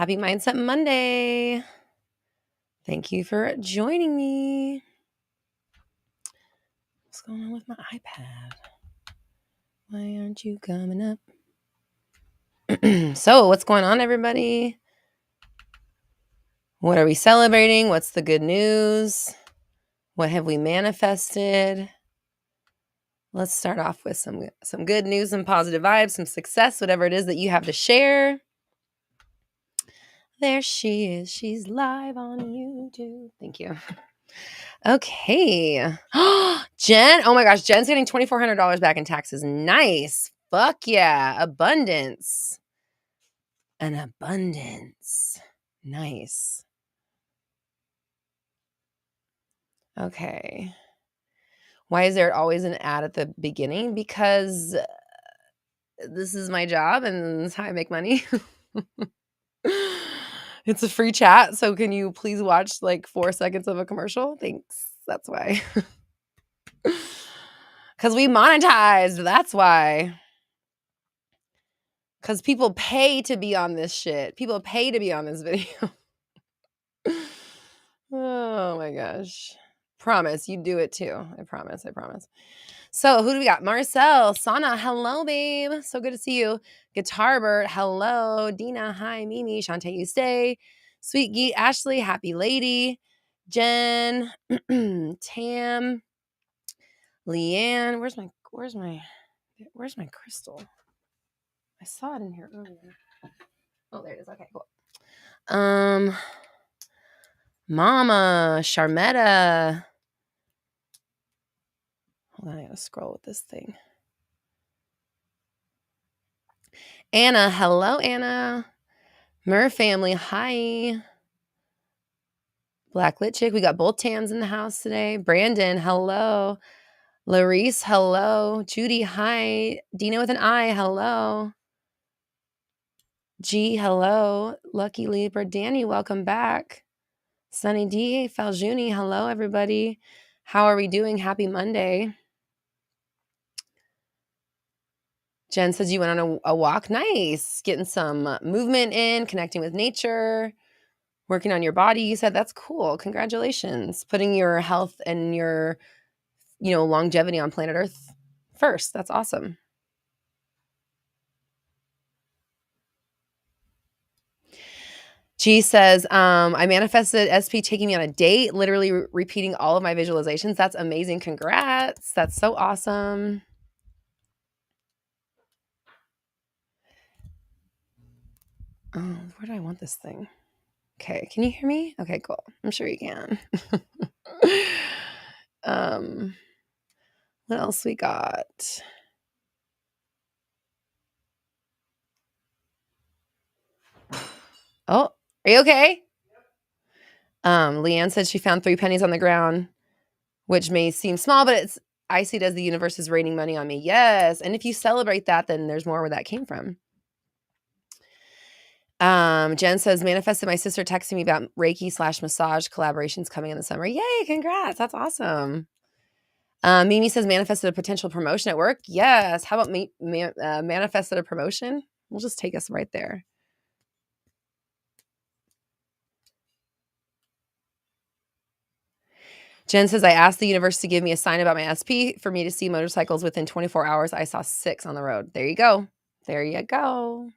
Happy Mindset Monday. Thank you for joining me. What's going on with my iPad? Why aren't you coming up? So, what's going on, everybody? What are we celebrating? What's the good news? What have we manifested? Let's start off with some good news and positive vibes, some success, whatever it is that you have to share. There she is. She's live on YouTube. Thank you. Okay. Jen. Oh my gosh. Jen's getting $2,400 back in taxes. Nice. Fuck yeah. Abundance. An abundance. Nice. Okay. Why is there always an ad at the beginning? Because this is my job and this is how I make money. It's a free chat. So can you please watch like 4 seconds of a commercial? Thanks. That's why. Because we monetized. That's why. Because people pay to be on this shit. People pay to be on this video. Oh my gosh. Promise. You do it too. I promise. I promise. So who do we got? Marcel, Sana, hello, babe. So good to see you. Guitar Bird, hello. Dina, hi. Mimi, Shantae, you stay. Sweet Geet, Ashley, happy lady. Jen, Tam, Leanne. Where's my crystal? I saw it in here earlier. Oh, there it is. Okay, cool. Mama, Sharmetta. Hold on, I gotta scroll with this thing. Anna, hello, Anna. Mur family, hi. Black Lit Chick, we got both Tams in the house today. Brandon, hello. Larice, hello. Judy, hi. Dina with an I, hello. G, hello. Lucky Libra, Danny, welcome back. Sunny D, Faljuni, hello, everybody. How are we doing? Happy Monday. Jen says you went on a walk. Nice. Getting some movement in, connecting with nature, working on your body. You said that's cool. Congratulations. Putting your health and your, longevity on planet Earth first. That's awesome. G says, I manifested SP taking me on a date, literally repeating all of my visualizations. That's amazing. Congrats. That's so awesome. Oh, where do I want this thing? Okay, can you hear me? Okay, cool. I'm sure you can. What else we got? Oh, are you okay? Leanne said she found 3 pennies on the ground, which may seem small, but I see it as the universe is raining money on me. Yes. And if you celebrate that, then there's more where that came from. Jen says, manifested my sister texting me about Reiki/massage collaborations coming in the summer. Yay, congrats. That's awesome. Mimi says, manifested a potential promotion at work. Yes. How about manifested a promotion? We'll just take us right there. Jen says, I asked the universe to give me a sign about my SP for me to see motorcycles within 24 hours. I saw 6 on the road. There you go. There you go.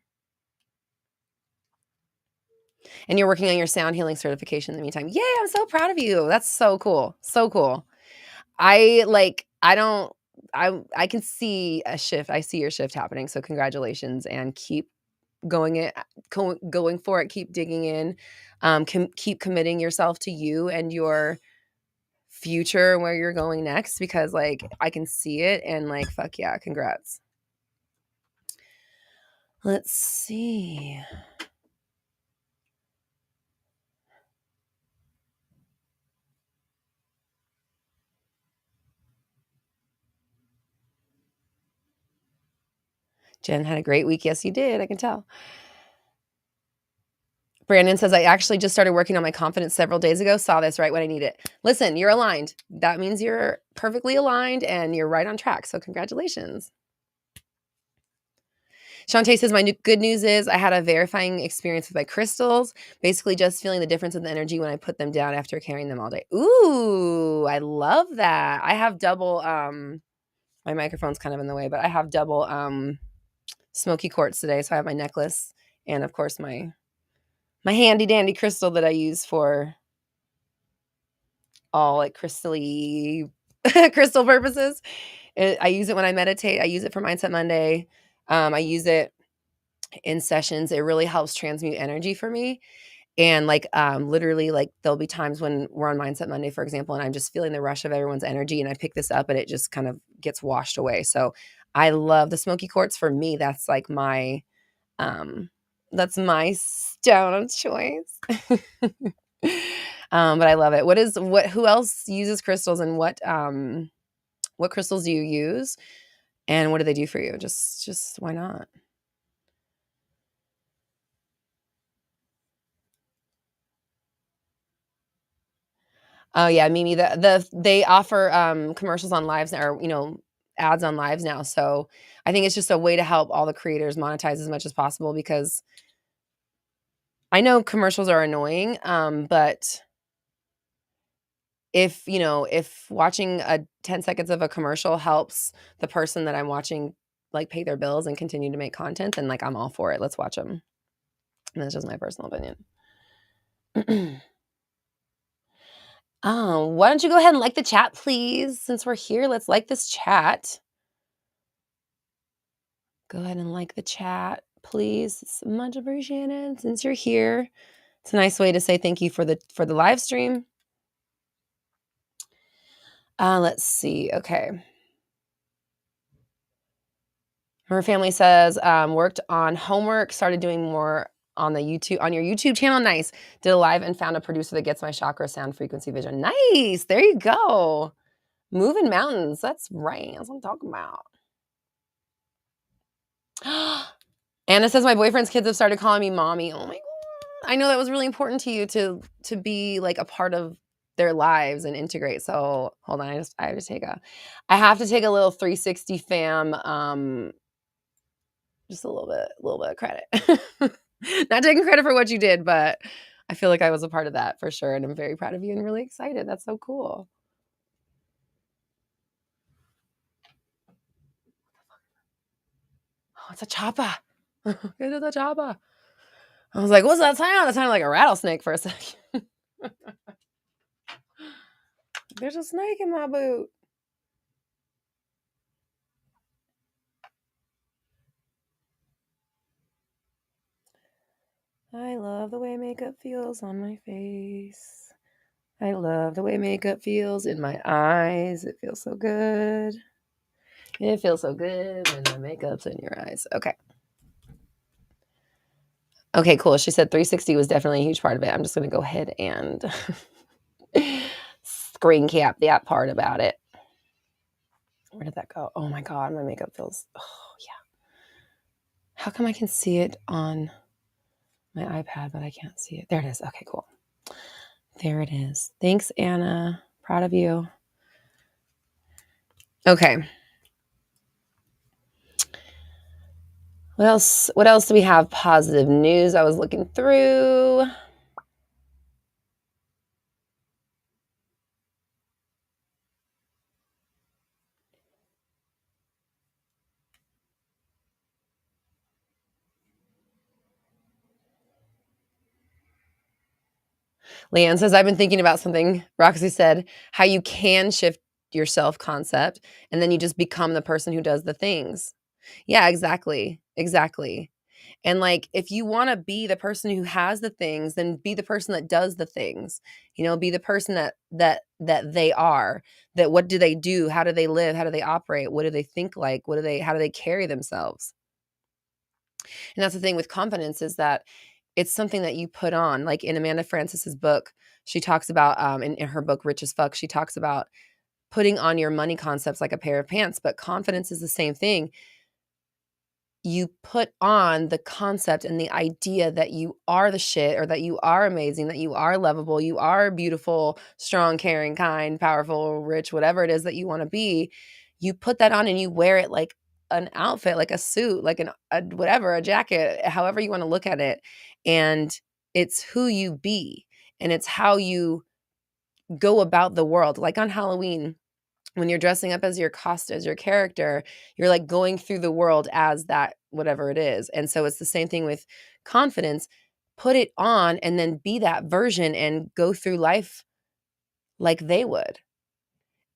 And you're working on your sound healing certification in the meantime. Yay, I'm so proud of you. That's so cool. So cool. I can see a shift. I see your shift happening. So congratulations, and keep going for it. Keep digging in. Keep committing yourself to you and your future and where you're going next, because I can see it, and fuck yeah, congrats. Let's see. Jen had a great week. Yes, you did. I can tell. Brandon says, I actually just started working on my confidence several days ago. Saw this right when I need it. Listen, you're aligned. That means you're perfectly aligned and you're right on track. So congratulations. Shantae says, good news is I had a verifying experience with my crystals, basically just feeling the difference in the energy when I put them down after carrying them all day. Ooh, I love that. I have double, my microphone's kind of in the way, but I have double smoky quartz today. So I have my necklace and, of course, my handy dandy crystal that I use for all like crystal purposes. I use it when I meditate. I use it for Mindset Monday. I use it in sessions. It really helps transmute energy for me. And like literally, like there'll be times when we're on Mindset Monday, for example, and I'm just feeling the rush of everyone's energy, and I pick this up and it just kind of gets washed away. So I love the smoky quartz. For me, that's like my stone of choice. But I love it. Who else uses crystals, and what crystals do you use, and what do they do for you? Just why not? Oh yeah, Mimi. They offer commercials on lives, or ads on lives now. So I think it's just a way to help all the creators monetize as much as possible, because I know commercials are annoying, but if watching 10 seconds of a commercial helps the person that I'm watching like pay their bills and continue to make content, then like I'm all for it. Let's watch them. And that's just my personal opinion. Why don't you go ahead and like the chat, please? Since we're here, let's like this chat. Go ahead and like the chat, please. It's much appreciated. Since you're here, it's a nice way to say thank you for the live stream. Let's see. Okay. Her family says, worked on homework, started doing more on your YouTube channel. Nice. Did a live and found a producer that gets my chakra, sound, frequency, vision. Nice. There you go. Moving mountains. That's right. That's what I'm talking about. Anna says, my boyfriend's kids have started calling me mommy. Oh my God. I know that was really important to you to be like a part of their lives and integrate. So hold on. I have to take a little 360 fam, just a little bit of credit. Not taking credit for what you did, but I feel like I was a part of that for sure. And I'm very proud of you and really excited. That's so cool. Oh, it's a chopper. It is a chopper. I was like, what's that sound? That sounded like a rattlesnake for a second. There's a snake in my boot. I love the way makeup feels on my face. I love the way makeup feels in my eyes. It feels so good. It feels so good when the makeup's in your eyes. Okay. Okay, cool. She said 360 was definitely a huge part of it. I'm just going to go ahead and screen cap that part about it. Where did that go? Oh my God, my makeup feels, oh yeah. How come I can see it on my iPad, but I can't see it? There it is. Okay, cool. There it is. Thanks, Anna. Proud of you. Okay. What else do we have? Positive news. I was looking through. Leanne says, I've been thinking about something Roxy said, how you can shift your self-concept and then you just become the person who does the things. Yeah, exactly. Exactly. And like, if you want to be the person who has the things, then be the person that does the things. Be the person that they are. That what do they do? How do they live? How do they operate? What do they think like? How do they carry themselves? And that's the thing with confidence, is that it's something that you put on. Like in Amanda Francis's book, she talks about in her book Rich as Fuck, she talks about putting on your money concepts like a pair of pants, but confidence is the same thing. You put on the concept and the idea that you are the shit, or that you are amazing, that you are lovable, you are beautiful, strong, caring, kind, powerful, rich, whatever it is that you want to be. You put that on and you wear it like an outfit, like a suit, like a whatever, a jacket, however you want to look at it. And it's who you be, and it's how you go about the world. Like on Halloween, when you're dressing up as your as your character, you're like going through the world as that, whatever it is. And so it's the same thing with confidence. Put it on and then be that version and go through life like they would.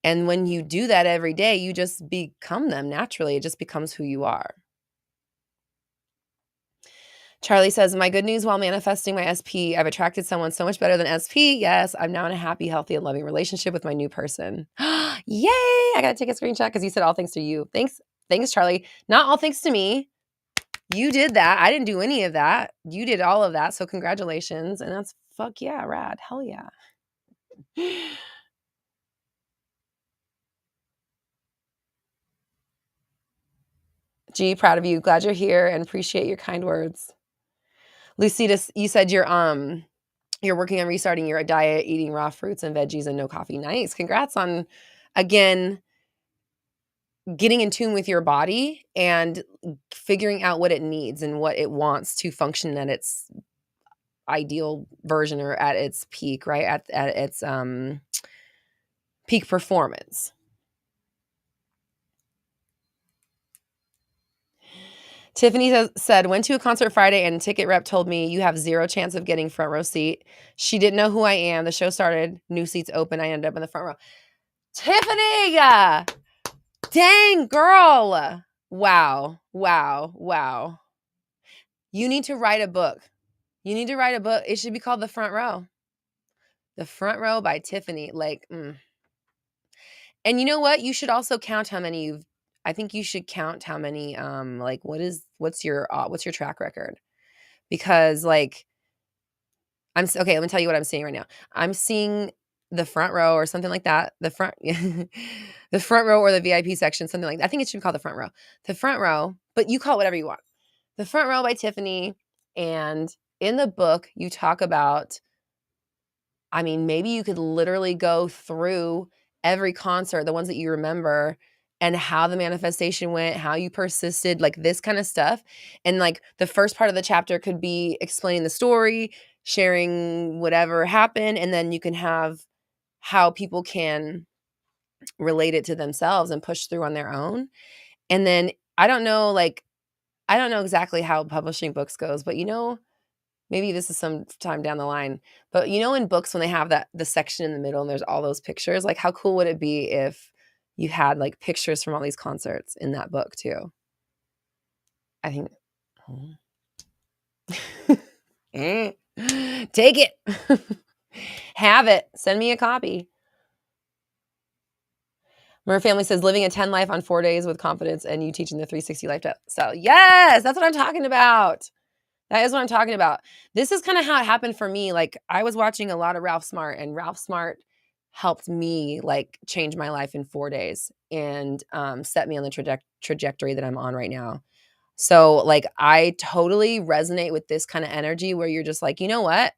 And when you do that every day, you just become them naturally. It just becomes who you are. Charlie says, my good news while manifesting my SP, I've attracted someone so much better than SP. Yes, I'm now in a happy, healthy, and loving relationship with my new person. Yay! I got to take a screenshot because you said all thanks to you. Thanks, Charlie. Not all thanks to me. You did that. I didn't do any of that. You did all of that. So congratulations. And that's fuck yeah, rad. Hell yeah. Gee, proud of you. Glad you're here and appreciate your kind words. Lucita, you said you're working on restarting your diet, eating raw fruits and veggies and no coffee. Nice. Congrats on, again, getting in tune with your body and figuring out what it needs and what it wants to function at its ideal version or at its peak, right? At its peak performance. Tiffany said, went to a concert Friday and ticket rep told me you have 0 chance of getting front row seat. She didn't know who I am. The show started, new seats open. I ended up in the front row. Tiffany! Dang, girl. Wow. You need to write a book. It should be called The Front Row. The Front Row by Tiffany. And you know what? You should also count how many I think you should count how many, what's your track record? Because okay, let me tell you what I'm seeing right now. I'm seeing the front row or something like that. The front row or the VIP section, something like that. I think it should be called the front row. The front row, but you call it whatever you want. The Front Row by Tiffany. And in the book, you talk about, maybe you could literally go through every concert, the ones that you remember, and how the manifestation went, how you persisted, like this kind of stuff. And like the first part of the chapter could be explaining the story, sharing whatever happened, and then you can have how people can relate it to themselves and push through on their own. And then I don't know exactly how publishing books goes, but maybe this is some time down the line, but in books when they have the section in the middle and there's all those pictures, like how cool would it be if you had like pictures from all these concerts in that book too? I think take it. Have it. Send me a copy. Murray family says living a 10 life on 4 days with confidence and you teaching the 360 lifestyle. So yes, that's what I'm talking about. That is what I'm talking about. This is kind of how it happened for me. Like I was watching a lot of Ralph Smart, and Ralph Smart helped me like change my life in 4 days and set me on the trajectory that I'm on right now. So like I totally resonate with this kind of energy where you're just like, you know what?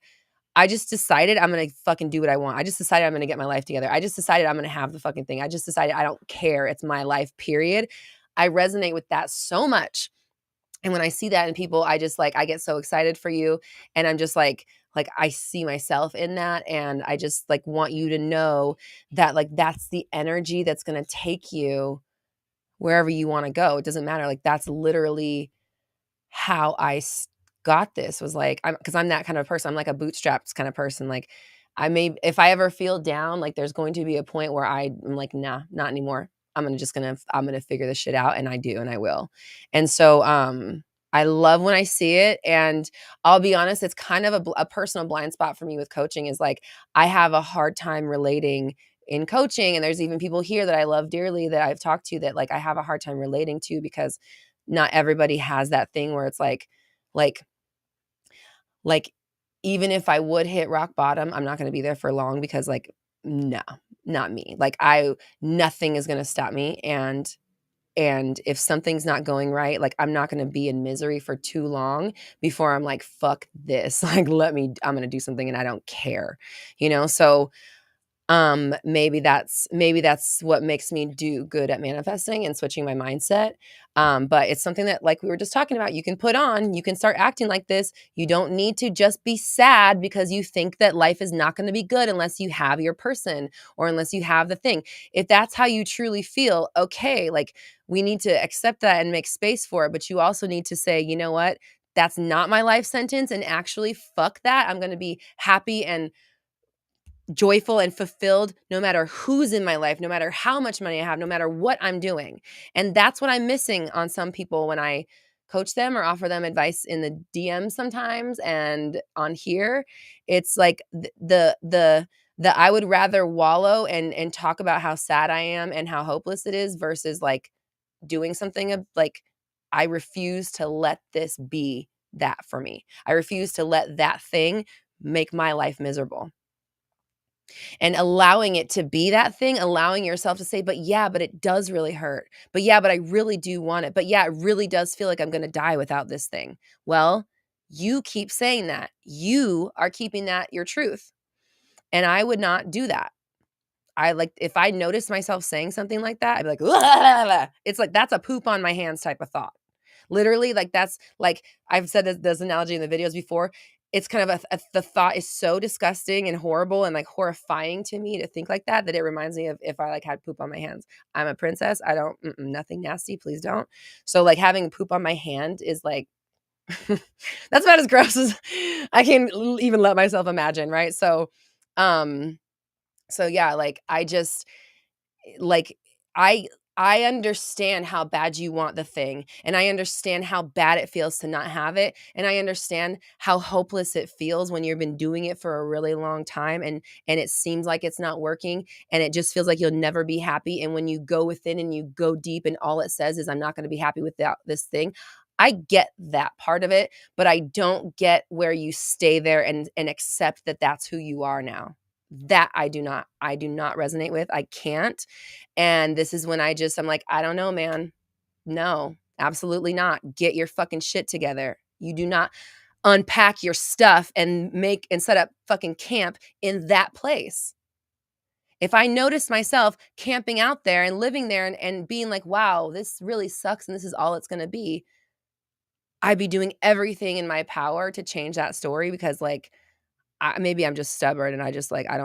I just decided I'm going to fucking do what I want. I just decided I'm going to get my life together. I just decided I'm going to have the fucking thing. I just decided I don't care. It's my life, period. I resonate with that so much. And when I see that in people, I just I get so excited for you. And I'm just like I see myself in that. And I just want you to know that that's the energy that's going to take you wherever you want to go. It doesn't matter. That's literally how I got this, was because I'm that kind of person. I'm like a bootstraps kind of person. If I ever feel down, there's going to be a point where I'm like, nah, not anymore. I'm going to figure this shit out. And I do, and I will. And so, I love when I see it. And I'll be honest, it's kind of a personal blind spot for me with coaching is I have a hard time relating in coaching. And there's even people here that I love dearly that I've talked to that I have a hard time relating to, because not everybody has that thing where it's like even if I would hit rock bottom, I'm not going to be there for long, because no, not me. Nothing is going to stop me. And if something's not going right, I'm not going to be in misery for too long before I'm fuck this. I'm going to do something and I don't care, So Maybe that's what makes me do good at manifesting and switching my mindset. But it's something that, like we were just talking about, you can put on, you can start acting like this. You don't need to just be sad because you think that life is not going to be good unless you have your person or unless you have the thing. If that's how you truly feel, okay, like we need to accept that and make space for it. But you also need to say, you know what? That's not my life sentence. And actually, fuck that. I'm going to be happy and joyful and fulfilled no matter who's in my life, no matter how much money I have, no matter what I'm doing. And that's what I'm missing on some people when I coach them or offer them advice in the DM sometimes and on here. It's like the I would rather wallow and talk about how sad I am and how hopeless it is versus like doing something like I refuse to let this be that for me. I refuse to let that thing make my life miserable. And allowing it to be that thing, allowing yourself to say, but yeah, but it does really hurt. But yeah, but I really do want it. But yeah, it really does feel like I'm going to die without this thing. Well, you keep saying that. You are keeping that your truth. And I would not do that. I like, if I noticed myself saying something like that, I'd be like, "Ugh." It's like, that's a poop on my hands type of thought. Literally, like that's like I've said this analogy in the videos before. It's kind of the thought is so disgusting and horrible and like horrifying to me to think like that it reminds me of if I like had poop on my hands. I'm a princess. I don't nothing nasty. Please don't. So like having poop on my hand is like that's about as gross as I can even let myself imagine. Right. Um, so yeah, like I just like I I understand how bad you want the thing, and I understand how bad it feels to not have it, and I understand how hopeless it feels when you've been doing it for a really long time and it seems like it's not working and it just feels like you'll never be happy, and when you go within and you go deep and all it says is I'm not going to be happy without this thing. I get that part of it, but I don't get where you stay there and accept that that's who you are now. That I do not resonate with. I can't. And this is when I'm like, I don't know, man. No, absolutely not. Get your fucking shit together. You do not unpack your stuff and set up fucking camp in that place. If I noticed myself camping out there and living there and being like, wow, this really sucks and this is all it's going to be, I'd be doing everything in my power to change that story because like maybe I'm just stubborn and I just like I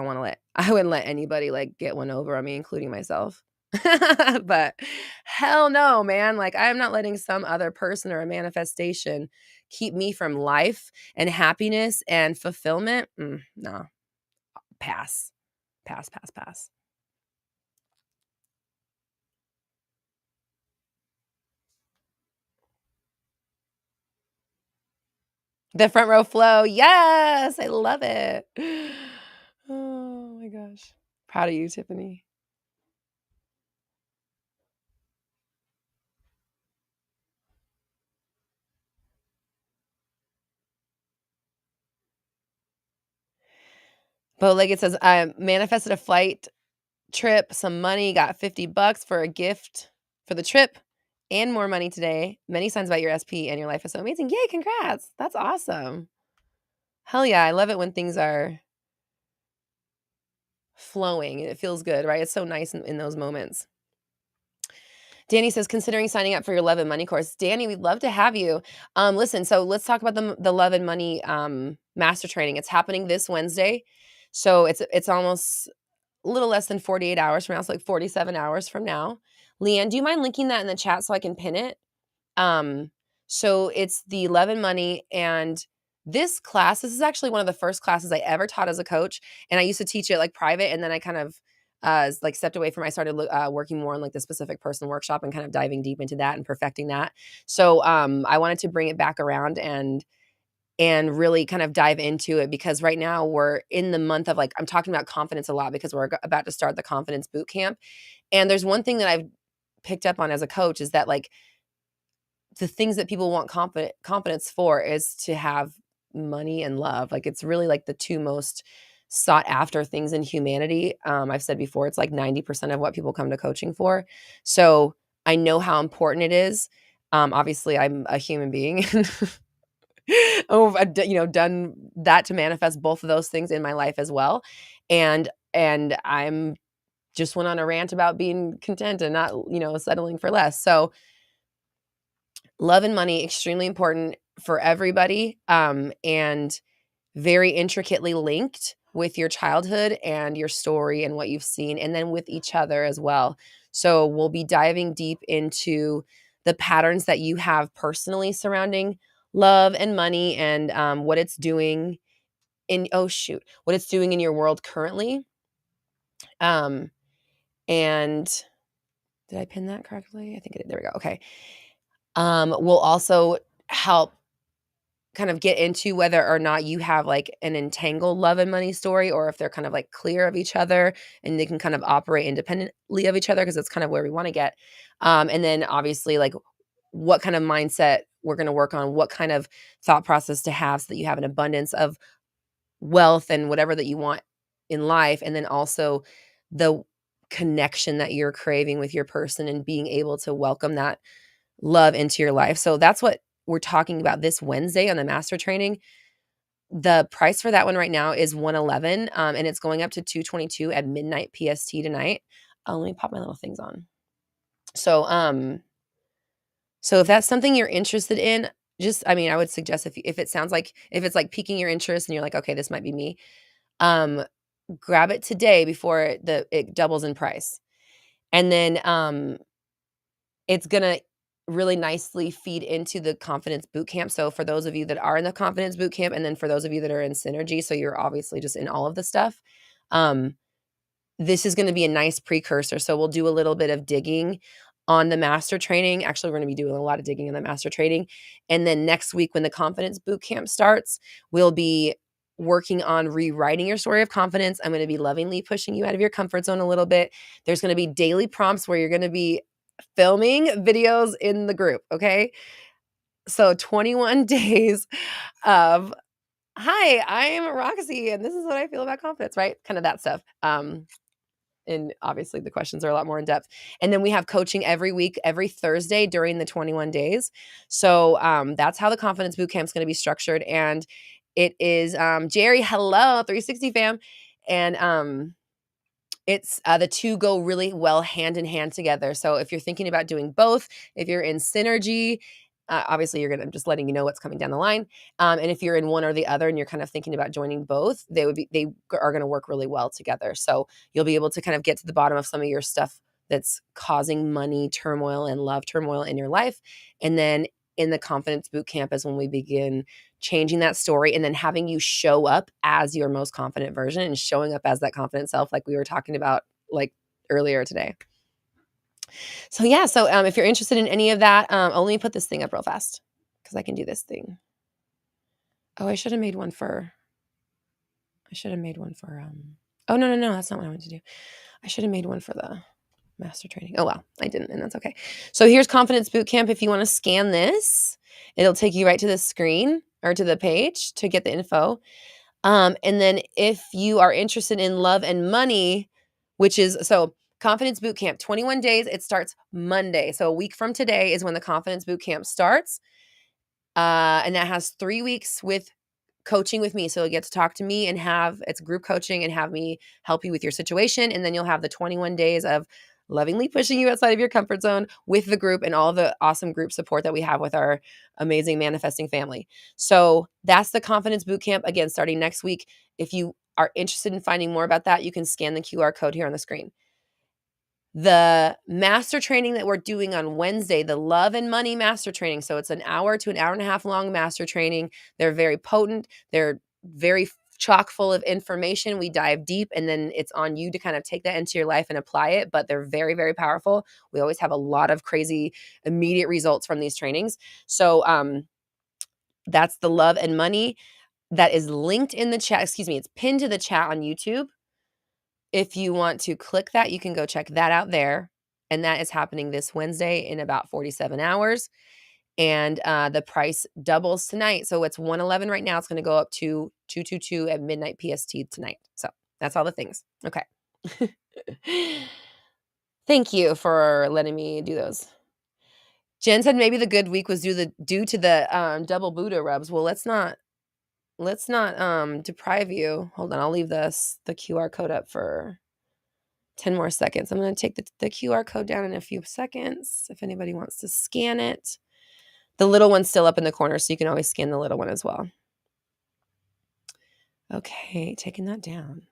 wouldn't let anybody like get one over on me, including myself. But hell no, man. Like I am not letting some other person or a manifestation keep me from life and happiness and fulfillment. No, pass, pass, pass, pass. The front row flow. Yes, I love it. Oh my gosh. Proud of you, Tiffany. But like it says, I manifested a flight trip, some money, got $50 for a gift for the trip and more money today. Many signs about your SP and your life is so amazing. Yay, congrats. That's awesome. Hell yeah. I love it when things are flowing and it feels good, right? It's so nice in those moments. Danny says, considering signing up for your Love and Money course. Danny, we'd love to have you. Listen, so let's talk about the Love and Money master training. It's happening this Wednesday. So it's almost a little less than 48 hours from now. It's like 47 hours from now. Leanne, do you mind linking that in the chat so I can pin it? Um, so it's the Love and Money, and this is actually one of the first classes I ever taught as a coach, and I used to teach it like private, and then I kind of like stepped away from. I started working more on like the specific person workshop and kind of diving deep into that and perfecting that. So I wanted to bring it back around and really kind of dive into it because right now we're in the month of like I'm talking about confidence a lot because we're about to start the confidence boot camp, and there's one thing that I've picked up on as a coach is that like the things that people want confidence for is to have money and love. Like it's really like the two most sought after things in humanity. I've said before, it's like 90% of what people come to coaching for. So I know how important it is. Obviously, I'm a human being. I've done that to manifest both of those things in my life as well. And And I'm just went on a rant about being content and not, settling for less. So love and money, extremely important for everybody, and very intricately linked with your childhood and your story and what you've seen, and then with each other as well. So we'll be diving deep into the patterns that you have personally surrounding love and money, and what it's doing what it's doing in your world currently. And did I pin that correctly? I think I did. There we go. Okay. We'll also help kind of get into whether or not you have like an entangled love and money story, or if they're kind of like clear of each other and they can kind of operate independently of each other, because that's kind of where we want to get. And then obviously, like, what kind of mindset we're going to work on, what kind of thought process to have so that you have an abundance of wealth and whatever that you want in life. And then also the connection that you're craving with your person and being able to welcome that love into your life. So that's what we're talking about this Wednesday on the master training. The price for that one right now is $111, and it's going up to $222 at midnight PST tonight. Let me pop my little things on. So if that's something you're interested in, I would suggest if it sounds like, if it's like piquing your interest and you're like, okay, this might be me, grab it today before it doubles in price. And then it's gonna really nicely feed into the confidence boot camp. So for those of you that are in the confidence boot camp, and then for those of you that are in synergy, so you're obviously just in all of the stuff, this is going to be a nice precursor. So we'll do a little bit of digging on the master training. Actually, we're going to be doing a lot of digging on the master training. And then next week, when the confidence boot camp starts, we'll be working on rewriting your story of confidence. I'm going to be lovingly pushing you out of your comfort zone a little bit. There's going to be daily prompts where you're going to be filming videos in the group. Okay. So 21 days of, hi, I'm Roxy, and this is what I feel about confidence, right? Kind of that stuff. And obviously the questions are a lot more in depth. And then we have coaching every week, every Thursday during the 21 days. So that's how the confidence bootcamp is going to be structured. And it is, Jerry, hello, 360 fam. And it's the two go really well hand in hand together. So if you're thinking about doing both, if you're in synergy, obviously I'm just letting you know what's coming down the line. And if you're in one or the other and you're kind of thinking about joining both, they are going to work really well together. So you'll be able to kind of get to the bottom of some of your stuff that's causing money turmoil and love turmoil in your life. And then in the confidence boot camp is when we begin changing that story, and then having you show up as your most confident version and showing up as that confident self, like we were talking about like earlier today. So yeah, so if you're interested in any of that, let me put this thing up real fast because I can do this thing. Oh, I should have made one for. Oh no, that's not what I wanted to do. I should have made one for the master training. Oh well, I didn't, and that's okay. So here's Confidence Bootcamp. If you want to scan this, it'll take you right to the screen or to the page to get the info. And then if you are interested in love and money, which is so Confidence Bootcamp, 21 days, it starts Monday. So a week from today is when the Confidence Bootcamp starts. And that has 3 weeks with coaching with me. So you'll get to talk to me and it's group coaching and have me help you with your situation. And then you'll have the 21 days of lovingly pushing you outside of your comfort zone with the group and all the awesome group support that we have with our amazing manifesting family. So that's the Confidence Bootcamp, again, starting next week. If you are interested in finding more about that, you can scan the QR code here on the screen. The master training that we're doing on Wednesday, the Love and Money Master Training. So it's an hour to an hour and a half long master training. They're very potent. They're very chock full of information. We dive deep, and then it's on you to kind of take that into your life and apply it. But they're very, very powerful. We always have a lot of crazy immediate results from these trainings. So that's the Love and Money. That is linked in the chat. Excuse me. It's pinned to the chat on YouTube. If you want to click that, you can go check that out there. And that is happening this Wednesday in about 47 hours. And the price doubles tonight. So it's $111 right now. It's going to go up to $222 at midnight PST tonight. So that's all the things. Okay. Thank you for letting me do those. Jen said maybe the good week was due to the double Buddha rubs. Well, let's not let's not deprive you. Hold on, I'll leave the QR code up for 10 more seconds. I'm going to take the QR code down in a few seconds if anybody wants to scan it. The little one's still up in the corner, so you can always scan the little one as well. Okay, taking that down.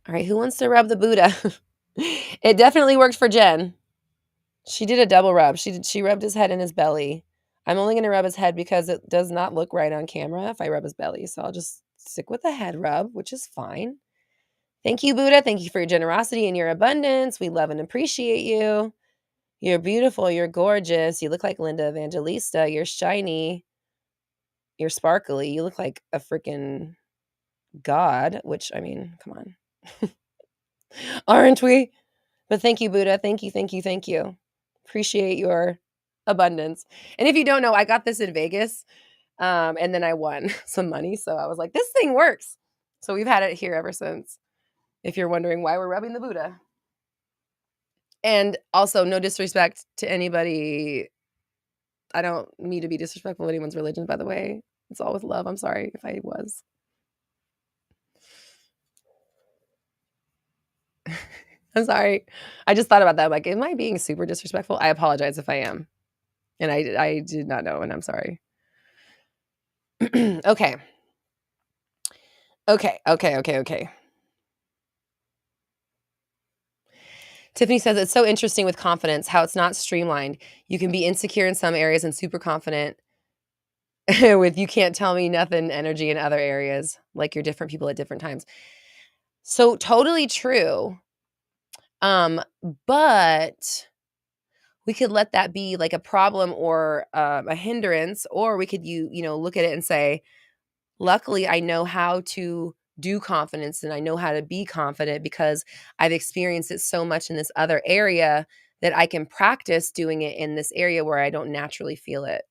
All right, who wants to rub the Buddha? It definitely worked for Jen. She did a double rub. She rubbed his head and his belly. I'm only going to rub his head because it does not look right on camera if I rub his belly. So I'll just stick with the head rub, which is fine. Thank you, Buddha. Thank you for your generosity and your abundance. We love and appreciate you. You're beautiful. You're gorgeous. You look like Linda Evangelista. You're shiny. You're sparkly. You look like a freaking god, which, I mean, come on. Aren't we? But thank you, Buddha. Thank you, thank you, thank you. Appreciate your abundance. And if you don't know, I got this in Vegas, and then I won some money. So I was like, this thing works. So we've had it here ever since, if you're wondering why we're rubbing the Buddha. And also, no disrespect to anybody. I don't mean to be disrespectful of anyone's religion, by the way. It's all with love. I'm sorry if I was. I'm sorry. I just thought about that. Like, am I being super disrespectful? I apologize if I am. And I did not know, and I'm sorry. Okay. Tiffany says it's so interesting with confidence, how it's not streamlined. You can be insecure in some areas and super confident with you can't tell me nothing energy in other areas, like you're different people at different times. So totally true. But we could let that be like a problem or a hindrance, or we could look at it and say, luckily I know how to do confidence and I know how to be confident because I've experienced it so much in this other area that I can practice doing it in this area where I don't naturally feel it.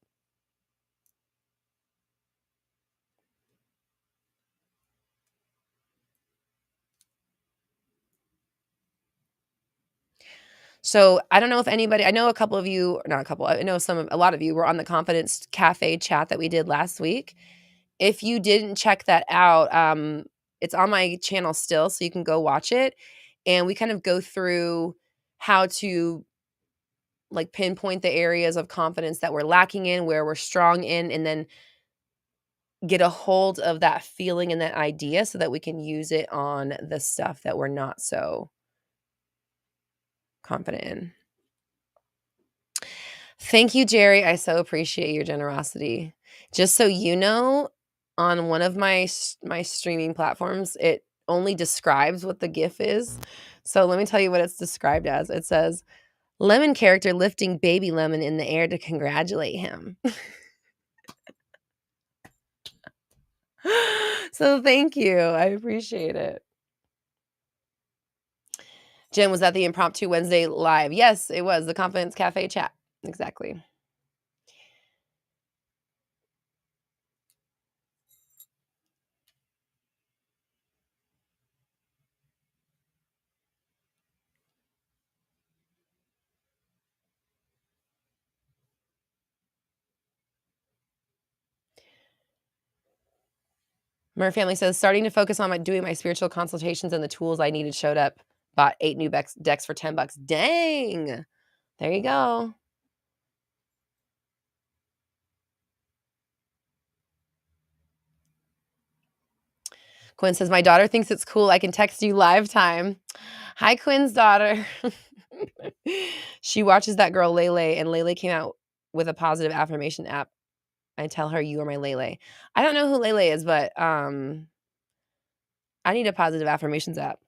So I don't know if anybody, I know a couple of you, not a couple, I know a lot of you were on the Confidence Cafe chat that we did last week. If you didn't check that out, it's on my channel still, so you can go watch it. And we kind of go through how to like pinpoint the areas of confidence that we're lacking in, where we're strong in, and then get a hold of that feeling and that idea so that we can use it on the stuff that we're not so confident in. Thank you, Jerry. I so appreciate your generosity. Just so you know, on one of my streaming platforms, it only describes what the GIF is. So let me tell you what it's described as. It says, Lemon character lifting baby Lemon in the air to congratulate him. So thank you. I appreciate it. Jen, was that the Impromptu Wednesday live? Yes, it was. The Confidence Cafe chat. Exactly. Murr family says, starting to focus on doing my spiritual consultations and the tools I needed showed up. Bought 8 new decks for $10. Dang. There you go. Quinn says, my daughter thinks it's cool. I can text you live time. Hi, Quinn's daughter. She watches that girl Lele, and Lele came out with a positive affirmation app. I tell her, you are my Lele. I don't know who Lele is, but I need a positive affirmations app.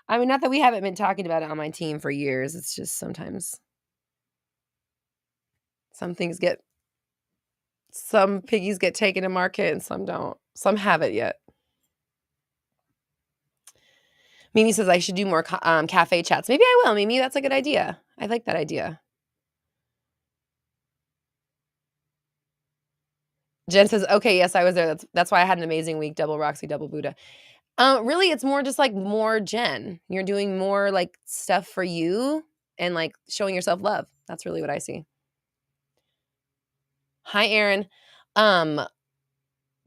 I mean, not that we haven't been talking about it on my team for years. It's just sometimes some piggies get taken to market and some don't. Some haven't yet. Mimi says I should do more cafe chats. Maybe I will, Mimi. That's a good idea. I like that idea. Jen says, okay, yes, I was there. That's why I had an amazing week. Double Roxy, double Buddha. Really, it's more just like more Jen. You're doing more like stuff for you and like showing yourself love. That's really what I see. Hi, Aaron.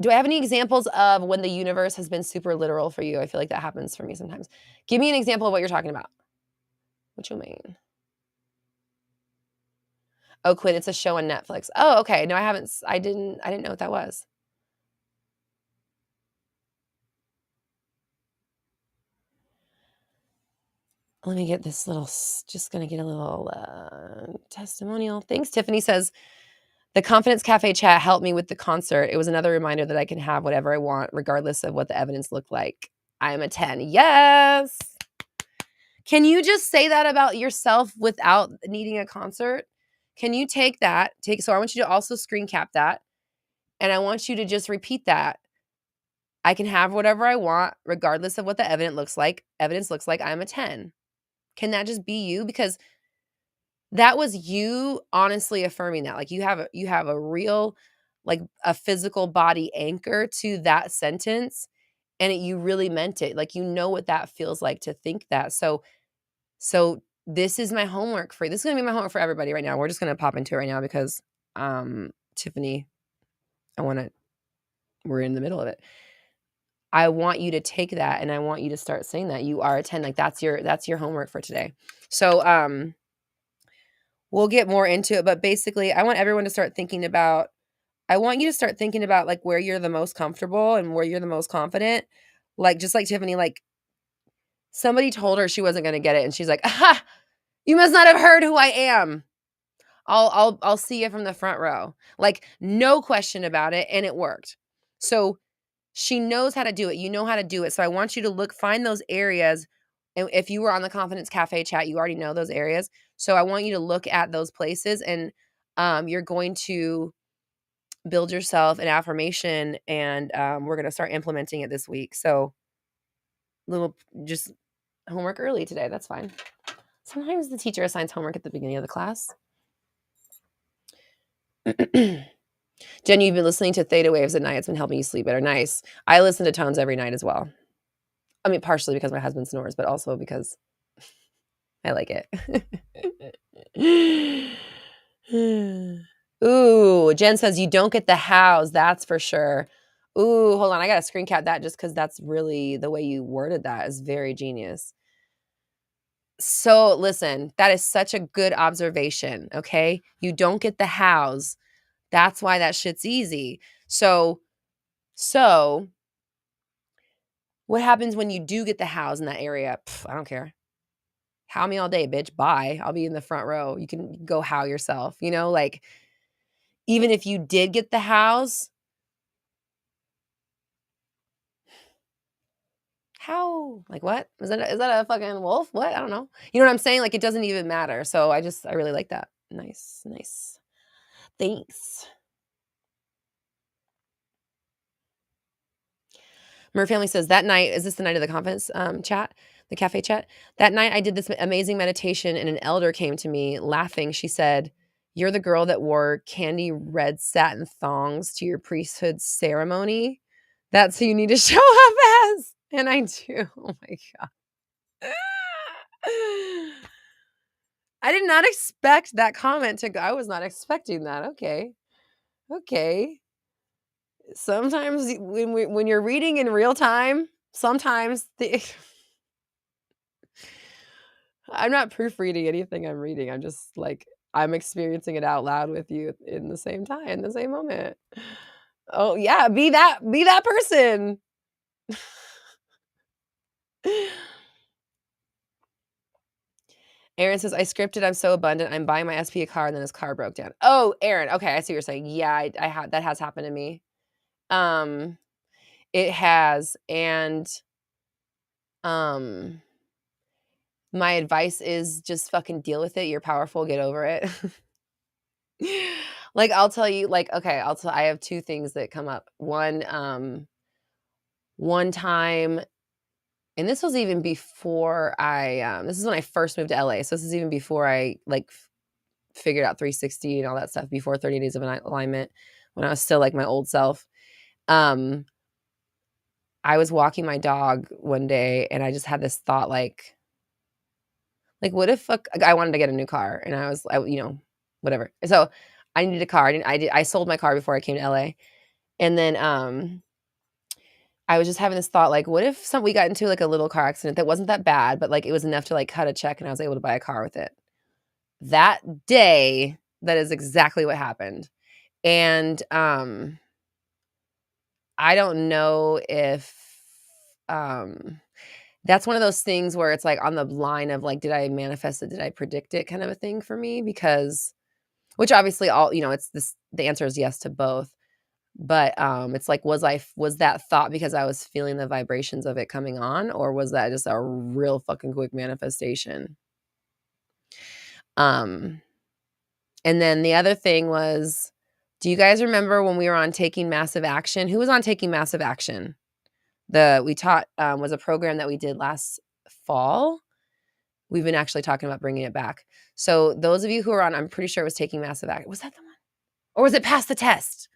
Do I have any examples of when the universe has been super literal for you? I feel like that happens for me sometimes. Give me an example of what you're talking about. What you mean? Oh, Quinn, it's a show on Netflix. Oh, okay. No, I haven't. I didn't know what that was. Let me get this little. Just gonna get a little testimonial. Thanks. Tiffany says the Confidence Cafe chat helped me with the concert. It was another reminder that I can have whatever I want, regardless of what the evidence looked like. I am a 10. Yes. Can you just say that about yourself without needing a concert? Can you take that? So I want you to also screen cap that. And I want you to just repeat that. I can have whatever I want, regardless of what the evidence looks like. I'm a 10. Can that just be you? Because that was you honestly affirming that. Like you have a real, like a physical body anchor to that sentence. And you really meant it. Like, you know what that feels like to think that. So this is my homework for you. This is going to be my homework for everybody right now. We're just going to pop into it right now because, Tiffany, we're in the middle of it. I want you to take that and I want you to start saying that you are a 10. Like that's your homework for today. So, we'll get more into it, but basically I want everyone to start thinking about, I want you to start thinking about like where you're the most comfortable and where you're the most confident. Like, just like Tiffany, like somebody told her she wasn't going to get it. And she's like, aha, you must not have heard who I am. I'll see you from the front row. Like, no question about it. And it worked. So she knows how to do it. You know how to do it. So I want you to find those areas. And if you were on the Confidence Cafe chat, you already know those areas. So I want you to look at those places and you're going to build yourself an affirmation and we're going to start implementing it this week. So just homework early today. That's fine. Sometimes the teacher assigns homework at the beginning of the class. Jen, you've been listening to theta waves at night. It's been helping you sleep better. Nice. I listen to tones every night as well. I mean, partially because my husband snores, but also because I like it. Ooh, Jen says you don't get the hows. That's for sure. Ooh, hold on. I got to screen cap that just because that's really the way you worded that is very genius. So listen, that is such a good observation. Okay. You don't get the hows. That's why that shit's easy. So what happens when you do get the hows in that area? I don't care. How me all day, bitch. Bye. I'll be in the front row. You can go how yourself, like even if you did get the hows, how? Like what? Is that a fucking wolf? What? I don't know. You know what I'm saying? Like it doesn't even matter. So I really like that. Nice. Thanks. Mer Family says that night, is this the night of the confidence chat? The cafe chat? That night I did this amazing meditation and an elder came to me laughing. She said, "You're the girl that wore candy red satin thongs to your priesthood ceremony. That's who you need to show up as." And I do. Oh my God. I did not expect that comment to go. I was not expecting that. Okay. Sometimes when you're reading in real time, sometimes I'm not proofreading anything I'm reading. I'm just like, I'm experiencing it out loud with you in the same time, in the same moment. Oh yeah, be that person. Aaron says, I scripted, I'm so abundant. I'm buying my SP a car and then his car broke down. Oh, Aaron. Okay. I see what you're saying. Yeah, I had, that has happened to me. It has. And, my advice is just fucking deal with it. You're powerful. Get over it. Like, I'll tell you, like, okay, I have two things that come up. One time, and this was even before this is when I first moved to LA. So this is even before I like figured out 360 and all that stuff, before 30 days of alignment, when I was still like my old self. I was walking my dog one day and I just had this thought like what if I wanted to get a new car and I was, whatever. So I needed a car. I sold my car before I came to LA. And then I was just having this thought, like, what if we got into like a little car accident that wasn't that bad, but like it was enough to like cut a check and I was able to buy a car with it. That day, that is exactly what happened. And I don't know if that's one of those things where it's like on the line of like, did I manifest it? Did I predict it kind of a thing for me? Because, which obviously all, it's this, the answer is yes to both. But it's like, was that thought because I was feeling the vibrations of it coming on, or was that just a real fucking quick manifestation? And then the other thing was, do you guys remember when we were on Taking Massive Action? Who was on Taking Massive Action? We taught was a program that we did last fall. We've been actually talking about bringing it back. So those of you who are on, I'm pretty sure it was Taking Massive Action. Was that the one? Or was it Pass the Test?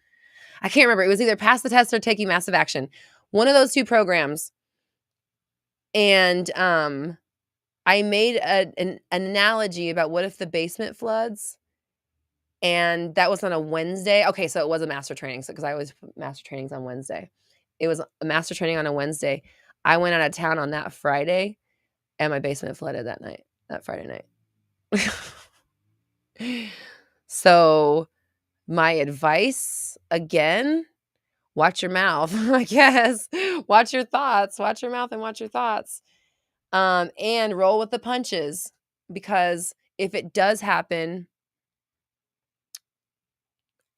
I can't remember. It was either Pass the Test or Taking Massive Action. One of those two programs. And I made an analogy about what if the basement floods? And that was on a Wednesday. Okay, so it was a master training. So because I always put master trainings on Wednesday. It was a master training on a Wednesday. I went out of town on that Friday, and my basement flooded that Friday night. So my advice, again, watch your mouth, I guess. Watch your thoughts. Watch your mouth and watch your thoughts. And roll with the punches. Because if it does happen,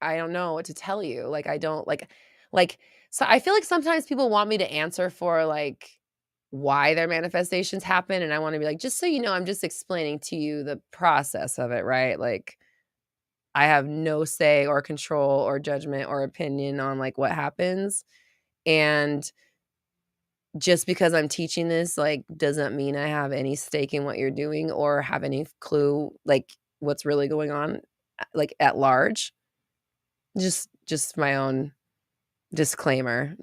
I don't know what to tell you. Like, I don't so I feel like sometimes people want me to answer for like why their manifestations happen. And I want to be like, just so you know, I'm just explaining to you the process of it, right? Like, I have no say or control or judgment or opinion on like what happens. And just because I'm teaching this, like, doesn't mean I have any stake in what you're doing or have any clue like what's really going on like at large. Just my own disclaimer,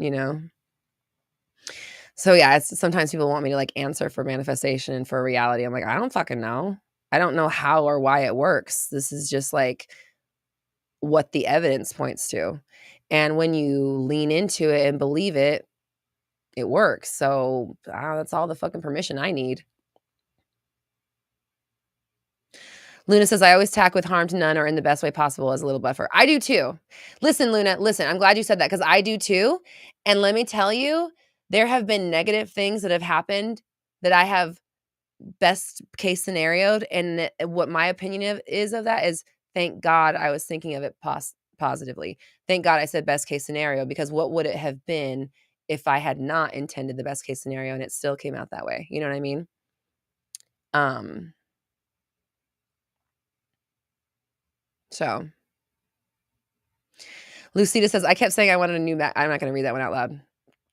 So yeah, it's sometimes people want me to like answer for manifestation and for reality. I'm like, I don't fucking know. I don't know how or why it works. This is just like what the evidence points to. And when you lean into it and believe it, it works. So that's all the fucking permission I need. Luna says, I always tack with harm to none or in the best way possible as a little buffer. I do too. Listen, Luna, listen, I'm glad you said that because I do too. And let me tell you, there have been negative things that have happened that I have best case scenarioed. And what my opinion is of that is, thank God I was thinking of it positively. Thank God I said best case scenario, because what would it have been if I had not intended the best case scenario and it still came out that way? You know what I mean? So Lucita says, I kept saying I wanted a new I'm not going to read that one out loud.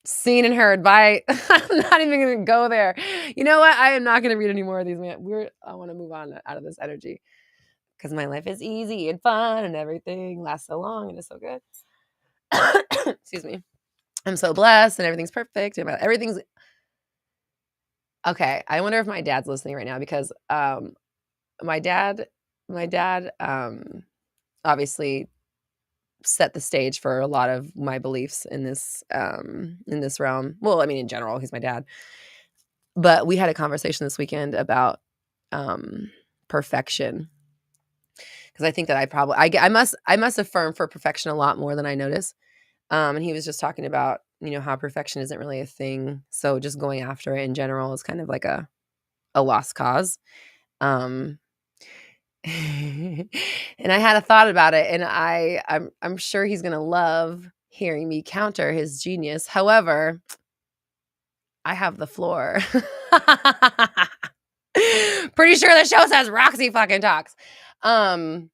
Seen and heard. Bye. I'm not even going to go there. You know what? I am not going to read any more of these. I want to move on out of this energy because my life is easy and fun and everything lasts so long and it's so good. Excuse me. I'm so blessed and everything's perfect. And everything's okay. I wonder if my dad's listening right now because my dad obviously set the stage for a lot of my beliefs in this realm. Well, I mean, in general, he's my dad. But we had a conversation this weekend about perfection. Because I think that I must affirm for perfection a lot more than I notice. And he was just talking about, how perfection isn't really a thing. So just going after it in general is kind of like a lost cause. And I had a thought about it, and I'm sure he's gonna love hearing me counter his genius. However, I have the floor. Pretty sure the show says Roxy fucking talks. I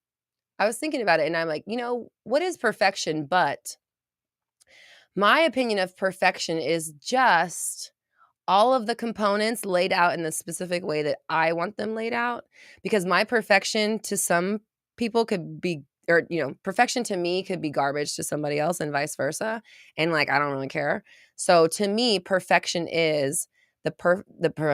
was thinking about it, and I'm like, what is perfection? But my opinion of perfection is just all of the components laid out in the specific way that I want them laid out, because my perfection to some people could be, or, perfection to me could be garbage to somebody else and vice versa. And like, I don't really care. So to me, perfection is I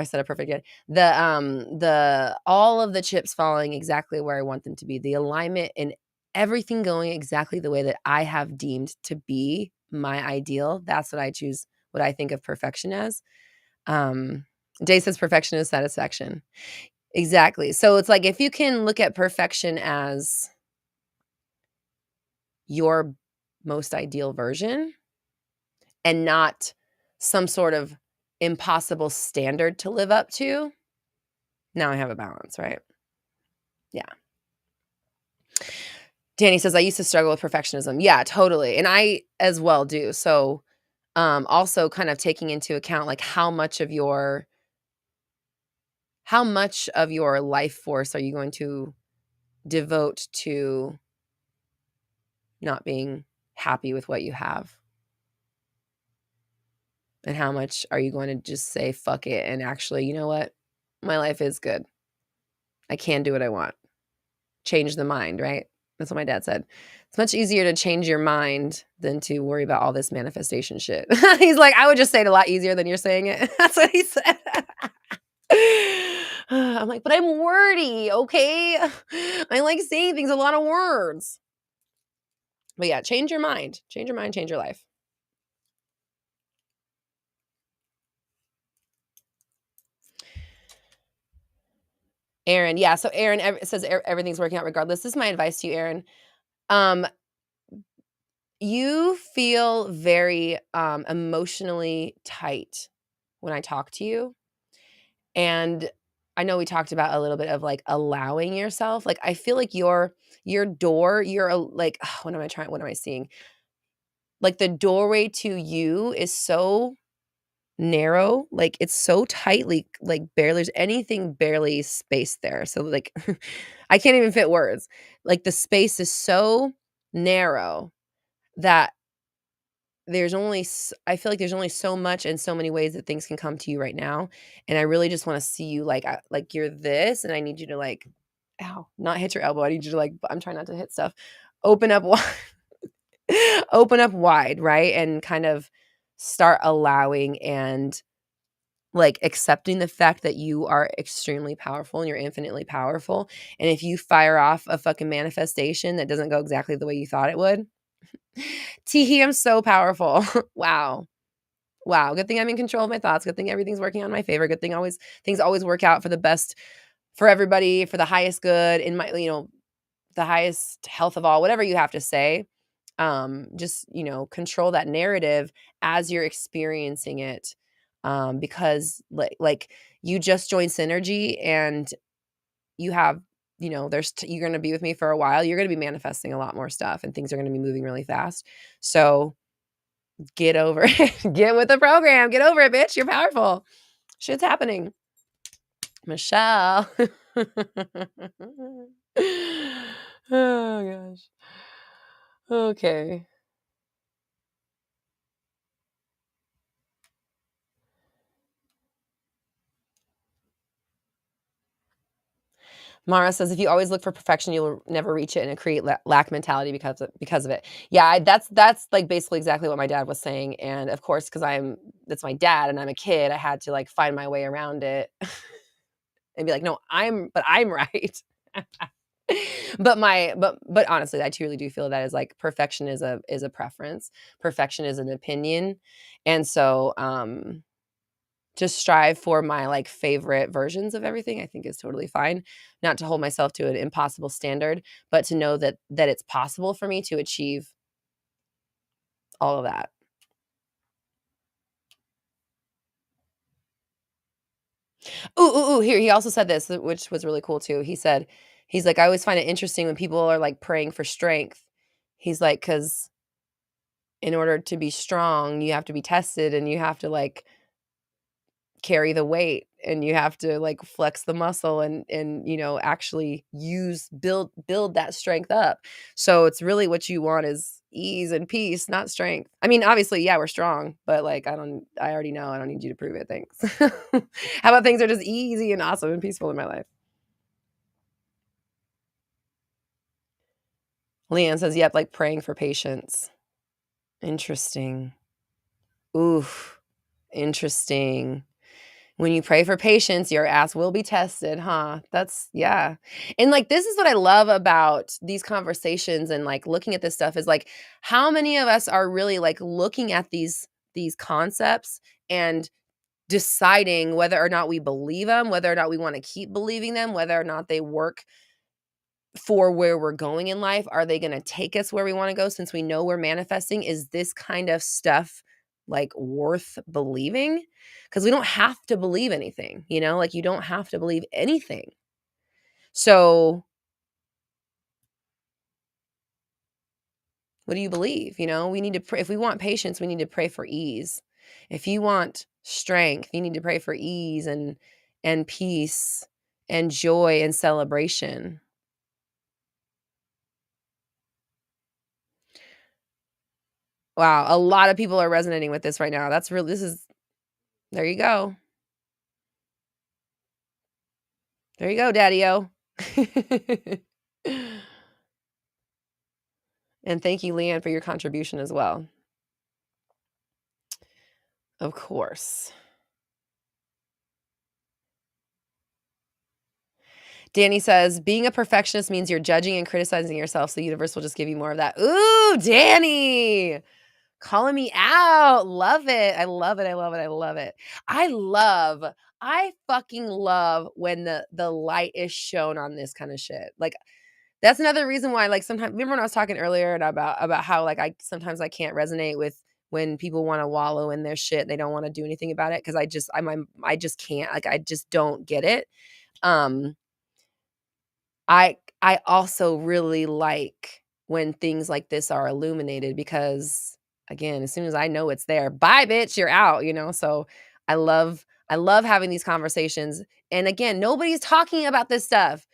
said a perfect yet. The all of the chips falling exactly where I want them to be, the alignment in everything going exactly the way that I have deemed to be my ideal. That's what I choose, what I think of perfection as. Jay says perfection is satisfaction. Exactly. So it's like if you can look at perfection as your most ideal version and not some sort of impossible standard to live up to, now I have a balance, right? Yeah. Danny says, I used to struggle with perfectionism. Yeah, totally. And I as well do. So also kind of taking into account like how much of your life force are you going to devote to not being happy with what you have? And how much are you going to just say, fuck it, and actually, you know what? My life is good. I can do what I want. Change the mind, right? That's what my dad said. It's much easier to change your mind than to worry about all this manifestation shit. He's like, I would just say it a lot easier than you're saying it. That's what he said. I'm like, but I'm wordy, okay? I like saying things, a lot of words. But yeah, change your mind. Change your mind, change your life. Aaron, yeah. So Aaron says everything's working out regardless. This is my advice to you, Aaron. You feel very emotionally tight when I talk to you. And I know we talked about a little bit of like allowing yourself. Like I feel like your door, like what am I seeing? Like the doorway to you is so narrow, like it's so tightly, like barely there's anything barely spaced there. So like I can't even fit words. Like the space is so narrow that I feel like there's only so much and so many ways that things can come to you right now, and I really just wanna see you like you're this, and I need you to like ow, not hit your elbow, I need you to like I'm trying not to hit stuff. Open up wide open up wide, right? And kind of start allowing and, like, accepting the fact that you are extremely powerful and you're infinitely powerful, and if you fire off a fucking manifestation that doesn't go exactly the way you thought it would, "Teehee, I'm so powerful." Wow. Wow, good thing I'm in control of my thoughts, good thing everything's working on my favor, good thing things always work out for the best for everybody, for the highest good, in my the highest health of all, whatever you have to say. Just, control that narrative as you're experiencing it, because, you just joined Synergy and you have you're gonna be with me for a while, you're gonna be manifesting a lot more stuff, and things are gonna be moving really fast. So get over it. Get with the program. Get over it, bitch. You're powerful. Shit's happening. Michelle. Oh gosh. Okay. Mara says, if you always look for perfection, you'll never reach it and create lack mentality because of it. Yeah, that's like basically exactly what my dad was saying. And of course, because that's my dad and I'm a kid, I had to like find my way around it and be like, no, I'm right. But honestly, I truly do feel that is like perfection is a preference. Perfection is an opinion. And so to strive for my like favorite versions of everything, I think is totally fine. Not to hold myself to an impossible standard, but to know that it's possible for me to achieve all of that. Ooh, here, he also said this, which was really cool too. He's like, I always find it interesting when people are like praying for strength. He's like, because in order to be strong, you have to be tested and you have to like carry the weight and you have to like flex the muscle and actually build that strength up. So it's really what you want is ease and peace, not strength. I mean, obviously, yeah, we're strong, but like I already know I don't need you to prove it. Thanks. How about things are just easy and awesome and peaceful in my life? Leanne says, yep, like praying for patience. Interesting. Oof. Interesting. When you pray for patience, your ass will be tested, huh? That's yeah. And like this is what I love about these conversations and like looking at this stuff is like how many of us are really like looking at these concepts and deciding whether or not we believe them, whether or not we want to keep believing them, whether or not they work for where we're going in life. Are they going to take us where we want to go since we know we're manifesting? Is this kind of stuff like worth believing? Because we don't have to believe anything, you know, like you don't have to believe anything. So, what do you believe? You know, we need to pray. If we want patience, we need to pray for ease. If you want strength, you need to pray for ease and peace and joy and celebration. Wow, a lot of people are resonating with this right now. That's real. This is there you go. There you go, Daddy-O. And thank you, Leanne, for your contribution as well. Of course. Danny says, being a perfectionist means you're judging and criticizing yourself, so the universe will just give you more of that. Ooh, Danny. Calling me out. Love it. I love it. I love it. I love it. I fucking love when the light is shown on this kind of shit. Like that's another reason why like sometimes remember when I was talking earlier and about how like I sometimes I can't resonate with when people want to wallow in their shit. They don't want to do anything about it because I just can't. Like I just don't get it. Um I also really like when things like this are illuminated because again, as soon as I know it's there, bye bitch, you're out, you know? So I love having these conversations. And again, nobody's talking about this stuff.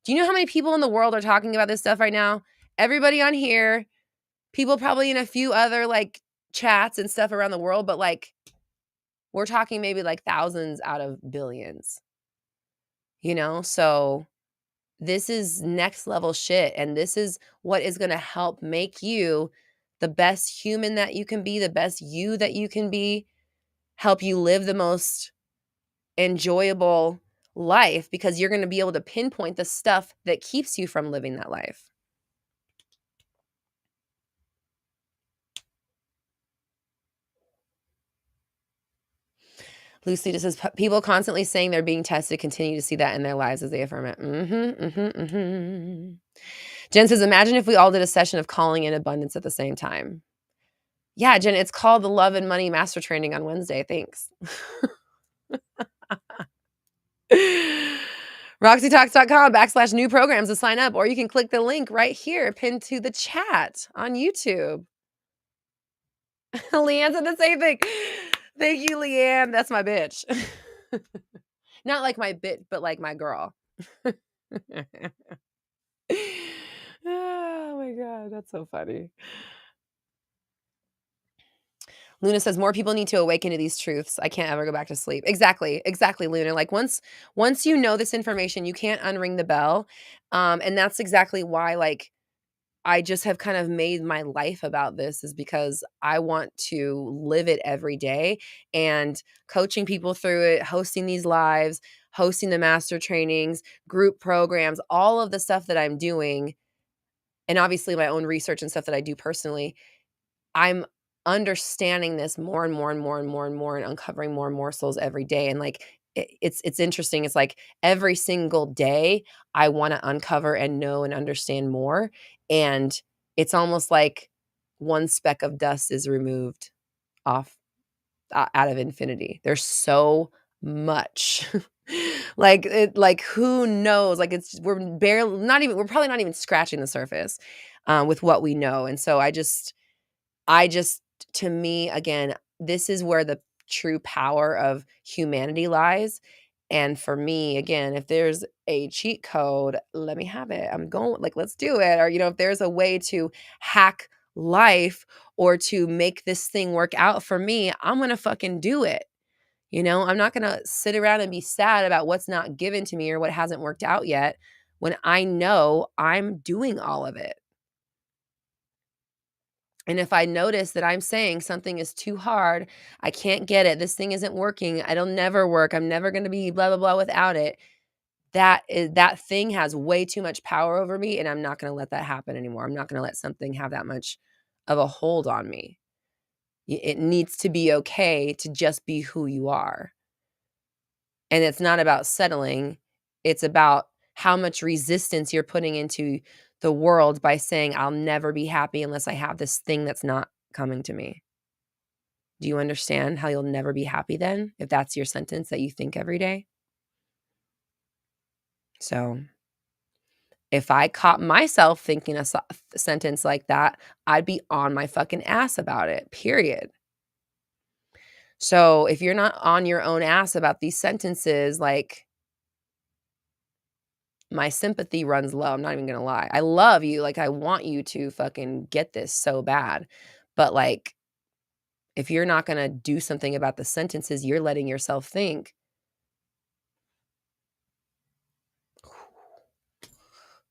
Do you know how many people in the world are talking about this stuff right now? Everybody on here, people probably in a few other like chats and stuff around the world, but like we're talking maybe like thousands out of billions. You know? So this is next level shit. And this is what is going to help make you the best human that you can be, the best you that you can be, help you live the most enjoyable life because you're going to be able to pinpoint the stuff that keeps you from living that life. Lucy just says, people constantly saying they're being tested continue to see that in their lives as they affirm it. Jen says, imagine if we all did a session of calling in abundance at the same time. Yeah, Jen, it's called the Love and Money Master Training on Wednesday. Thanks. RoxyTalks.com/new programs to sign up, or you can click the link right here pinned to the chat on YouTube. Leanne said the same thing. Thank you, Leanne. That's my bitch. Not like my bitch, but like my girl. Oh my God, that's so funny. Luna says more people need to awaken to these truths. I can't ever go back to sleep. Exactly, Luna. Like once you know this information, you can't unring the bell, and that's exactly why like I just have kind of made my life about this is because I want to live it every day and coaching people through it, hosting these lives, hosting the master trainings, group programs, all of the stuff that I'm doing, and obviously my own research and stuff that I do personally. I'm understanding this more and more and more and more and more and uncovering more morsels every day. And like it's interesting. It's like every single day I want to uncover and know and understand more. And it's almost like one speck of dust is removed off out of infinity. There's so much. like who knows? Like we're probably not even scratching the surface with what we know. And so I just to me, again, this is where the true power of humanity lies. And for me, again, if there's a cheat code, let me have it. I'm going, like, let's do it. Or, you know, if there's a way to hack life or to make this thing work out for me, I'm going to fucking do it. You know, I'm not going to sit around and be sad about what's not given to me or what hasn't worked out yet when I know I'm doing all of it. And if I notice that I'm saying something is too hard, I can't get it, this thing isn't working, it'll never work, I'm never gonna be blah, blah, blah without it, that thing has way too much power over me, and I'm not gonna let that happen anymore. I'm not gonna let something have that much of a hold on me. It needs to be okay to just be who you are. And it's not about settling, it's about how much resistance you're putting into the world by saying, "I'll never be happy unless I have this thing that's not coming to me." Do you understand how you'll never be happy then, if that's your sentence that you think every day? So, if I caught myself thinking a sentence like that, I'd be on my fucking ass about it, period. So, if you're not on your own ass about these sentences, like, my sympathy runs low, I'm not even gonna lie. I love you, like, I want you to fucking get this so bad, but, like, if you're not gonna do something about the sentences you're letting yourself think,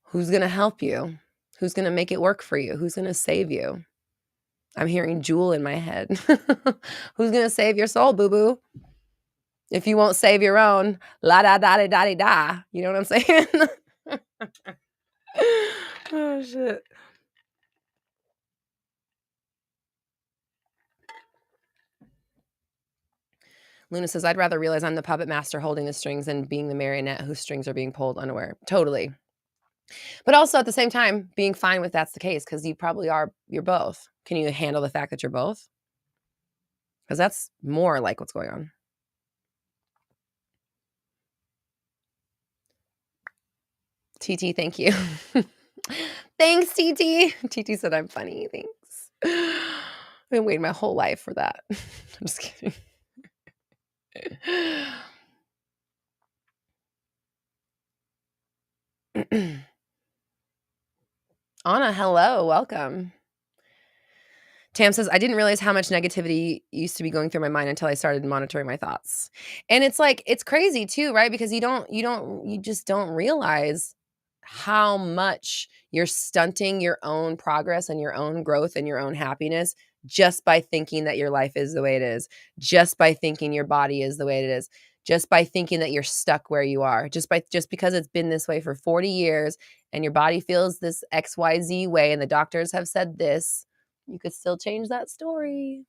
who's gonna help you? Who's gonna make it work for you? Who's gonna save you? I'm hearing Jewel in my head. Who's gonna save your soul, boo-boo? If you won't save your own, la da da da da da. You know what I'm saying? Oh, shit. Luna says, I'd rather realize I'm the puppet master holding the strings than being the marionette whose strings are being pulled unaware. Totally. But also at the same time, being fine with that's the case, because you probably are, you're both. Can you handle the fact that you're both? Because that's more like what's going on. TT, thank you. Thanks, TT. TT said I'm funny. Thanks. I've been waiting my whole life for that. I'm just kidding. Anna, hello. Welcome. Tam says, I didn't realize how much negativity used to be going through my mind until I started monitoring my thoughts. And it's like, it's crazy too, right? Because you just don't realize how much you're stunting your own progress and your own growth and your own happiness just by thinking that your life is the way it is, just by thinking your body is the way it is, just by thinking that you're stuck where you are, just because it's been this way for 40 years and your body feels this XYZ way and the doctors have said this. You could still change that story.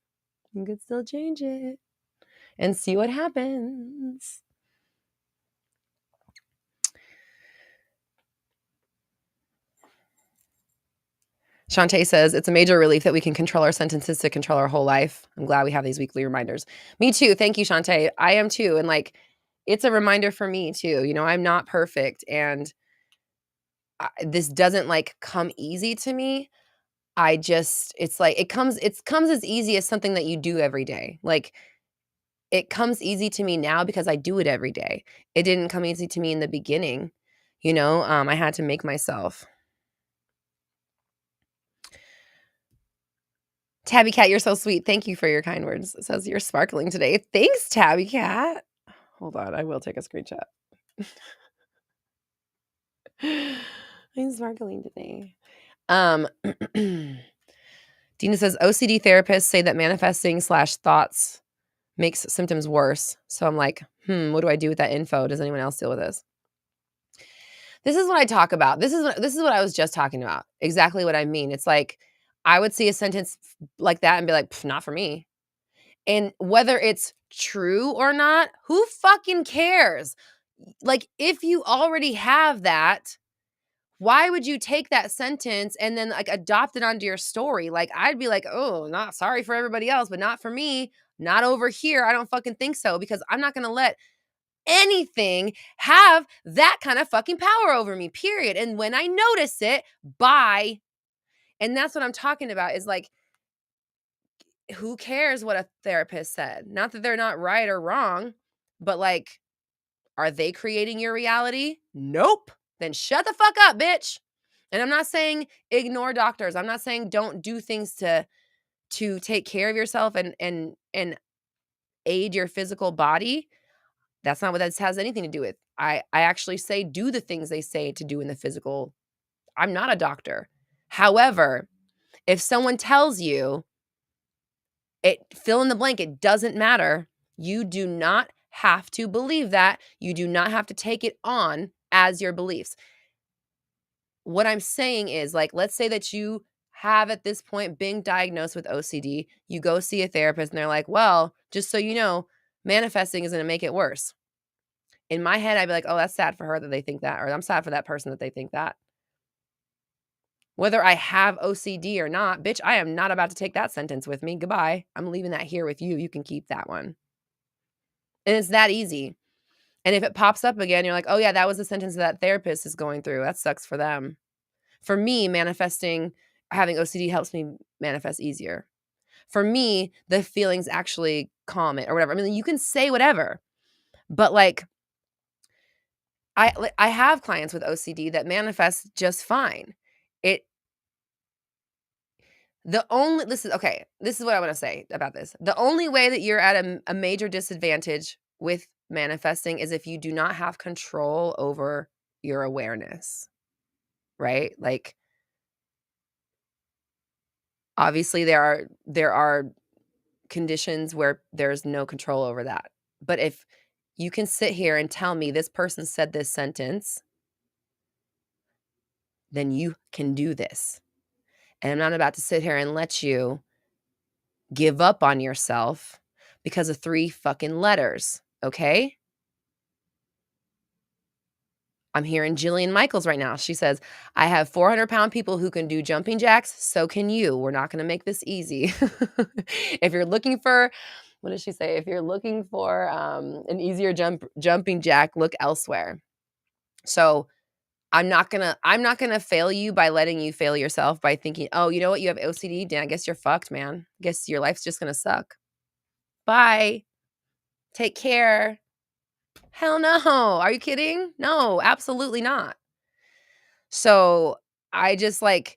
You could still change it and see what happens. Shantae says, it's a major relief that we can control our sentences to control our whole life. I'm glad we have these weekly reminders. Me too. Thank you, Shantae. I am too. And like, it's a reminder for me too. You know, I'm not perfect. And this doesn't like come easy to me. It's like, it comes as easy as something that you do every day. Like, it comes easy to me now because I do it every day. It didn't come easy to me in the beginning. You know, I had to make myself. Tabby Cat, you're so sweet. Thank you for your kind words. It says you're sparkling today. Thanks, Tabby Cat. Hold on, I will take a screenshot. I'm sparkling today. Dina says OCD therapists say that manifesting / thoughts makes symptoms worse. So I'm like, what do I do with that info? Does anyone else deal with this? This is what I talk about. This is what I was just talking about. Exactly what I mean. It's like I would see a sentence like that and be like, not for me. And whether it's true or not, who fucking cares? Like, if you already have that, why would you take that sentence and then like adopt it onto your story? Like, I'd be like, oh, not sorry for everybody else, but not for me. Not over here. I don't fucking think so, because I'm not going to let anything have that kind of fucking power over me, period. And when I notice it, bye. And that's what I'm talking about is like, who cares what a therapist said? Not that they're not right or wrong, but like, are they creating your reality? Nope. Then shut the fuck up, bitch. And I'm not saying ignore doctors. I'm not saying don't do things to take care of yourself and aid your physical body. That's not what that has anything to do with. I actually say do the things they say to do in the physical. I'm not a doctor. However, If someone tells you fill in the blank, it doesn't matter. You do not have to believe that. You do not have to take it on as your beliefs. What I'm saying is, like, let's say that you have at this point been diagnosed with OCD. You go see a therapist and they're like, well, just so you know, manifesting is going to make it worse. In my head, I'd be like, oh, that's sad for her that they think that, or I'm sad for that person that they think that. Whether I have OCD or not, bitch, I am not about to take that sentence with me. Goodbye. I'm leaving that here with you. You can keep that one. And it's that easy. And if it pops up again, you're like, oh, yeah, that was the sentence that therapist is going through. That sucks for them. For me, manifesting, having OCD helps me manifest easier. For me, the feelings actually calm it or whatever. I mean, you can say whatever, but like, I have clients with OCD that manifest just fine. This is what I want to say about this. The only way that you're at a major disadvantage with manifesting is if you do not have control over your awareness, right? Like, obviously there are conditions where there's no control over that. But if you can sit here and tell me this person said this sentence, then you can do this. And I'm not about to sit here and let you give up on yourself because of 3 fucking letters, okay? I'm hearing Jillian Michaels right now. She says, I have 400-pound people who can do jumping jacks. So can you. We're not going to make this easy. If you're looking for, what does she say? If you're looking for an easier jumping jack, look elsewhere. So I'm not gonna fail you by letting you fail yourself by thinking, oh, you know what? You have OCD. Dan, I guess you're fucked, man. I guess your life's just going to suck. Bye. Take care. Hell no. Are you kidding? No, absolutely not. So I just like,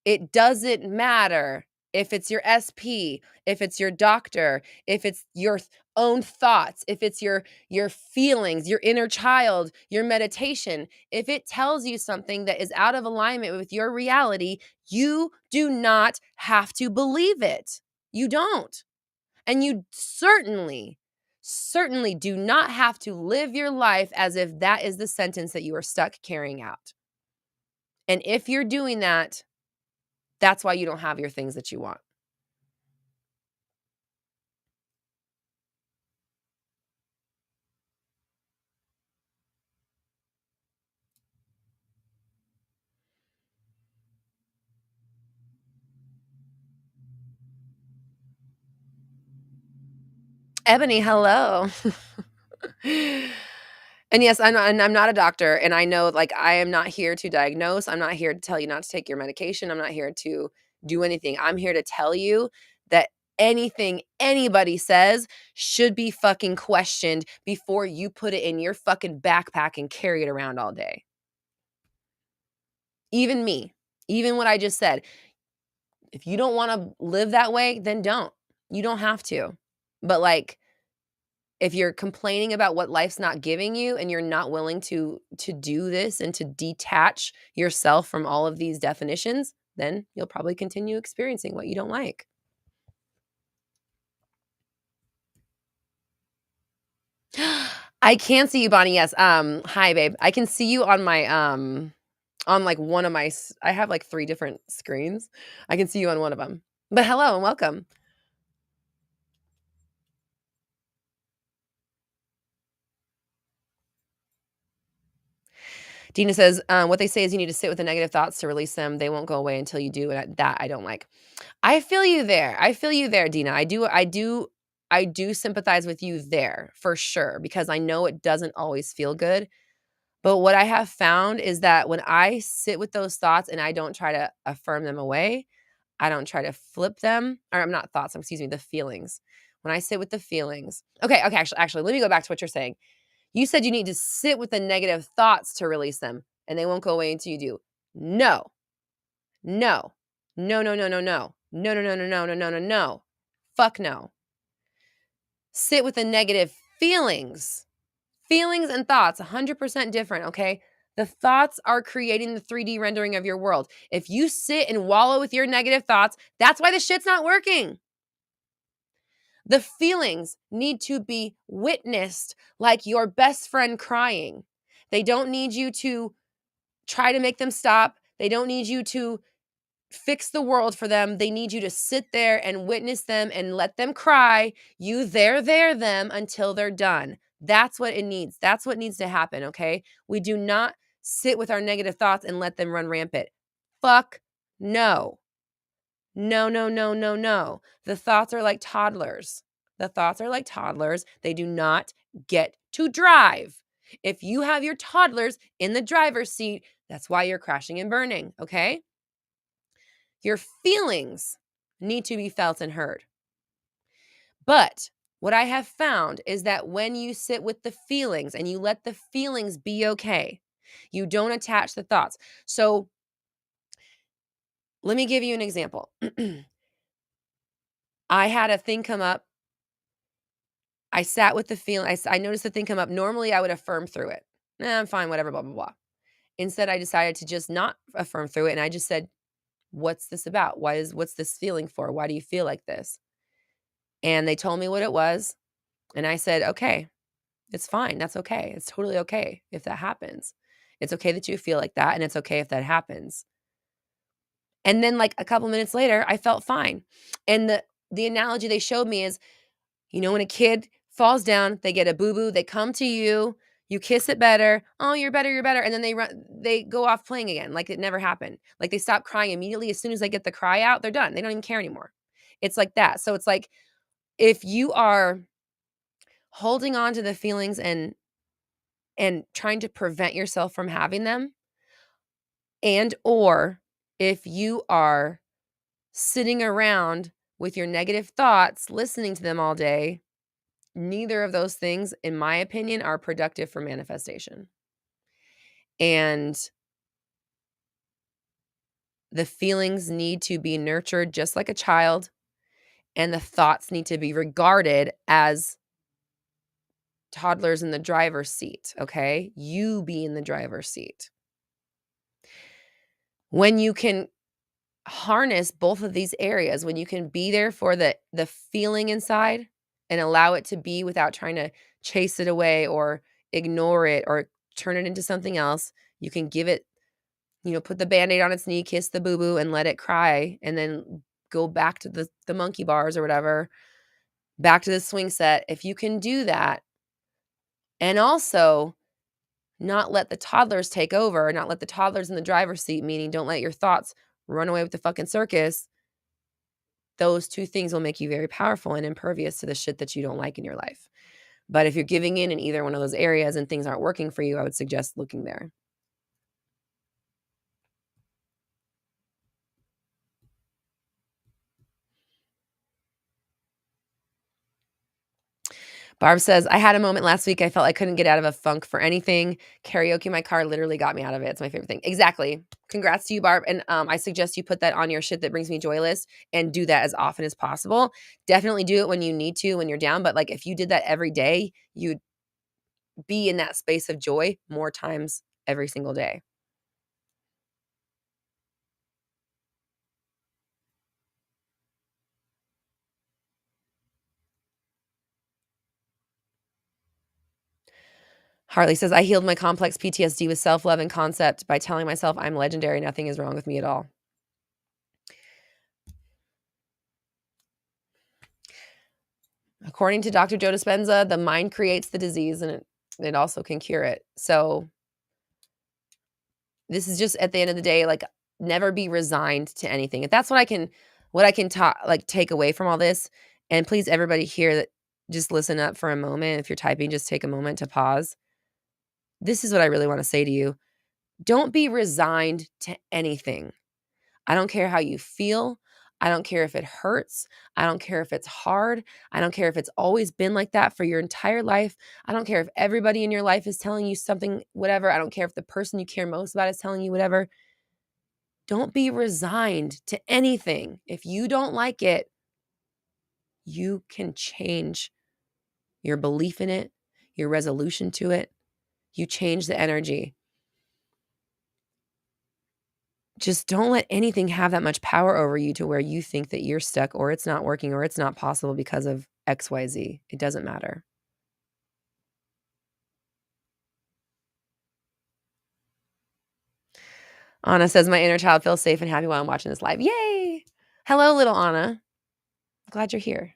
it doesn't matter if it's your SP, if it's your doctor, if it's your own thoughts, if it's your feelings, your inner child, your meditation. If it tells you something that is out of alignment with your reality, you do not have to believe it. You don't. And you certainly do not have to live your life as if that is the sentence that you are stuck carrying out. And if you're doing that, that's why you don't have your things that you want. Ebony, hello. And yes, I'm not a doctor, and I know, like, I am not here to diagnose. I'm not here to tell you not to take your medication. I'm not here to do anything. I'm here to tell you that anything anybody says should be fucking questioned before you put it in your fucking backpack and carry it around all day. Even me, even what I just said. If you don't wanna live that way, then don't. You don't have to. But, like, if you're complaining about what life's not giving you and you're not willing to do this and to detach yourself from all of these definitions, then you'll probably continue experiencing what you don't like. I can see you, Bonnie. Yes. Hi, babe. I can see you on my on like one of my I have like 3 different screens. I can see you on one of them. But hello and welcome. Dina says, what they say is you need to sit with the negative thoughts to release them. They won't go away until you do. And that I don't like. I feel you there. I feel you there, Dina. I do sympathize with you there for sure, because I know it doesn't always feel good. But what I have found is that when I sit with those thoughts and I don't try to affirm them away, I don't try to flip them, or I'm not thoughts, excuse me, the feelings. When I sit with the feelings. Okay, actually, let me go back to what you're saying. You said you need to sit with the negative thoughts to release them, and they won't go away until you do. No. No. No, no, no, no, no. No, no, no, no, no, no, no, no, no. Fuck no. Sit with the negative feelings. Feelings and thoughts, 100% different, okay? The thoughts are creating the 3D rendering of your world. If you sit and wallow with your negative thoughts, that's why the shit's not working. The feelings need to be witnessed like your best friend crying. They don't need you to try to make them stop. They don't need you to fix the world for them. They need you to sit there and witness them and let them cry. You there them until they're done. That's what it needs. That's what needs to happen, okay? We do not sit with our negative thoughts and let them run rampant. Fuck no. No, no, no, no, no. The thoughts are like toddlers. The thoughts are like toddlers. They do not get to drive. If you have your toddlers in the driver's seat, that's why you're crashing and burning, okay? Your feelings need to be felt and heard. But what I have found is that when you sit with the feelings and you let the feelings be okay, you don't attach the thoughts. So let me give you an example. I had a thing come up. I sat with the feeling. I noticed the thing come up. Normally, I would affirm through it. Nah, I'm fine, whatever, blah, blah, blah. Instead, I decided to just not affirm through it. And I just said, what's this about? What's this feeling for? Why do you feel like this? And they told me what it was. And I said, okay, it's fine. That's okay. It's totally okay if that happens. It's okay that you feel like that. And it's okay if that happens. And then like a couple minutes later, I felt fine. And the analogy they showed me is, when a kid falls down, they get a boo-boo, they come to you, you kiss it better. Oh, you're better, you're better. And then they go off playing again like it never happened. Like they stop crying immediately. As soon as they get the cry out, they're done. They don't even care anymore. It's like that. So it's like if you are holding on to the feelings and trying to prevent yourself from having them, and or if you are sitting around with your negative thoughts, listening to them all day, neither of those things, in my opinion, are productive for manifestation. And the feelings need to be nurtured just like a child, and the thoughts need to be regarded as toddlers in the driver's seat, okay? You be in the driver's seat. When you can harness both of these areas, when you can be there for the feeling inside and allow it to be without trying to chase it away or ignore it or turn it into something else, you can give it, put the Band-Aid on its knee, kiss the boo-boo and let it cry, and then go back to the monkey bars or whatever, back to the swing set. If you can do that and also not let the toddlers take over, not let the toddlers in the driver's seat, meaning don't let your thoughts run away with the fucking circus, those two things will make you very powerful and impervious to the shit that you don't like in your life. But if you're giving in either one of those areas and things aren't working for you, I would suggest looking there. Barb says, I had a moment last week. I felt I couldn't get out of a funk for anything. Karaoke in my car literally got me out of it. It's my favorite thing. Exactly. Congrats to you, Barb. And I suggest you put that on your shit that brings me joy list and do that as often as possible. Definitely do it when you need to, when you're down. But like if you did that every day, you'd be in that space of joy more times every single day. Harley says, I healed my complex PTSD with self-love and concept by telling myself I'm legendary. Nothing is wrong with me at all. According to Dr. Joe Dispenza, the mind creates the disease and it also can cure it. So this is just at the end of the day, like never be resigned to anything. If that's what I can take away from all this. And please, everybody here that just listen up for a moment. If you're typing, just take a moment to pause. This is what I really want to say to you. Don't be resigned to anything. I don't care how you feel. I don't care if it hurts. I don't care if it's hard. I don't care if it's always been like that for your entire life. I don't care if everybody in your life is telling you something, whatever. I don't care if the person you care most about is telling you whatever. Don't be resigned to anything. If you don't like it, you can change your belief in it, your resolution to it. You change the energy. just don't let anything have that much power over you to where you think that you're stuck or it's not working or it's not possible because of XYZ. It doesn't matter. Anna says, my inner child feels safe and happy while I'm watching this live. Yay! Hello, little Anna. Glad you're here.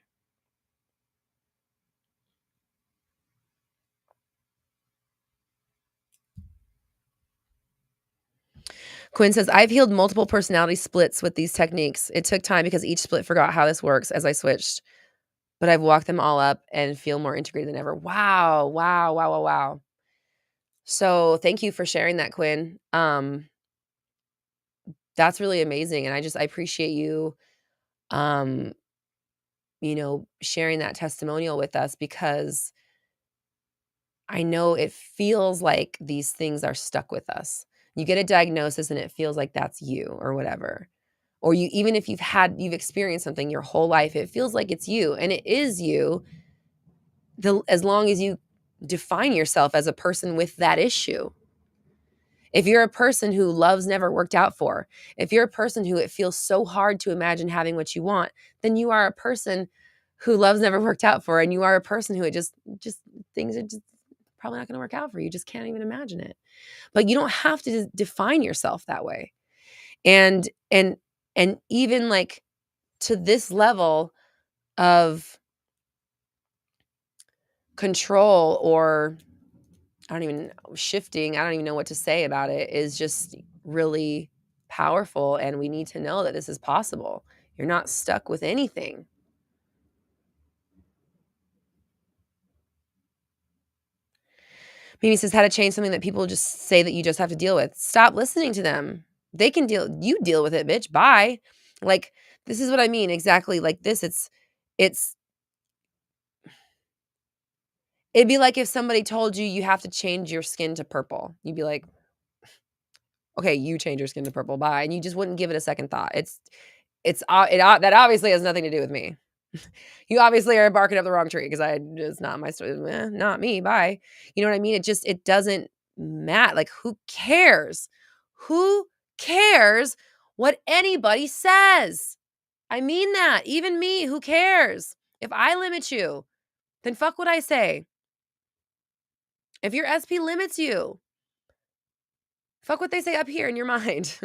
Quinn says, I've healed multiple personality splits with these techniques. It took time because each split forgot how this works as I switched, but I've walked them all up and feel more integrated than ever. Wow. Wow. Wow. Wow. Wow. So thank you for sharing that, Quinn. That's really amazing. And I appreciate you, um, sharing that testimonial with us because I know it feels like these things are stuck with us. You get a diagnosis and it feels like that's you or whatever. Or you, even if you've experienced something your whole life, it feels like it's you and it is you as long as you define yourself as a person with that issue. If you're a person who love's never worked out for, if you're a person who it feels so hard to imagine having what you want, then you are a person who love's never worked out for, and you are a person who it just things are just probably not going to work out for you. You just can't even imagine it. But you don't have to define yourself that way. And even like to this level of control or I don't even shifting, I don't even know what to say about it, is just really powerful. And we need to know that this is possible. You're not stuck with anything. Mimi says, how to change something that people just say that you just have to deal with. Stop listening to them. They can you deal with it, bitch. Bye. Like, this is what I mean. Exactly like this. It'd be like if somebody told you have to change your skin to purple. You'd be like, okay, you change your skin to purple. Bye. And you just wouldn't give it a second thought. That obviously has nothing to do with me. You obviously are barking up the wrong tree because it's not my story. Not me. Bye. You know what I mean? It doesn't matter. Like, who cares? Who cares what anybody says? I mean that. Even me, who cares? If I limit you, then fuck what I say. If your SP limits you, fuck what they say up here in your mind.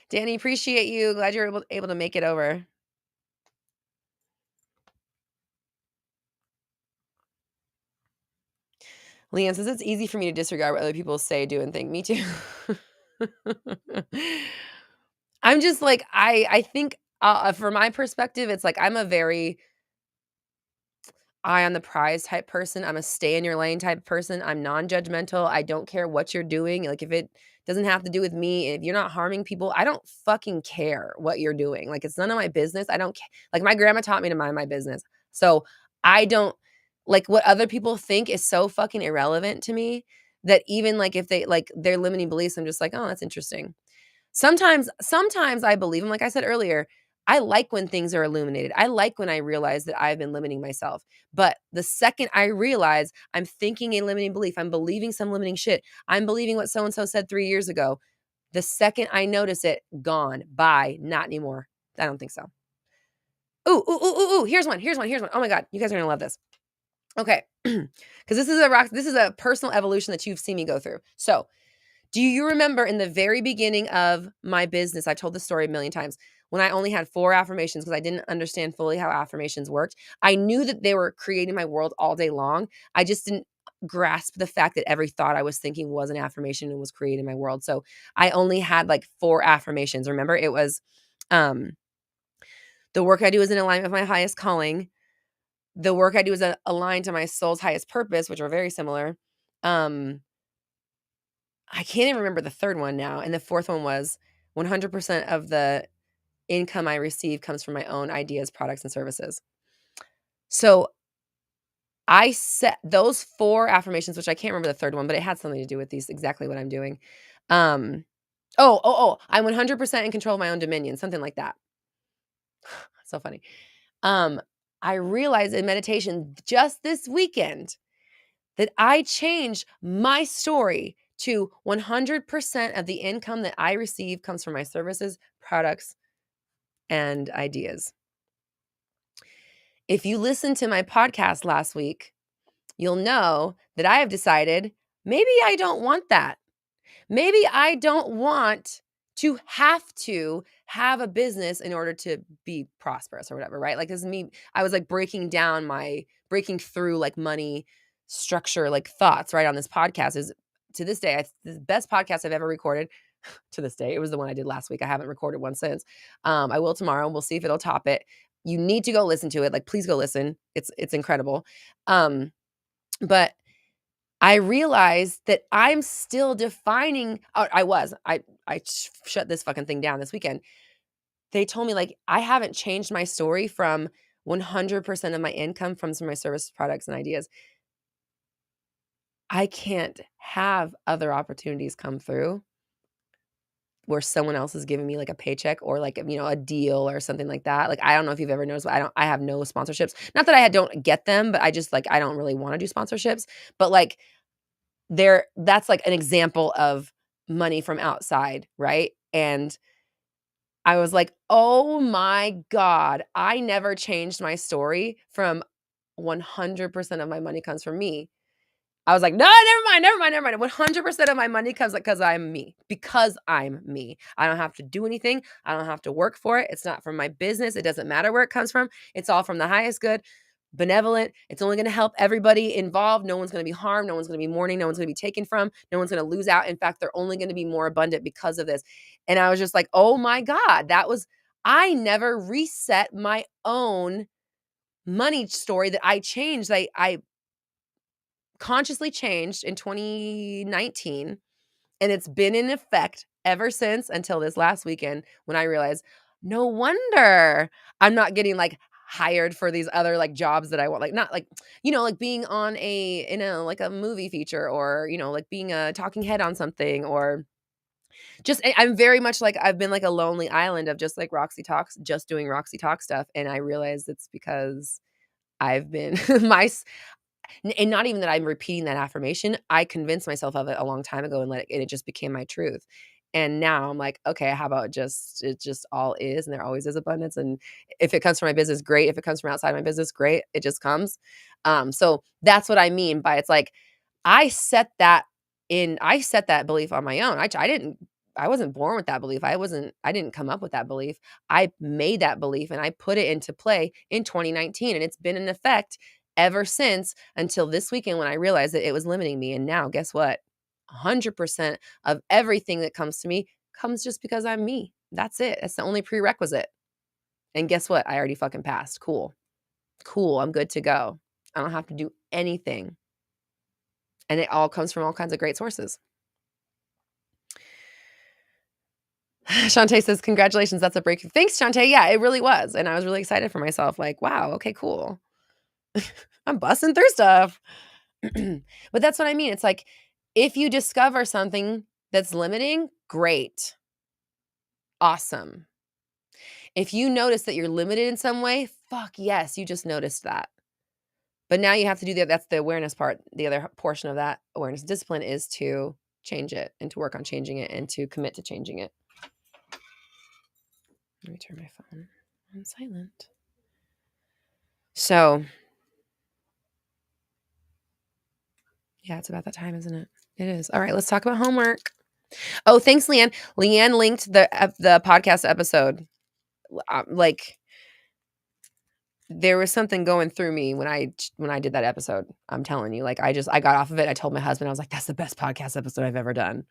Danny, appreciate you. Glad you're able to make it over. Leanne says, it's easy for me to disregard what other people say, do, and think. Me too. I'm just like, I think from my perspective, it's like I'm a very eye on the prize type person. I'm a stay in your lane type person. I'm non-judgmental. I don't care what you're doing. Like, if it doesn't have to do with me, if you're not harming people, I don't fucking care what you're doing. Like, it's none of my business. I don't care. Like, my grandma taught me to mind my business. So I don't like what other people think is so fucking irrelevant to me that even like if they like their limiting beliefs, I'm just like, oh, that's interesting. Sometimes I believe them. Like I said earlier, I like when things are illuminated. I like when I realize that I've been limiting myself. But the second I realize I'm thinking a limiting belief, I'm believing some limiting shit, I'm believing what so and so said 3 years ago. The second I notice it, gone, bye, not anymore. I don't think so. Ooh, ooh, ooh, ooh, ooh. Here's one. Oh my God, you guys are gonna love this. Okay, because this is a personal evolution that you've seen me go through. So, do you remember in the very beginning of my business, I've told this story a million times, when I only had 4 affirmations because I didn't understand fully how affirmations worked. I knew that they were creating my world all day long. I just didn't grasp the fact that every thought I was thinking was an affirmation and was creating my world. So I only had like 4 affirmations. Remember, it was the work I do is in alignment with my highest calling. The work I do is aligned to my soul's highest purpose, which are very similar. I can't even remember the third one now. And the fourth one was 100% of the income I receive comes from my own ideas, products, and services. So I set those 4 affirmations, which I can't remember the third one, but it had something to do with these, exactly what I'm doing. I'm 100% in control of my own dominion, something like that. So funny. I realized in meditation just this weekend that I changed my story to 100% of the income that I receive comes from my services, products, and ideas. If you listened to my podcast last week, you'll know that I have decided maybe I don't want that. Maybe I don't want to have a business in order to be prosperous or whatever, right? Like this is me. I was like breaking through like money structure, like thoughts, right? On this podcast is to this day, the best podcast I've ever recorded to this day. It was the one I did last week. I haven't recorded one since. I will tomorrow. We'll see if it'll top it. You need to go listen to it. Like, please go listen. It's incredible. But I realized that I'm still defining. I shut this fucking thing down this weekend. They told me like I haven't changed my story from 100% of my income from some of my service products and ideas. I can't have other opportunities come through where someone else is giving me like a paycheck or like, a deal or something like that. Like, I don't know if you've ever noticed, but I have no sponsorships. Not that I don't get them, but I just like, I don't really want to do sponsorships, but like that's like an example of money from outside. Right. And I was like, oh my God, I never changed my story from 100% of my money comes from me. I was like, no, never mind. 100% of my money comes because I'm me. Because I'm me. I don't have to do anything. I don't have to work for it. It's not from my business. It doesn't matter where it comes from. It's all from the highest good, benevolent. It's only going to help everybody involved. No one's going to be harmed. No one's going to be mourning. No one's going to be taken from. No one's going to lose out. In fact, they're only going to be more abundant because of this. And I was just like, oh my God, I never reset my own money story that I changed. I consciously changed in 2019, and it's been in effect ever since until this last weekend when I realized, no wonder I'm not getting like hired for these other like jobs that I want, like not like, like being on in a like a movie feature or, like being a talking head on something or just I'm very much like I've been like a lonely island of just like Roxy Talks, just doing Roxy Talk stuff. And I realized it's because I've been and not even that I'm repeating that affirmation. I convinced myself of it a long time ago and it just became my truth. And now I'm like, okay, how about it just all is, and there always is abundance. And if it comes from my business, great. If it comes from outside my business, great. It just comes. So that's what I mean by it's like, I set that belief on my own. I wasn't born with that belief. I didn't come up with that belief. I made that belief and I put it into play in 2019, and it's been in effect ever since until this weekend when I realized that it was limiting me. And now guess what? 100% of everything that comes to me comes just because I'm me. That's it. That's the only prerequisite. And guess what? I already fucking passed. Cool. I'm good to go. I don't have to do anything. And it all comes from all kinds of great sources. Shantae says, congratulations. That's a breakthrough. Thanks, Shantae. Yeah, it really was. And I was really excited for myself. Like, wow, okay, cool. I'm busting through stuff. But that's what I mean. It's like, if you discover something that's limiting, great. Awesome. If you notice that you're limited in some way, fuck yes, you just noticed that. But now you have to do that's the awareness part. The other portion of that awareness discipline is to change it and to work on changing it and to commit to changing it. Let me turn my phone on silent. So, yeah, it's about that time, isn't it? It is. All right, let's talk about homework. Oh, thanks, Leanne. Leanne linked the podcast episode. Like, there was something going through me when I did that episode. I'm telling you, like, I got off of it. I told my husband, I was like, that's the best podcast episode I've ever done.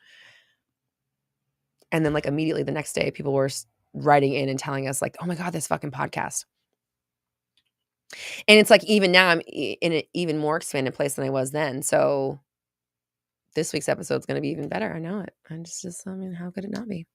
And then like immediately the next day, people were writing in and telling us like, oh my God, this fucking podcast. And it's like, even now I'm in an even more expanded place than I was then. So this week's episode is going to be even better. I know it. I mean, how could it not be?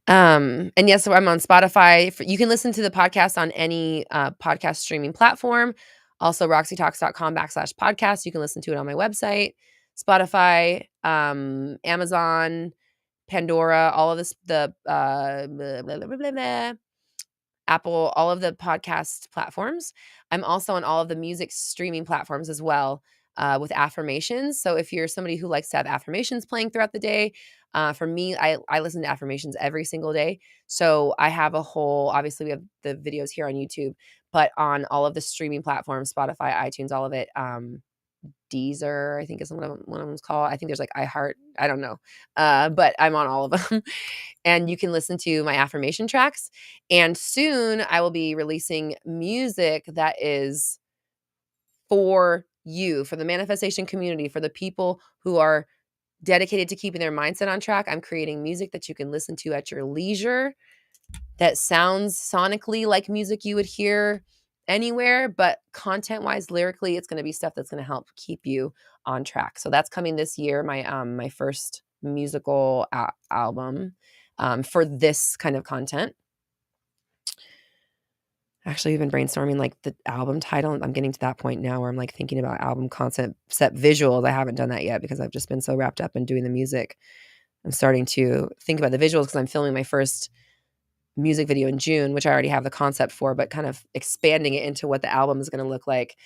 And yes, so I'm on Spotify. You can listen to the podcast on any podcast streaming platform. Also, roxytalks.com/podcast. You can listen to it on my website, Spotify, Amazon, Pandora, all of this, the blah, blah, blah, blah, blah. Apple, all of the podcast platforms. I'm also on all of the music streaming platforms as well, with affirmations. So if you're somebody who likes to have affirmations playing throughout the day, for me, I listen to affirmations every single day. So I have a whole, obviously we have the videos here on YouTube, but on all of the streaming platforms, Spotify, iTunes, all of it, Deezer, I think is one of them's called. I think there's like iHeart. I don't know. But I'm on all of them. And you can listen to my affirmation tracks. And soon I will be releasing music that is for you, for the manifestation community, for the people who are dedicated to keeping their mindset on track. I'm creating music that you can listen to at your leisure, that sounds sonically like music you would hear anywhere, but content-wise, lyrically, it's gonna be stuff that's gonna help keep you on track. So that's coming this year, my first musical album, for this kind of content. Actually, we've been brainstorming, like, the album title. I'm getting to that point now where I'm, like, thinking about album concept visuals. I haven't done that yet because I've just been so wrapped up in doing the music. I'm starting to think about the visuals because I'm filming my first music video in June, which I already have the concept for, but kind of expanding it into what the album is going to look like.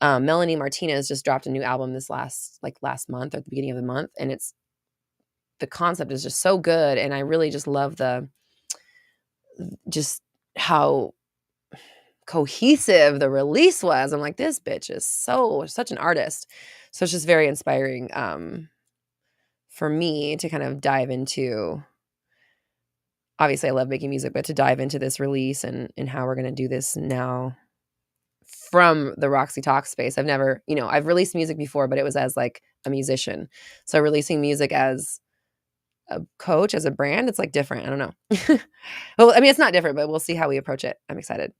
Melanie Martinez just dropped a new album this last month or at the beginning of the month, and the concept is just so good, and I really just love just how cohesive the release was. I'm like, this bitch is such an artist. So it's just very inspiring for me to kind of dive into. Obviously, I love making music, but to dive into this release and how we're going to do this now from the Roxy Talks space. I've never, I've released music before, but it was as like a musician. So releasing music as a coach, as a brand, it's like different. I don't know. Well, I mean, it's not different, but we'll see how we approach it. I'm excited.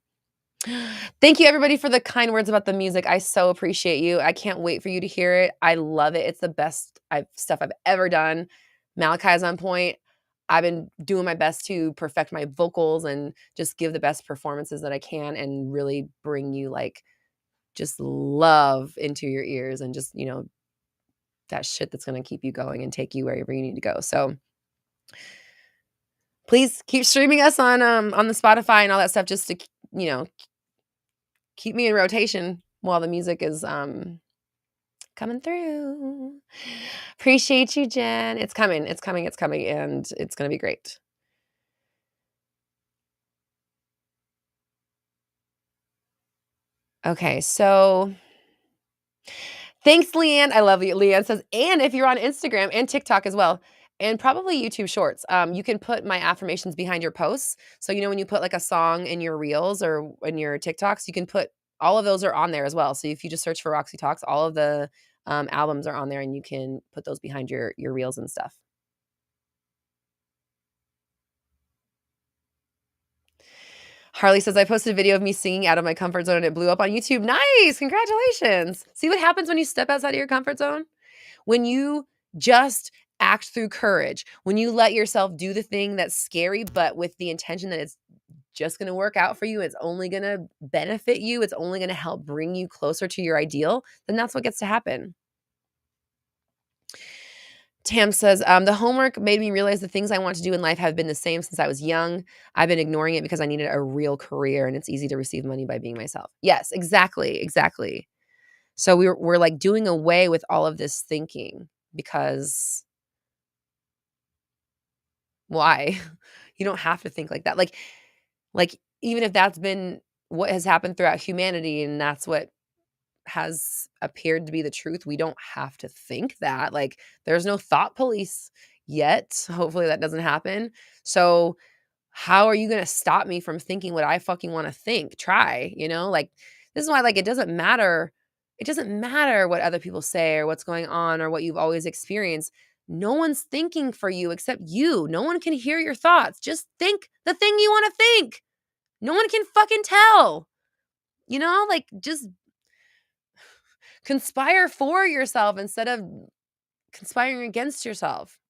Thank you, everybody, for the kind words about the music. I so appreciate you. I can't wait for you to hear it. I love it. It's the best stuff I've ever done. Malachi's on point. I've been doing my best to perfect my vocals and just give the best performances that I can and really bring you like just love into your ears and just, that shit that's going to keep you going and take you wherever you need to go. So please keep streaming us on the Spotify and all that stuff just to, keep me in rotation while the music is coming through. Appreciate you, Jen. It's coming, and it's gonna be great. Okay, so thanks, Leanne. I love you. Leanne says, and if you're on Instagram and TikTok as well, and probably YouTube Shorts, you can put my affirmations behind your posts. So, when you put like a song in your reels or in your TikToks, you can put all of those are on there as well. So if you just search for Roxy Talks, all of the albums are on there, and you can put those behind your reels and stuff. Harley says, I posted a video of me singing out of my comfort zone and it blew up on YouTube. Nice. Congratulations. See what happens when you step outside of your comfort zone? When you just act through courage, when you let yourself do the thing that's scary, but with the intention that it's just going to work out for you, it's only going to benefit you, it's only going to help bring you closer to your ideal, then that's what gets to happen. Tam says, the homework made me realize the things I want to do in life have been the same since I was young. I've been ignoring it because I needed a real career, and it's easy to receive money by being myself. Yes, exactly. So we're like doing away with all of this thinking because why? You don't have to think like that. Like even if that's been what has happened throughout humanity and that's what has appeared to be the truth, we don't have to think that. Like there's no thought police yet. Hopefully that doesn't happen. So how are you going to stop me from thinking what I fucking want to think? Try, like this is why like it doesn't matter. It doesn't matter what other people say or what's going on or what you've always experienced. No one's thinking for you except you. No one can hear your thoughts. Just think the thing you want to think. No one can fucking tell. Like just conspire for yourself instead of conspiring against yourself.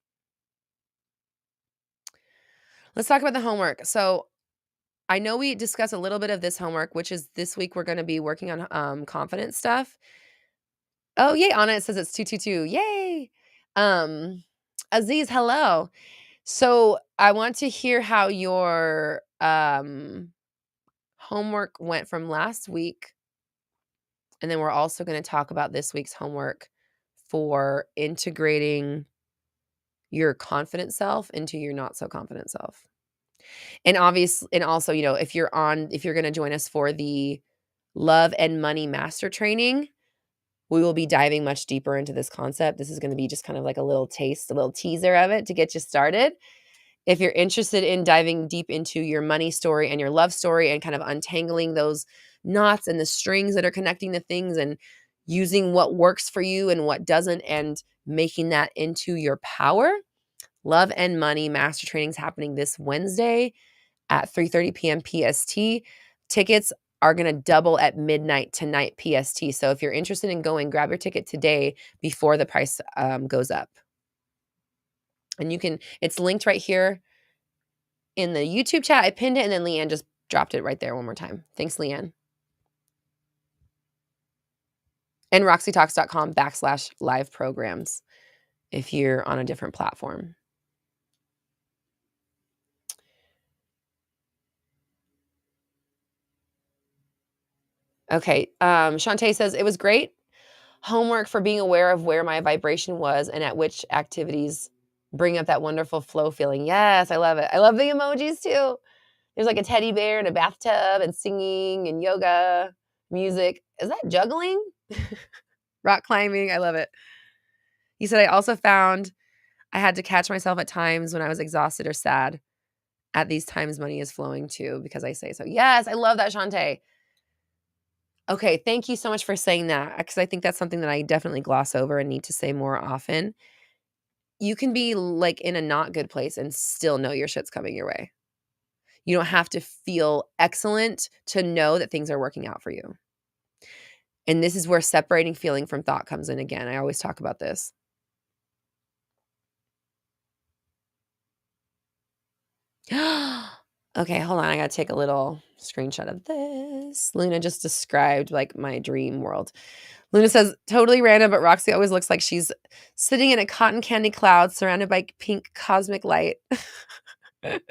Let's talk about the homework. So I know we discussed a little bit of this homework, which is this week we're going to be working on confidence stuff. Oh, yay, Anna, it says it's 222. Yay. Aziz, hello. So I want to hear how your homework went from last week, and then we're also going to talk about this week's homework for integrating your confident self into your not so confident self. And also, if you're going to join us for the Love and Money Master Training, we will be diving much deeper into this concept. This is going to be just kind of like a little taste, a little teaser of it to get you started. If you're interested in diving deep into your money story and your love story and kind of untangling those knots and the strings that are connecting the things and using what works for you and what doesn't and making that into your power, Love and Money Master Training is happening this Wednesday at 3:30 p.m. PST. Tickets are going to double at midnight tonight PST. So if you're interested in going, grab your ticket today before the price goes up. And it's linked right here in the YouTube chat. I pinned it, and then Leanne just dropped it right there one more time. Thanks, Leanne. And roxytalks.com/live programs if you're on a different platform. Okay. Shantae says, it was great homework for being aware of where my vibration was and at which activities bring up that wonderful flow feeling. Yes, I love it. I love the emojis too. There's like a teddy bear in a bathtub and singing and yoga, music. Is that juggling? Rock climbing. I love it. He said, I also found I had to catch myself at times when I was exhausted or sad. At these times, money is flowing too because I say so. Yes, I love that, Shantae. Okay, thank you so much for saying that because I think that's something that I definitely gloss over and need to say more often. You can be like in a not good place and still know your shit's coming your way. You don't have to feel excellent to know that things are working out for you. And this is where separating feeling from thought comes in again. I always talk about this. Okay, hold on. I got to take a little screenshot of this. Luna just described like my dream world. Luna says, totally random, but Roxy always looks like she's sitting in a cotton candy cloud surrounded by pink cosmic light. Thank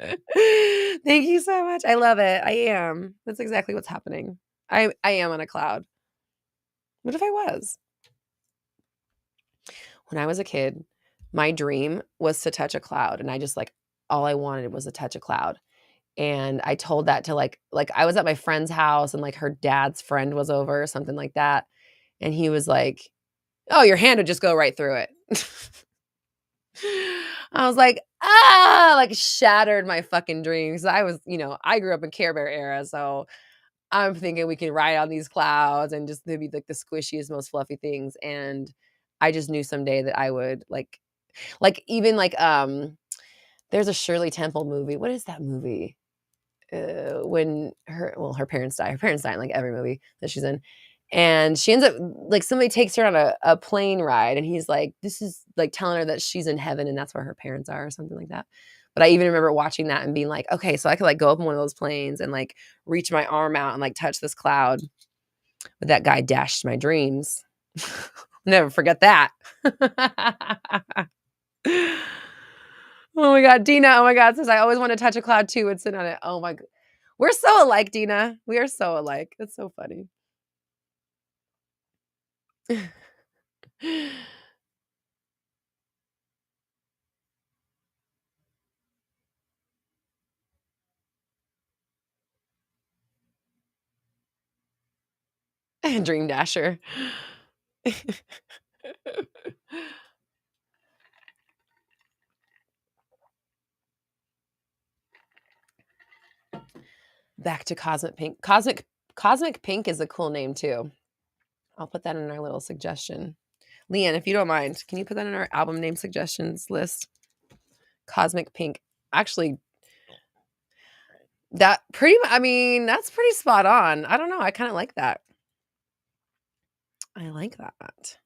you so much. I love it. I am. That's exactly what's happening. I am on a cloud. What if I was? When I was a kid, my dream was to touch a cloud. And I just like, all I wanted was to touch a cloud. And I told that to like I was at my friend's house and like her dad's friend was over or something like that. And he was like, oh, your hand would just go right through it. I was like, like shattered my fucking dreams. I was, I grew up in Care Bear era. So I'm thinking we can ride on these clouds and just they'd be like the squishiest, most fluffy things. And I just knew someday that I would like even like, there's a Shirley Temple movie. What is that movie? When her parents die. Her parents die in like every movie that she's in. And she ends up like somebody takes her on a plane ride and he's like, this is like telling her that she's in heaven and that's where her parents are or something like that. But I even remember watching that and being like, okay, so I could like go up in one of those planes and like reach my arm out and like touch this cloud. But that guy dashed my dreams. Never forget that. Oh my God, Dina. Oh my God, says I always want to touch a cloud too and sit on it. Oh my God. We're so alike, Dina. We are so alike. It's so funny. Dream Dasher. Back to Cosmic Pink. Cosmic Pink is a cool name too. I'll put that in our little suggestion. Leanne, if you don't mind, can you put that in our album name suggestions list? Cosmic Pink. Actually, that's pretty spot on. I don't know. I kind of like that. I like that.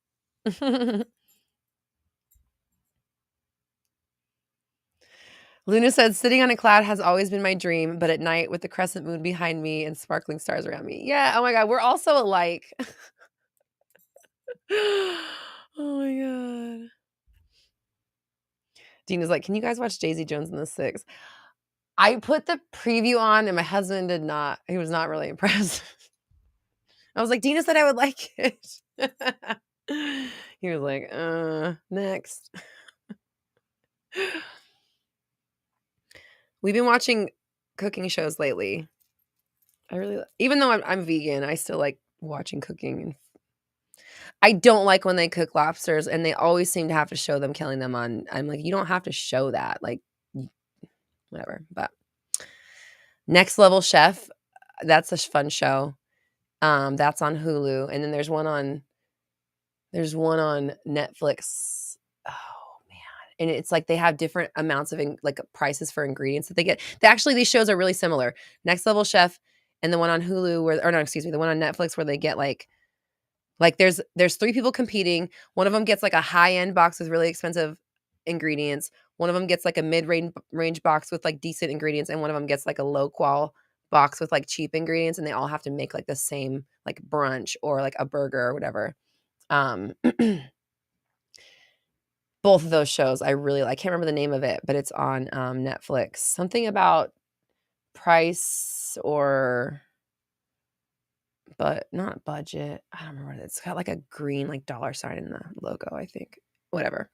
Luna said, sitting on a cloud has always been my dream, but at night with the crescent moon behind me and sparkling stars around me. Yeah. Oh my God. We're all so alike. Oh my God. Dina's like, can you guys watch Daisy Jones and the Six? I put the preview on and my husband did not. He was not really impressed. I was like, Dina said I would like it. He was like, next. We've been watching cooking shows lately. I really, even though I'm vegan, I still like watching cooking. And I don't like when they cook lobsters and they always seem to have to show them killing them on. I'm like, you don't have to show that. Like, whatever. But Next Level Chef, that's a fun show. That's on Hulu, and then there's one on Netflix. Oh man, and it's like they have different amounts of like prices for ingredients that they get. Actually, these shows are really similar. Next Level Chef, and the one on Hulu the one on Netflix where they get like there's 3 people competing. One of them gets like a high-end box with really expensive ingredients. One of them gets like a mid-range box with like decent ingredients, and one of them gets like a low-qual box with like cheap ingredients, and they all have to make like the same like brunch or like a burger or whatever. Both of those shows I really like. I can't remember the name of it, but it's on Netflix. Something about price or but not budget. I don't remember what it is. It's got like a green like dollar sign in the logo, I think. Whatever.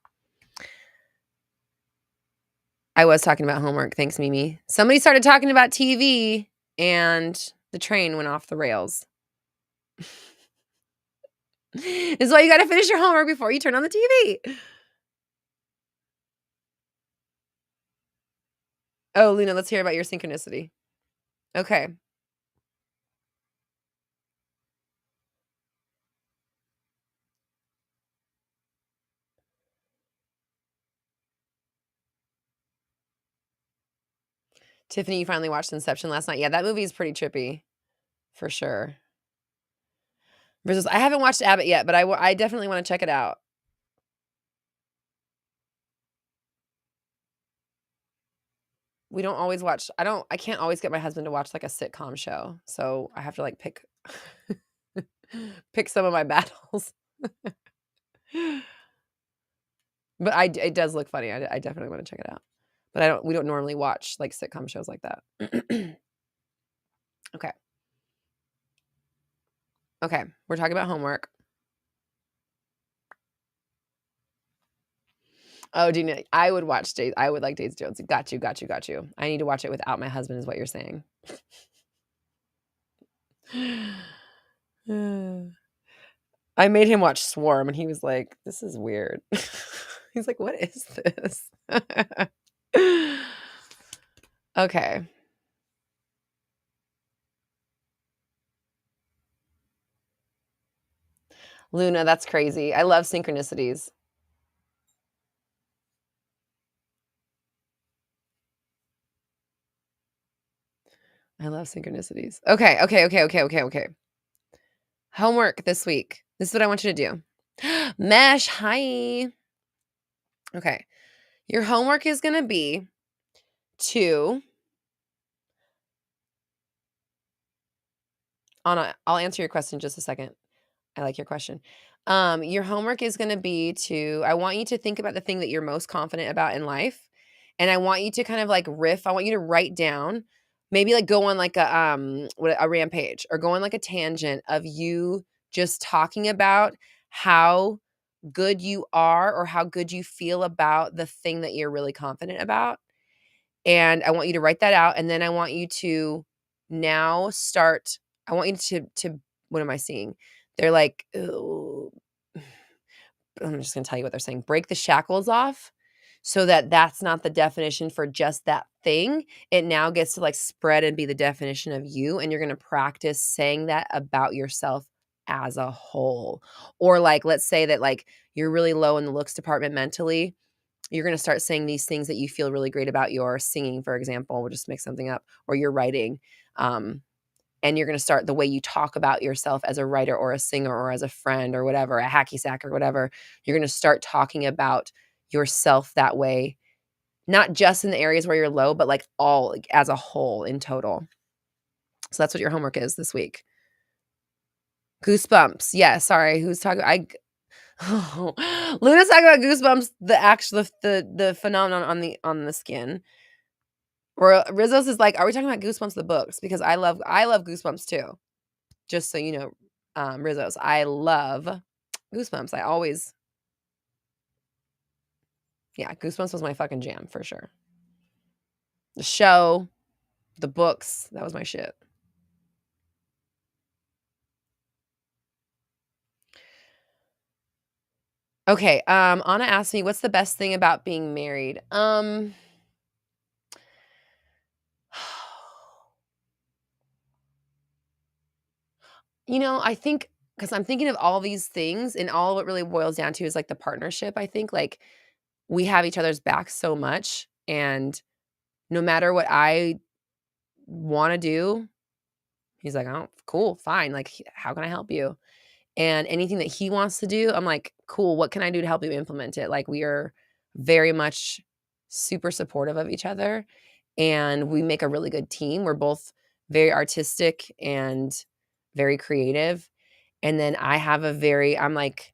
I was talking about homework. Thanks, Mimi. Somebody started talking about TV and the train went off the rails. This is why you got to finish your homework before you turn on the TV. Oh, Luna, let's hear about your synchronicity. Okay. Tiffany, you finally watched Inception last night. Yeah, that movie is pretty trippy, for sure. Versus, I haven't watched Abbott yet, but I definitely want to check it out. We don't always watch. I can't always get my husband to watch like a sitcom show, so I have to like pick some of my battles. But it does look funny. I definitely want to check it out. But we don't normally watch like sitcom shows like that. Okay. Okay, we're talking about homework. Oh, Dina, I would like Daisy Jones. Got you. I need to watch it without my husband is what you're saying. I made him watch Swarm and he was like, this is weird. He's like, what is this? Okay. Luna, that's crazy. I love synchronicities. I love synchronicities. Okay. Homework this week. This is what I want you to do. Mesh, hi. Okay. Your homework is going to be to Anna, I'll answer your question in just a second. I like your question. Your homework is going to be I want you to think about the thing that you're most confident about in life. And I want you to kind of like riff. I want you to write down, maybe like go on like a rampage or go on like a tangent of you just talking about how good you are or how good you feel about the thing that you're really confident about. And I want you to write that out. And then I want you to now start. I want you to what am I seeing? They're like, oh, I'm just going to tell you what they're saying. Break the shackles off so that that's not the definition for just that thing. It now gets to like spread and be the definition of you. And you're going to practice saying that about yourself as a whole. Or like, let's say that like you're really low in the looks department mentally. You're going to start saying these things that you feel really great about your singing, for example. We'll just make something up, or your writing. And you're going to start the way you talk about yourself as a writer or a singer or as a friend or whatever, a hacky sack or whatever. You're going to start talking about yourself that way, not just in the areas where you're low, but like all like, as a whole in total. So that's what your homework is this week. Goosebumps. Yeah, sorry. Who's talking? Luna's talking about goosebumps, the phenomenon on the skin. Or Rizzo's is like, are we talking about Goosebumps the books? Because I love Goosebumps too. Just so you know, Rizzo's. I love Goosebumps. Goosebumps was my fucking jam for sure. The show, the books, that was my shit. Okay, Anna asked me, what's the best thing about being married? I think because I'm thinking of all these things, and all what really boils down to is like the partnership. I think like we have each other's backs so much, and no matter what I want to do, he's like, "Oh, cool, fine. Like, how can I help you?" And anything that he wants to do, I'm like, "Cool, what can I do to help you implement it?" Like, we are very much super supportive of each other, and we make a really good team. We're both very artistic and very creative. And then I'm like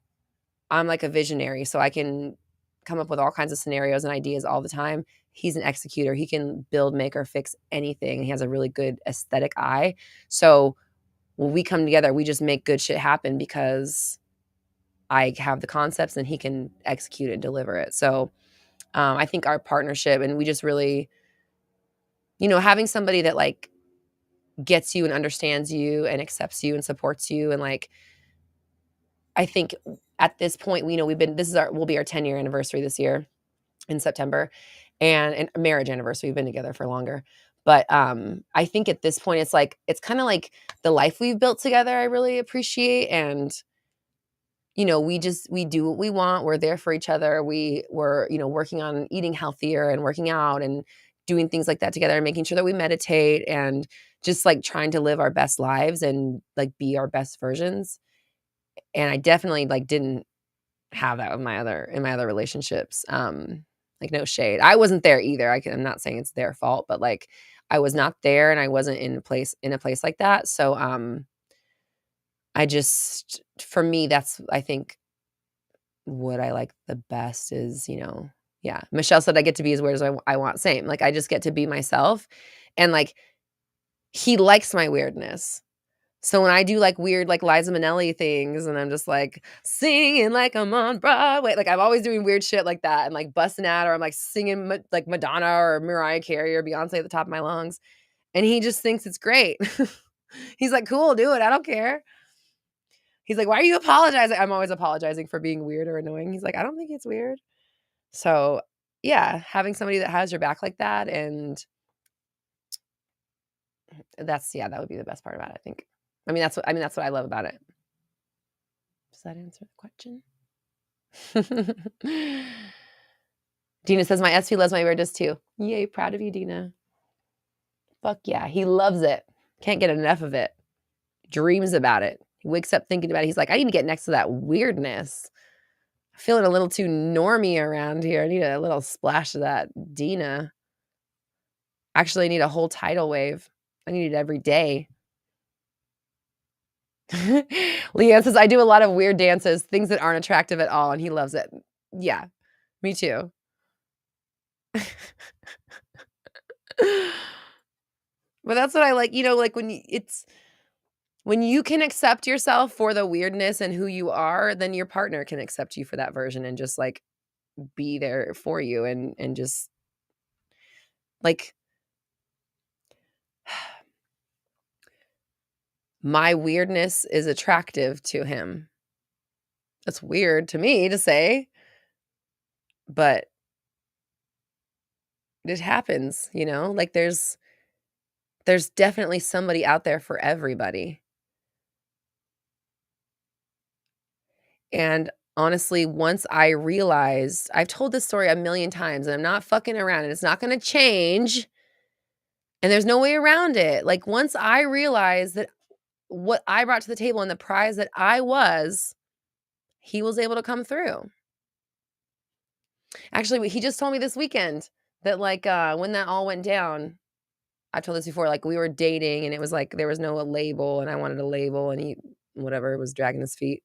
a visionary, so I can come up with all kinds of scenarios and ideas all the time. He's an executor. He can build, make, or fix anything. He has a really good aesthetic eye. So when we come together, we just make good shit happen because I have the concepts and he can execute it, deliver it. So I think our partnership, and we just really, having somebody that like gets you and understands you and accepts you and supports you, and like, I think at this point, we'll be our 10-year anniversary this year in September, and marriage anniversary. We've been together for longer. But I think at this point, it's kind of like the life we've built together, I really appreciate. And, we do what we want. We're there for each other. We're working on eating healthier and working out and doing things like that together, and making sure that we meditate and just like trying to live our best lives and like be our best versions. And I definitely like didn't have that with in my other relationships. Like, no shade. I wasn't there either. I'm not saying it's their fault, but like I was not there, and I wasn't in a place like that. So for me, that's, I think, what I like the best is, yeah. Michelle said I get to be as weird as I want. Same. Like, I just get to be myself, and like he likes my weirdness. So when I do like weird, like Liza Minnelli things, and I'm just like singing like I'm on Broadway, like I'm always doing weird shit like that, and like busting out, or I'm like singing like Madonna or Mariah Carey or Beyonce at the top of my lungs, and he just thinks it's great. He's like, "Cool, do it. I don't care." He's like, "Why are you apologizing?" I'm always apologizing for being weird or annoying. He's like, "I don't think it's weird." So yeah, having somebody that has your back like that, and that would be the best part about it, I think. That's what I love about it. Does that answer the question? Dina says, my SV loves my weirdness too. Yay, proud of you, Dina. Fuck yeah, he loves it. Can't get enough of it. Dreams about it. He wakes up thinking about it. He's like, I need to get next to that weirdness. Feeling a little too normie around here. I need a little splash of that Dina. Actually, I need a whole tidal wave. I need it every day. Leanne says, I do a lot of weird dances, things that aren't attractive at all, and he loves it. Yeah, me too. But that's what I like, like when you can accept yourself for the weirdness and who you are, then your partner can accept you for that version and just like be there for you, and just like my weirdness is attractive to him. That's weird to me to say, but it happens, like there's definitely somebody out there for everybody. And honestly, once I realized, I've told this story a million times, and I'm not fucking around, and it's not going to change, and there's no way around it. Like, once I realized that what I brought to the table and the prize that I was, he was able to come through. Actually, he just told me this weekend that like when that all went down, I've told this before, like we were dating, and it was like there was no label, and I wanted a label, and he whatever was dragging his feet.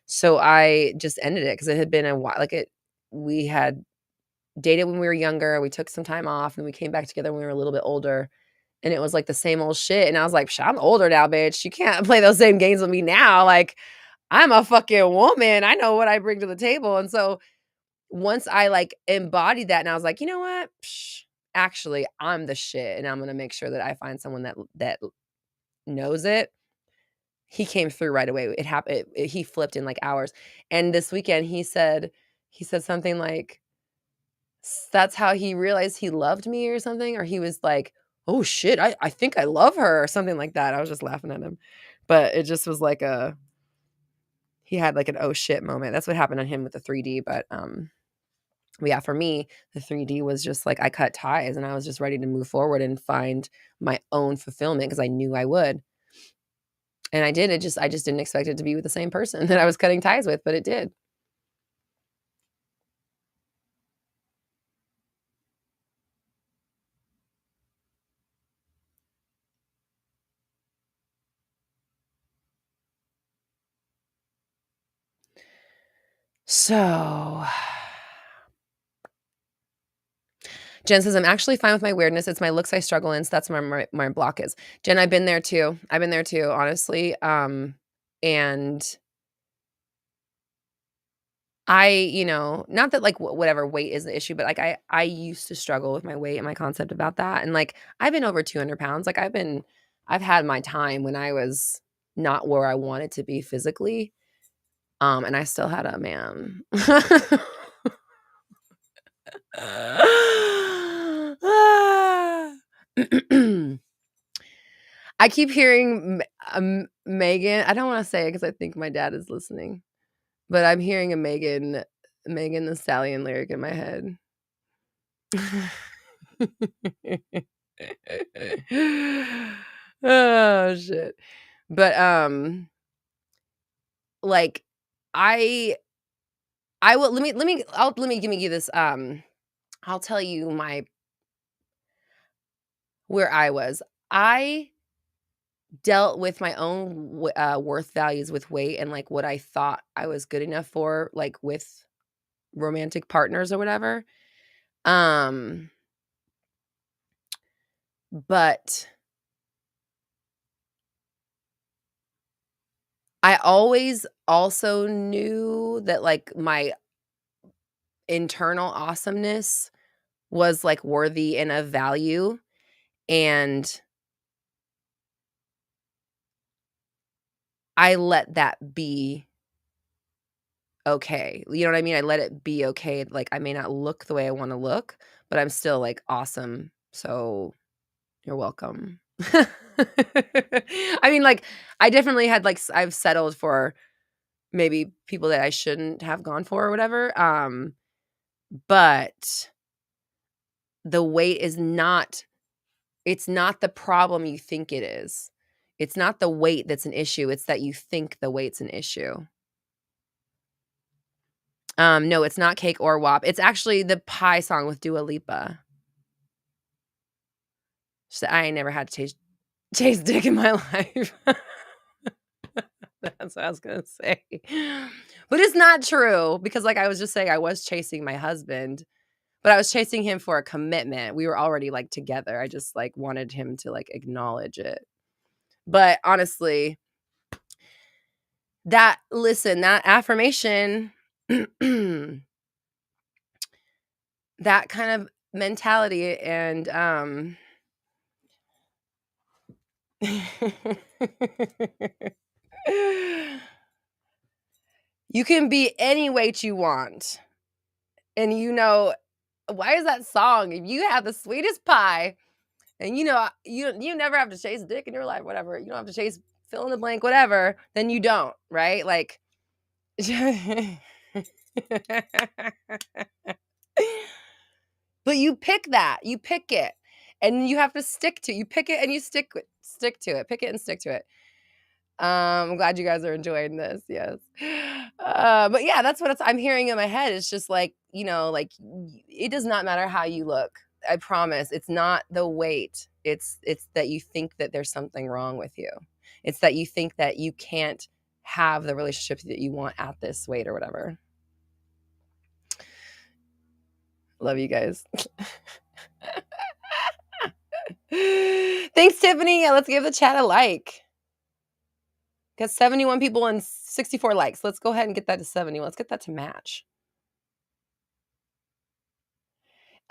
So I just ended it because it had been a while. We had dated when we were younger. We took some time off and we came back together when we were a little bit older. And it was like the same old shit. And I was like, I'm older now, bitch. You can't play those same games with me now. Like, I'm a fucking woman. I know what I bring to the table. And so once I like embodied that and I was like, you know what? Actually, I'm the shit. And I'm going to make sure that I find someone that knows it. He came through right away. It happened. He flipped in like hours. And this weekend he said something like, that's how he realized he loved me or something. Or he was like, oh shit, I think I love her or something like that. I was just laughing at him. But it just was like he had like an oh shit moment. That's what happened on him with the 3D. But yeah, for me, the 3D was just like I cut ties and I was just ready to move forward and find my own fulfillment because I knew I would. And I did. I just didn't expect it to be with the same person that I was cutting ties with, but it did. So Jen says, I'm actually fine with my weirdness. It's my looks I struggle in. So that's where my block is. Jen, I've been there too. Honestly. And not that like whatever weight is the issue, but like I used to struggle with my weight and my concept about that. And like, I've been over 200 pounds. Like I've had my time when I was not where I wanted to be physically. And I still had a man. I keep hearing Megan. I don't want to say it because I think my dad is listening, but I'm hearing a Megan the Stallion lyric in my head. Oh shit. But like I will let me give you this I'll tell you where I was. I dealt with my own worth values with weight and like what I thought I was good enough for, like with romantic partners or whatever. But I always also knew that like my internal awesomeness was like worthy and of value. And I let that be okay. You know what I mean? I let it be okay. Like I may not look the way I want to look, but I'm still like awesome. So you're welcome. I mean, like I definitely had like I've settled for maybe people that I shouldn't have gone for or whatever. But the weight is not it's not the problem you think it is. It's not the weight that's an issue. It's that you think the weight's an issue. No, it's not Cake or WAP. It's actually the Pie song with Dua Lipa. I ain't never had to chase dick in my life. That's what I was gonna say. But it's not true because like I was just saying, I was chasing my husband, but I was chasing him for a commitment. We were already like together. I just like wanted him to like acknowledge it. But honestly, that affirmation, that kind of mentality and you can be any weight you want. And why is that song? If you have the sweetest pie and you never have to chase dick in your life, whatever. You don't have to chase fill in the blank, whatever, then you don't, right? Like but you pick that. You pick it. And you have to stick to it. You pick it and you stick to it. Pick it and stick to it. I'm glad you guys are enjoying this. Yes. But yeah, that's what I'm hearing in my head. It's just like, like it does not matter how you look. I promise. It's not the weight. It's that you think that there's something wrong with you. It's that you think that you can't have the relationship that you want at this weight or whatever. Love you guys. Thanks, Tiffany. Let's give the chat a like. Got 71 people and 64 likes. Let's go ahead and get that to 70. Let's get that to match.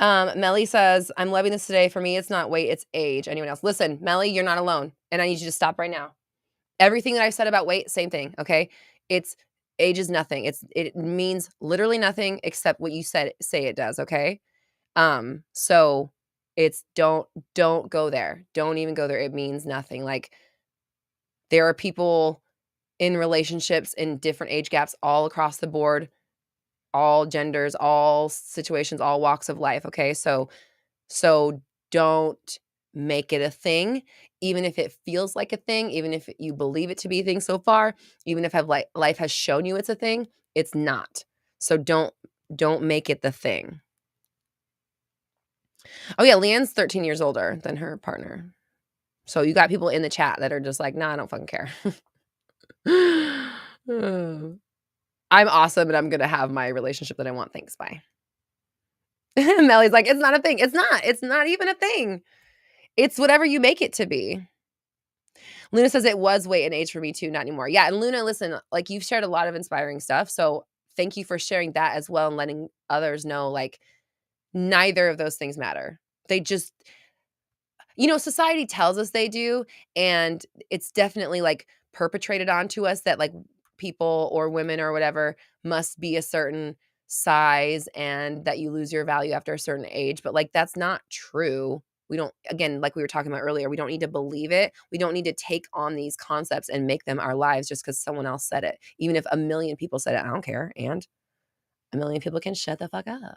Melly says, I'm loving this today. For me, it's not weight, it's age. Anyone else? Listen, Melly, you're not alone. And I need you to stop right now. Everything that I've said about weight, same thing. Okay. It's age is nothing. It means literally nothing except what you say it does. Okay. So it's don't go there. Don't even go there. It means nothing. Like there are people in relationships in different age gaps all across the board, all genders, all situations, all walks of life. Okay. So don't make it a thing, even if it feels like a thing, even if you believe it to be a thing so far, even if life has shown you it's a thing, it's not. So don't make it the thing. Oh yeah, Leanne's 13 years older than her partner. So you got people in the chat that are just like, nah, I don't fucking care. I'm awesome and I'm going to have my relationship that I want. Thanks, bye. Melly's like, it's not a thing. It's not even a thing. It's whatever you make it to be. Luna says it was weight and age for me too, not anymore. Yeah, and Luna, listen, like you've shared a lot of inspiring stuff. So thank you for sharing that as well and letting others know like neither of those things matter. They just, society tells us they do. And it's definitely like perpetrated onto us that like people or women or whatever must be a certain size and that you lose your value after a certain age. But like, that's not true. We don't, again, like we were talking about earlier, we don't need to believe it. We don't need to take on these concepts and make them our lives just because someone else said it. Even if 1 million people said it, I don't care. And 1 million people can shut the fuck up.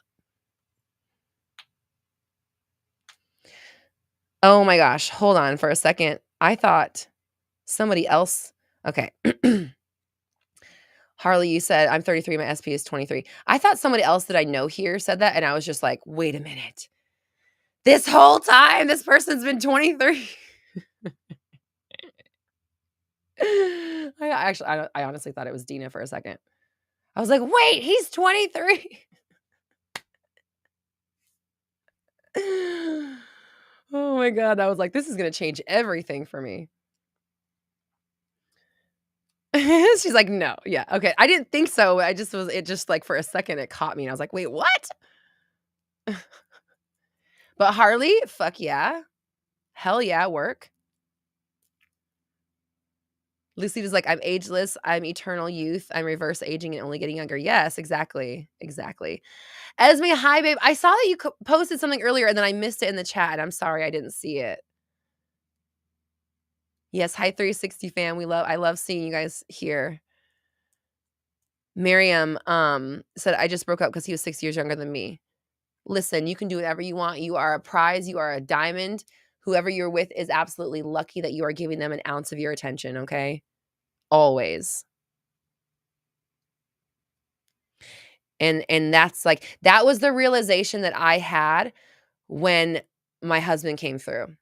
Oh my gosh. Hold on for a second. I thought somebody else. Okay. Harley, you said, I'm 33. My SP is 23. I thought somebody else that I know here said that. And I was just like, wait a minute. This whole time, this person's been 23. I honestly thought it was Dina for a second. I was like, wait, he's 23. Oh my God. I was like, this is going to change everything for me. She's like, no. Yeah. Okay. I didn't think so. It just like for a second, it caught me. And I was like, wait, what? But Harley, fuck yeah. Hell yeah, work. Lucy was like, I'm ageless. I'm eternal youth. I'm reverse aging and only getting younger. Yes, exactly. Exactly. Esme, hi, babe. I saw that you posted something earlier and then I missed it in the chat. I'm sorry I didn't see it. Yes, hi 360 fam. I love seeing you guys here. Miriam said, I just broke up because he was 6 years younger than me. Listen, you can do whatever you want. You are a prize. You are a diamond. Whoever you're with is absolutely lucky that you are giving them an ounce of your attention, okay? Always. And that's like, that was the realization that I had when my husband came through.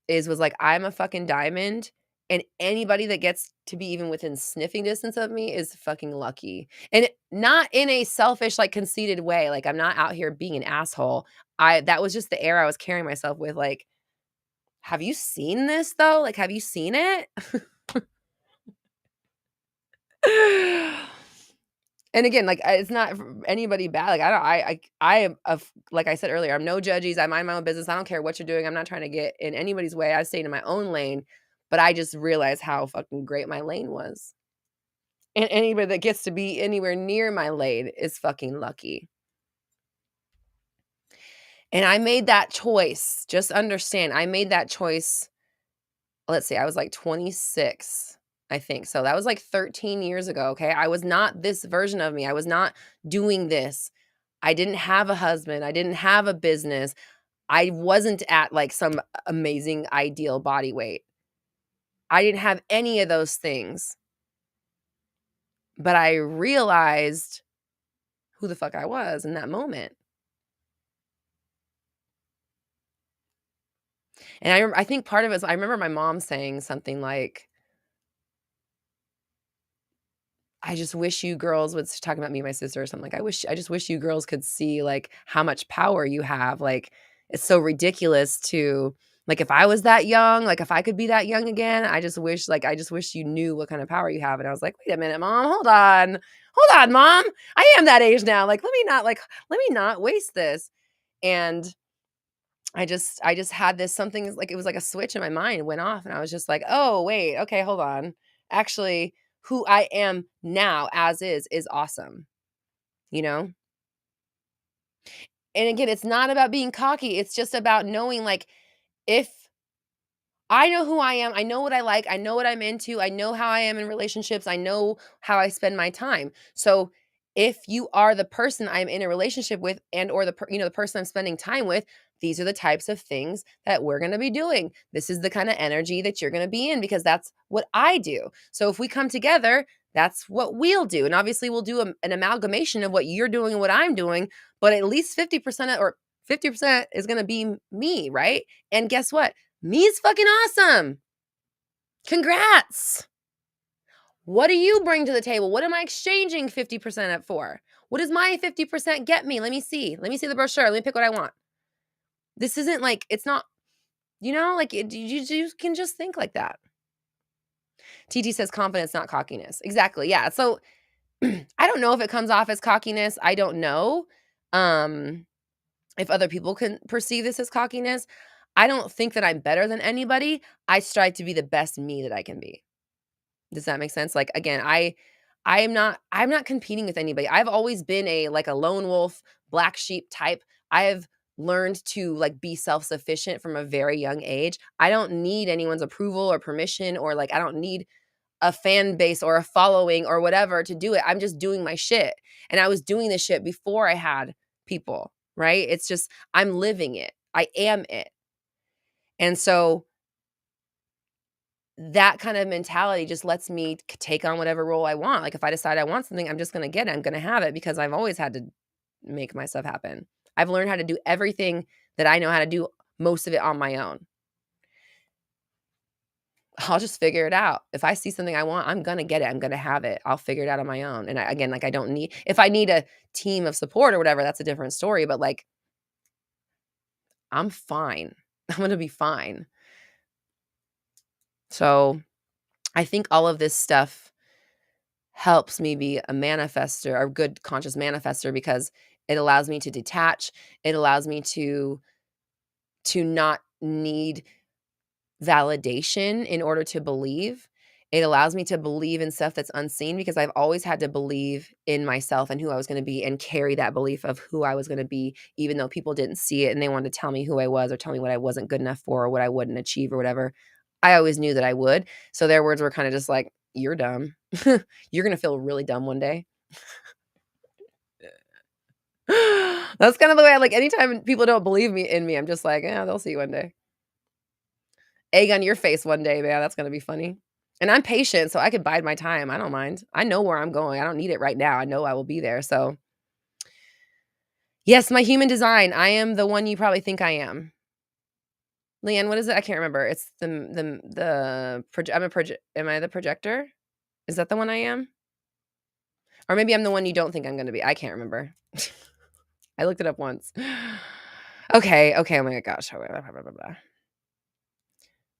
Was like, I'm a fucking diamond, and anybody that gets to be even within sniffing distance of me is fucking lucky. And not in a selfish, like conceited way. Like I'm not out here being an asshole. That was just the air I was carrying myself with. Like, have you seen this though? Like, have you seen it? And again, like it's not anybody bad. Like I am like I said earlier, I'm no judges. I mind my own business. I don't care what you're doing. I'm not trying to get in anybody's way. I stayed in my own lane, but I just realized how fucking great my lane was. And anybody that gets to be anywhere near my lane is fucking lucky. And I made that choice. Just understand, I made that choice. Let's see, I was like 26. I think. So that was like 13 years ago, okay? I was not this version of me. I was not doing this. I didn't have a husband. I didn't have a business. I wasn't at like some amazing ideal body weight. I didn't have any of those things. But I realized who the fuck I was in that moment. And I think part of it is I remember my mom saying something like, I just wish you girls would talking about me and my sister or something like, I just wish you girls could see like how much power you have. Like it's so ridiculous to like if I was that young, like if I could be that young again, I just wish you knew what kind of power you have. And I was like, wait a minute, mom, hold on. Hold on, mom. I am that age now. Like let me not waste this. And I just had this something like it was like a switch in my mind went off and I was just like, "Oh, wait. Okay, hold on. Actually, who I am now as is awesome." You know? And again, it's not about being cocky. It's just about knowing like if I know who I am. I know what I like. I know what I'm into. I know how I am in relationships. I know how I spend my time. So if you are the person I'm in a relationship with and or the person I'm spending time with, these are the types of things that we're going to be doing. This is the kind of energy that you're going to be in because that's what I do. So if we come together, that's what we'll do. And obviously we'll do an amalgamation of what you're doing and what I'm doing, but at least 50% or 50% is going to be me, right? And guess what? Me is fucking awesome. Congrats. What do you bring to the table? What am I exchanging 50% at for? What does my 50% get me? Let me see. Let me see the brochure. Let me pick what I want. This isn't like, it's not, like you can just think like that. TT says confidence, not cockiness. Exactly. Yeah. So I don't know if it comes off as cockiness. I don't know if other people can perceive this as cockiness. I don't think that I'm better than anybody. I strive to be the best me that I can be. Does that make sense? Like again, I'm not competing with anybody. I've always been a lone wolf, black sheep type. I have learned to like be self-sufficient from a very young age. I don't need anyone's approval or permission or like I don't need a fan base or a following or whatever to do it. I'm just doing my shit. And I was doing this shit before I had people, right? It's just I'm living it. I am it. And so that kind of mentality just lets me take on whatever role I want. Like if I decide I want something, I'm just going to get it. I'm going to have it because I've always had to make my stuff happen. I've learned how to do everything that I know how to do, most of it on my own. I'll just figure it out. If I see something I want, I'm going to get it. I'm going to have it. I'll figure it out on my own. And again, I don't need, if I need a team of support or whatever, that's a different story. But like, I'm fine. I'm going to be fine. So I think all of this stuff helps me be a manifester, a good conscious manifester, because it allows me to detach. It allows me to not need validation in order to believe. It allows me to believe in stuff that's unseen because I've always had to believe in myself and who I was going to be and carry that belief of who I was going to be, even though people didn't see it and they wanted to tell me who I was or tell me what I wasn't good enough for or what I wouldn't achieve or whatever. I always knew that I would. So their words were kind of just like, you're dumb. You're going to feel really dumb one day. That's kind of the way I like anytime people don't believe in me, I'm just like, yeah, they'll see one day. Egg on your face one day, man. That's going to be funny. And I'm patient, so I can bide my time. I don't mind. I know where I'm going. I don't need it right now. I know I will be there. So yes, my human design. I am the one you probably think I am. Leanne, what is it? I can't remember. It's am I the projector? Is that the one I am? Or maybe I'm the one you don't think I'm going to be. I can't remember. I looked it up once. Okay. Oh my gosh.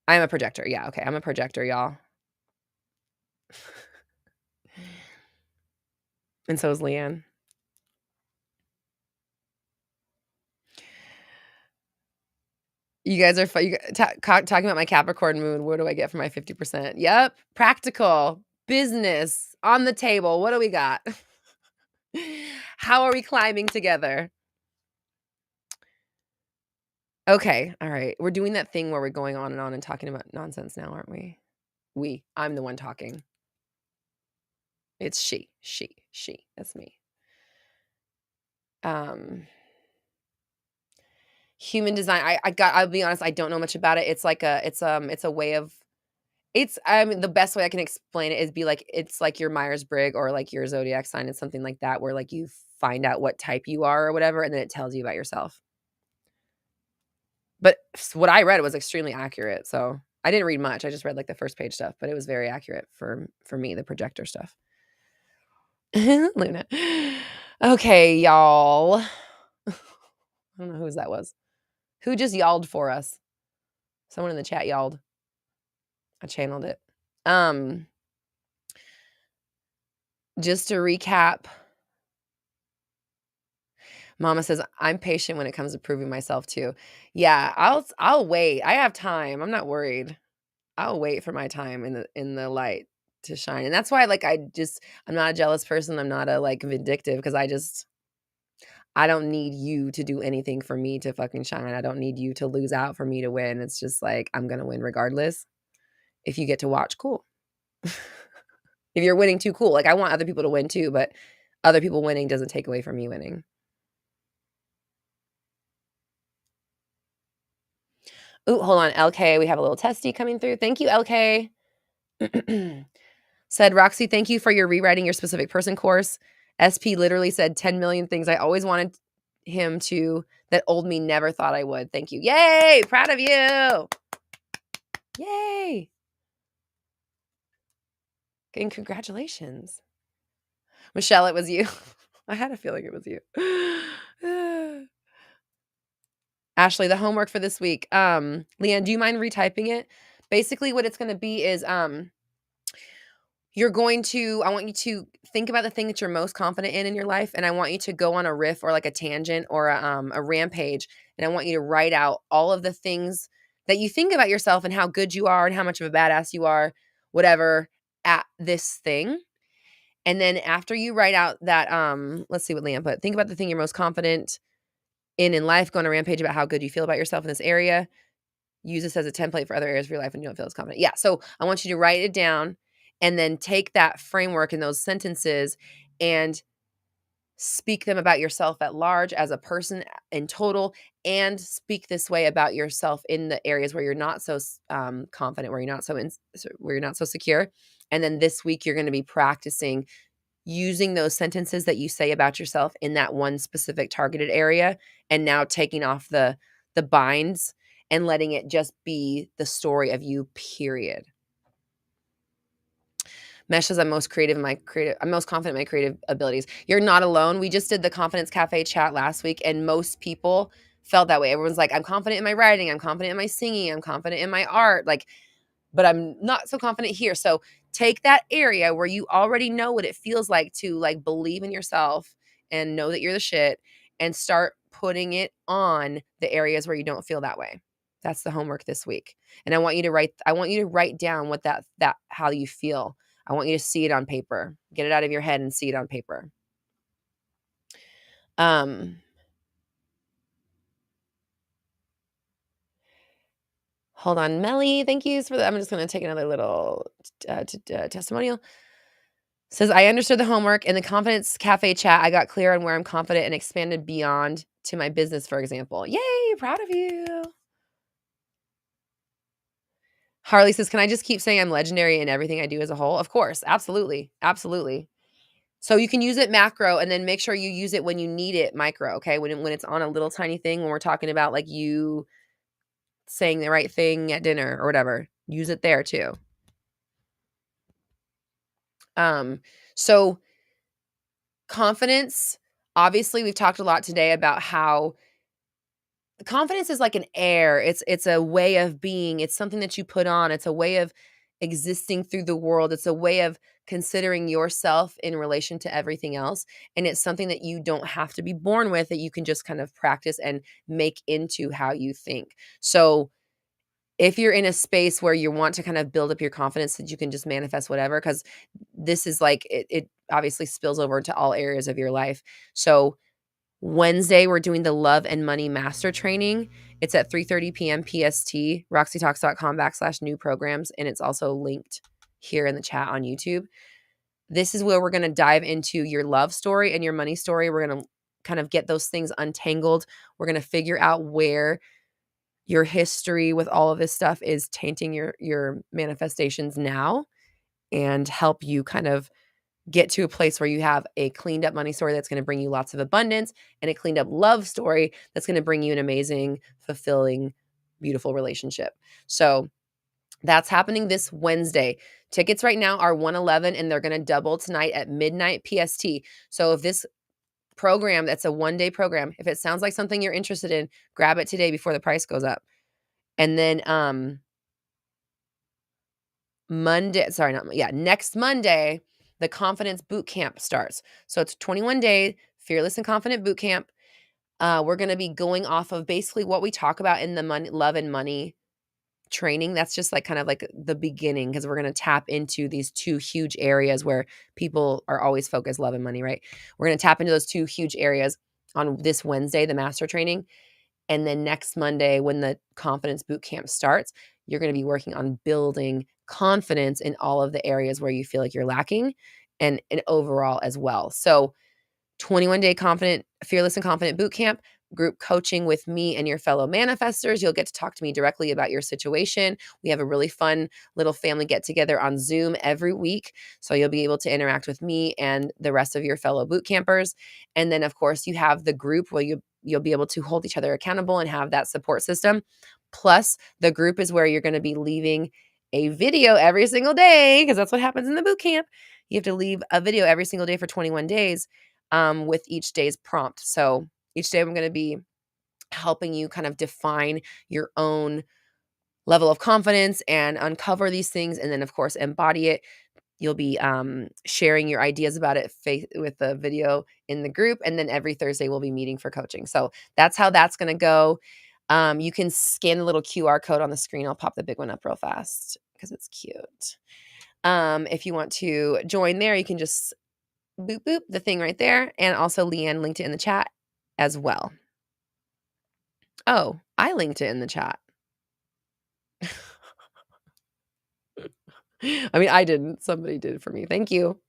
I am a projector. Yeah. Okay. I'm a projector, y'all. And so is Leanne. You guys are talking about my Capricorn moon. What do I get for my 50%? Yep. Practical. Business. On the table. What do we got? How are we climbing together? Okay. All right. We're doing that thing where we're going on and talking about nonsense now, aren't we? I'm the one talking. It's she. That's me. Human design. I'll be honest, I don't know much about it. It's like it's a way of I mean, the best way I can explain it is it's like your Myers-Briggs or like your zodiac sign. It's something like that where like you find out what type you are or whatever, and then it tells you about yourself. But what I read was extremely accurate. So I didn't read much. I just read like the first page stuff, but it was very accurate for me, the projector stuff. Luna. Okay, y'all. I don't know whose that was. Who just yawled for us? Someone in the chat yawled. I channeled it. Just to recap, Mama says, I'm patient when it comes to proving myself too. Yeah, I'll wait. I have time. I'm not worried. I'll wait for my time in the light to shine. And that's why like I'm not a jealous person. I'm not a like vindictive because I don't need you to do anything for me to fucking shine. I don't need you to lose out for me to win. It's just like I'm going to win regardless. If you get to watch, cool. If you're winning too, cool. Like I want other people to win too, but other people winning doesn't take away from me winning. Ooh, hold on. LK, we have a little testy coming through. Thank you, LK. Said, Roxy, thank you for your rewriting your specific person course. SP literally said 10 million things I always wanted him to that old me never thought I would. Thank you. Yay! Proud of you. Yay. And congratulations. Michelle, it was you. I had a feeling it was you. Ashley, the homework for this week. Leanne, do you mind retyping it? Basically, what it's going to be is I want you to think about the thing that you're most confident in your life, and I want you to go on a riff or like a tangent or a rampage, and I want you to write out all of the things that you think about yourself and how good you are and how much of a badass you are, whatever, at this thing. And then after you write out that, let's see what Leanne put. Think about the thing you're most confident in life. Go on a rampage about how good you feel about yourself in this area. Use this as a template for other areas of your life when you don't feel as confident. Yeah. So I want you to write it down and then take that framework and those sentences and speak them about yourself at large as a person in total, and speak this way about yourself in the areas where you're not so confident, where you're not so secure. And then this week you're going to be practicing using those sentences that you say about yourself in that one specific targeted area, and now taking off the binds and letting it just be the story of you, period. Mesh says I'm most confident in my creative abilities. You're not alone. We just did the Confidence Cafe chat last week, and most people felt that way. Everyone's like, I'm confident in my writing, I'm confident in my singing, I'm confident in my art, like, but I'm not so confident here. So take that area where you already know what it feels like to like believe in yourself and know that you're the shit, and start putting it on the areas where you don't feel that way. That's the homework this week. And I want you to write down what that how you feel. I want you to see it on paper. Get it out of your head and see it on paper. Hold on, Melly. Thank you for that. I'm just going to take another little testimonial. Says, I understood the homework in the Confidence Cafe chat. I got clear on where I'm confident and expanded beyond to my business, for example. Yay, proud of you. Harley says, can I just keep saying I'm legendary in everything I do as a whole? Of course. Absolutely. Absolutely. So you can use it macro, and then make sure you use it when you need it micro, okay? When it's on a little tiny thing, when we're talking about like you saying the right thing at dinner or whatever, use it there too. So confidence, obviously we've talked a lot today about how confidence is like an air. It's a way of being. It's something that you put on. It's a way of existing through the world. It's a way of considering yourself in relation to everything else. And it's something that you don't have to be born with, that you can just kind of practice and make into how you think. So if you're in a space where you want to kind of build up your confidence, that you can just manifest whatever, because this is like, it obviously spills over into all areas of your life. So Wednesday, we're doing the Love and Money Master Training. It's at 3:30 p.m. PST, roxytalks.com/new programs. And it's also linked here in the chat on YouTube. This is where we're going to dive into your love story and your money story. We're going to kind of get those things untangled. We're going to figure out where your history with all of this stuff is tainting your manifestations now, and help you kind of get to a place where you have a cleaned up money story that's going to bring you lots of abundance, and a cleaned up love story that's going to bring you an amazing, fulfilling, beautiful relationship. So that's happening this Wednesday. Tickets right now are $111 and they're going to double tonight at midnight PST. So if this program, that's a 1-day program, if it sounds like something you're interested in, grab it today before the price goes up. And then next Monday, the Confidence Boot Camp starts. So it's 21-day Fearless and Confident Boot Camp. We're going to be going off of basically what we talk about in the love and money training. That's just like kind of like the beginning, because we're going to tap into these two huge areas where people are always focused, love and money, right? We're going to tap into those two huge areas on this Wednesday, the master training. And then next Monday, when the Confidence Boot Camp starts, you're going to be working on building confidence in all of the areas where you feel like you're lacking, and overall as well. So 21-day Fearless and Confident Boot Camp, group coaching with me and your fellow manifestors. You'll get to talk to me directly about your situation. We have a really fun little family get together on Zoom every week. So you'll be able to interact with me and the rest of your fellow boot campers. And then of course you have the group where you'll be able to hold each other accountable and have that support system. Plus the group is where you're going to be leaving a video every single day, because that's what happens in the boot camp. You have to leave a video every single day for 21 days. With each day's prompt. So each day I'm going to be helping you kind of define your own level of confidence and uncover these things. And then of course, embody it. You'll be sharing your ideas about it with the video in the group. And then every Thursday we'll be meeting for coaching. So that's how that's going to go. You can scan the little QR code on the screen. I'll pop the big one up real fast because it's cute. If you want to join there, you can just boop, boop, the thing right there. And also Leanne linked it in the chat as well. Oh, I linked it in the chat. I mean, I didn't. Somebody did it for me. Thank you.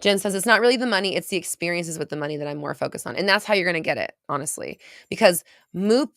Jen says, it's not really the money, it's the experiences with the money that I'm more focused on. And that's how you're going to get it, honestly. Because Moop.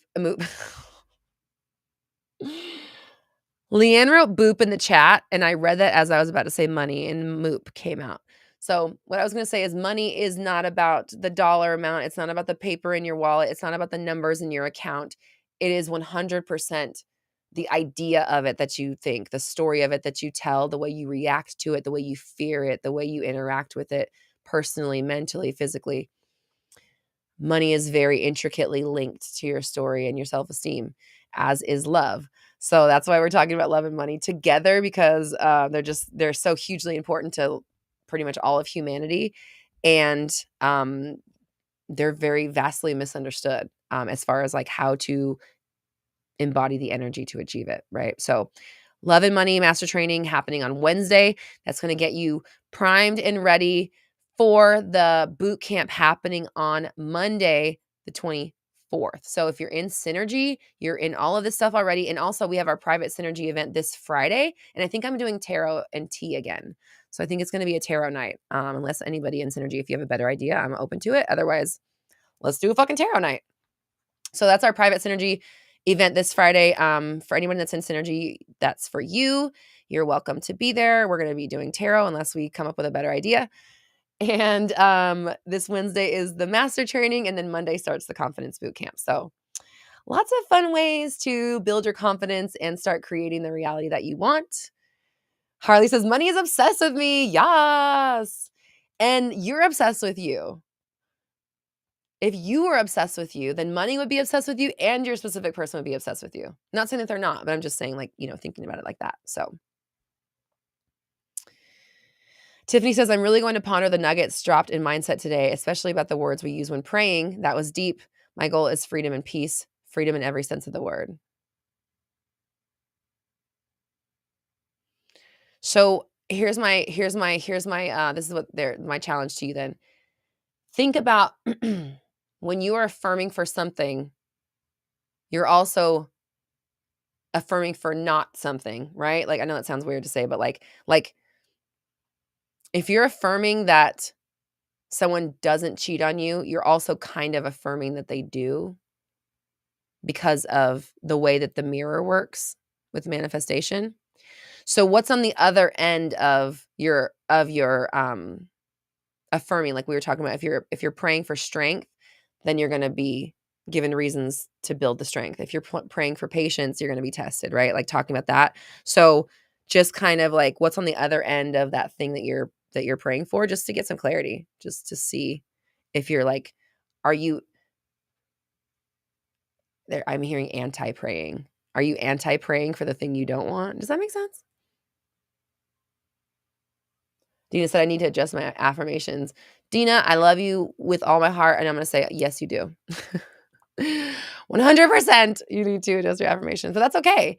Leanne wrote boop in the chat, and I read that as I was about to say money, and moop came out. So what I was going to say is money is not about the dollar amount. It's not about the paper in your wallet. It's not about the numbers in your account. It is 100% the idea of it that you think, the story of it that you tell, the way you react to it, the way you fear it, the way you interact with it personally, mentally, physically. Money is very intricately linked to your story and your self-esteem, as is love. So that's why we're talking about love and money together, because they're so hugely important to pretty much all of humanity. And they're very vastly misunderstood as far as like how to embody the energy to achieve it, right? So love and money master training happening on Wednesday. That's going to get you primed and ready for the boot camp happening on Monday, the 24th. So if you're in Synergy, you're in all of this stuff already. And also we have our private Synergy event this Friday. And I think I'm doing tarot and tea again. So I think it's going to be a tarot night. Unless anybody in Synergy, if you have a better idea, I'm open to it. Otherwise, let's do a fucking tarot night. So that's our private Synergy event this Friday. For anyone that's in Synergy, that's for you. You're welcome to be there. We're going to be doing tarot unless we come up with a better idea. And this Wednesday is the master training, and then Monday starts the confidence boot camp. So lots of fun ways to build your confidence and start creating the reality that you want. Harley says, money is obsessed with me. Yes. And you're obsessed with you. If you were obsessed with you, then money would be obsessed with you and your specific person would be obsessed with you. Not saying that they're not, but I'm just saying, like, thinking about it like that. So Tiffany says, I'm really going to ponder the nuggets dropped in mindset today, especially about the words we use when praying. That was deep. My goal is freedom and peace, freedom in every sense of the word. So here's my this is what my challenge to you then. Think about when you are affirming for something, you're also affirming for not something, right? Like, I know that sounds weird to say, but like if you're affirming that someone doesn't cheat on you, you're also kind of affirming that they do, because of the way that the mirror works with manifestation. So what's on the other end of your affirming, like we were talking about, if you're praying for strength, then you're going to be given reasons to build the strength. If you're praying for patience, you're going to be tested, right? Like talking about that. So just kind of like what's on the other end of that thing that you're praying for, just to get some clarity, just to see if you're like, are you there? I'm hearing anti-praying. Are you anti-praying for the thing you don't want? Does that make sense? Dina said, I need to adjust my affirmations. Dina, I love you with all my heart. And I'm going to say, yes, you do. 100% you need to adjust your affirmations, but that's okay.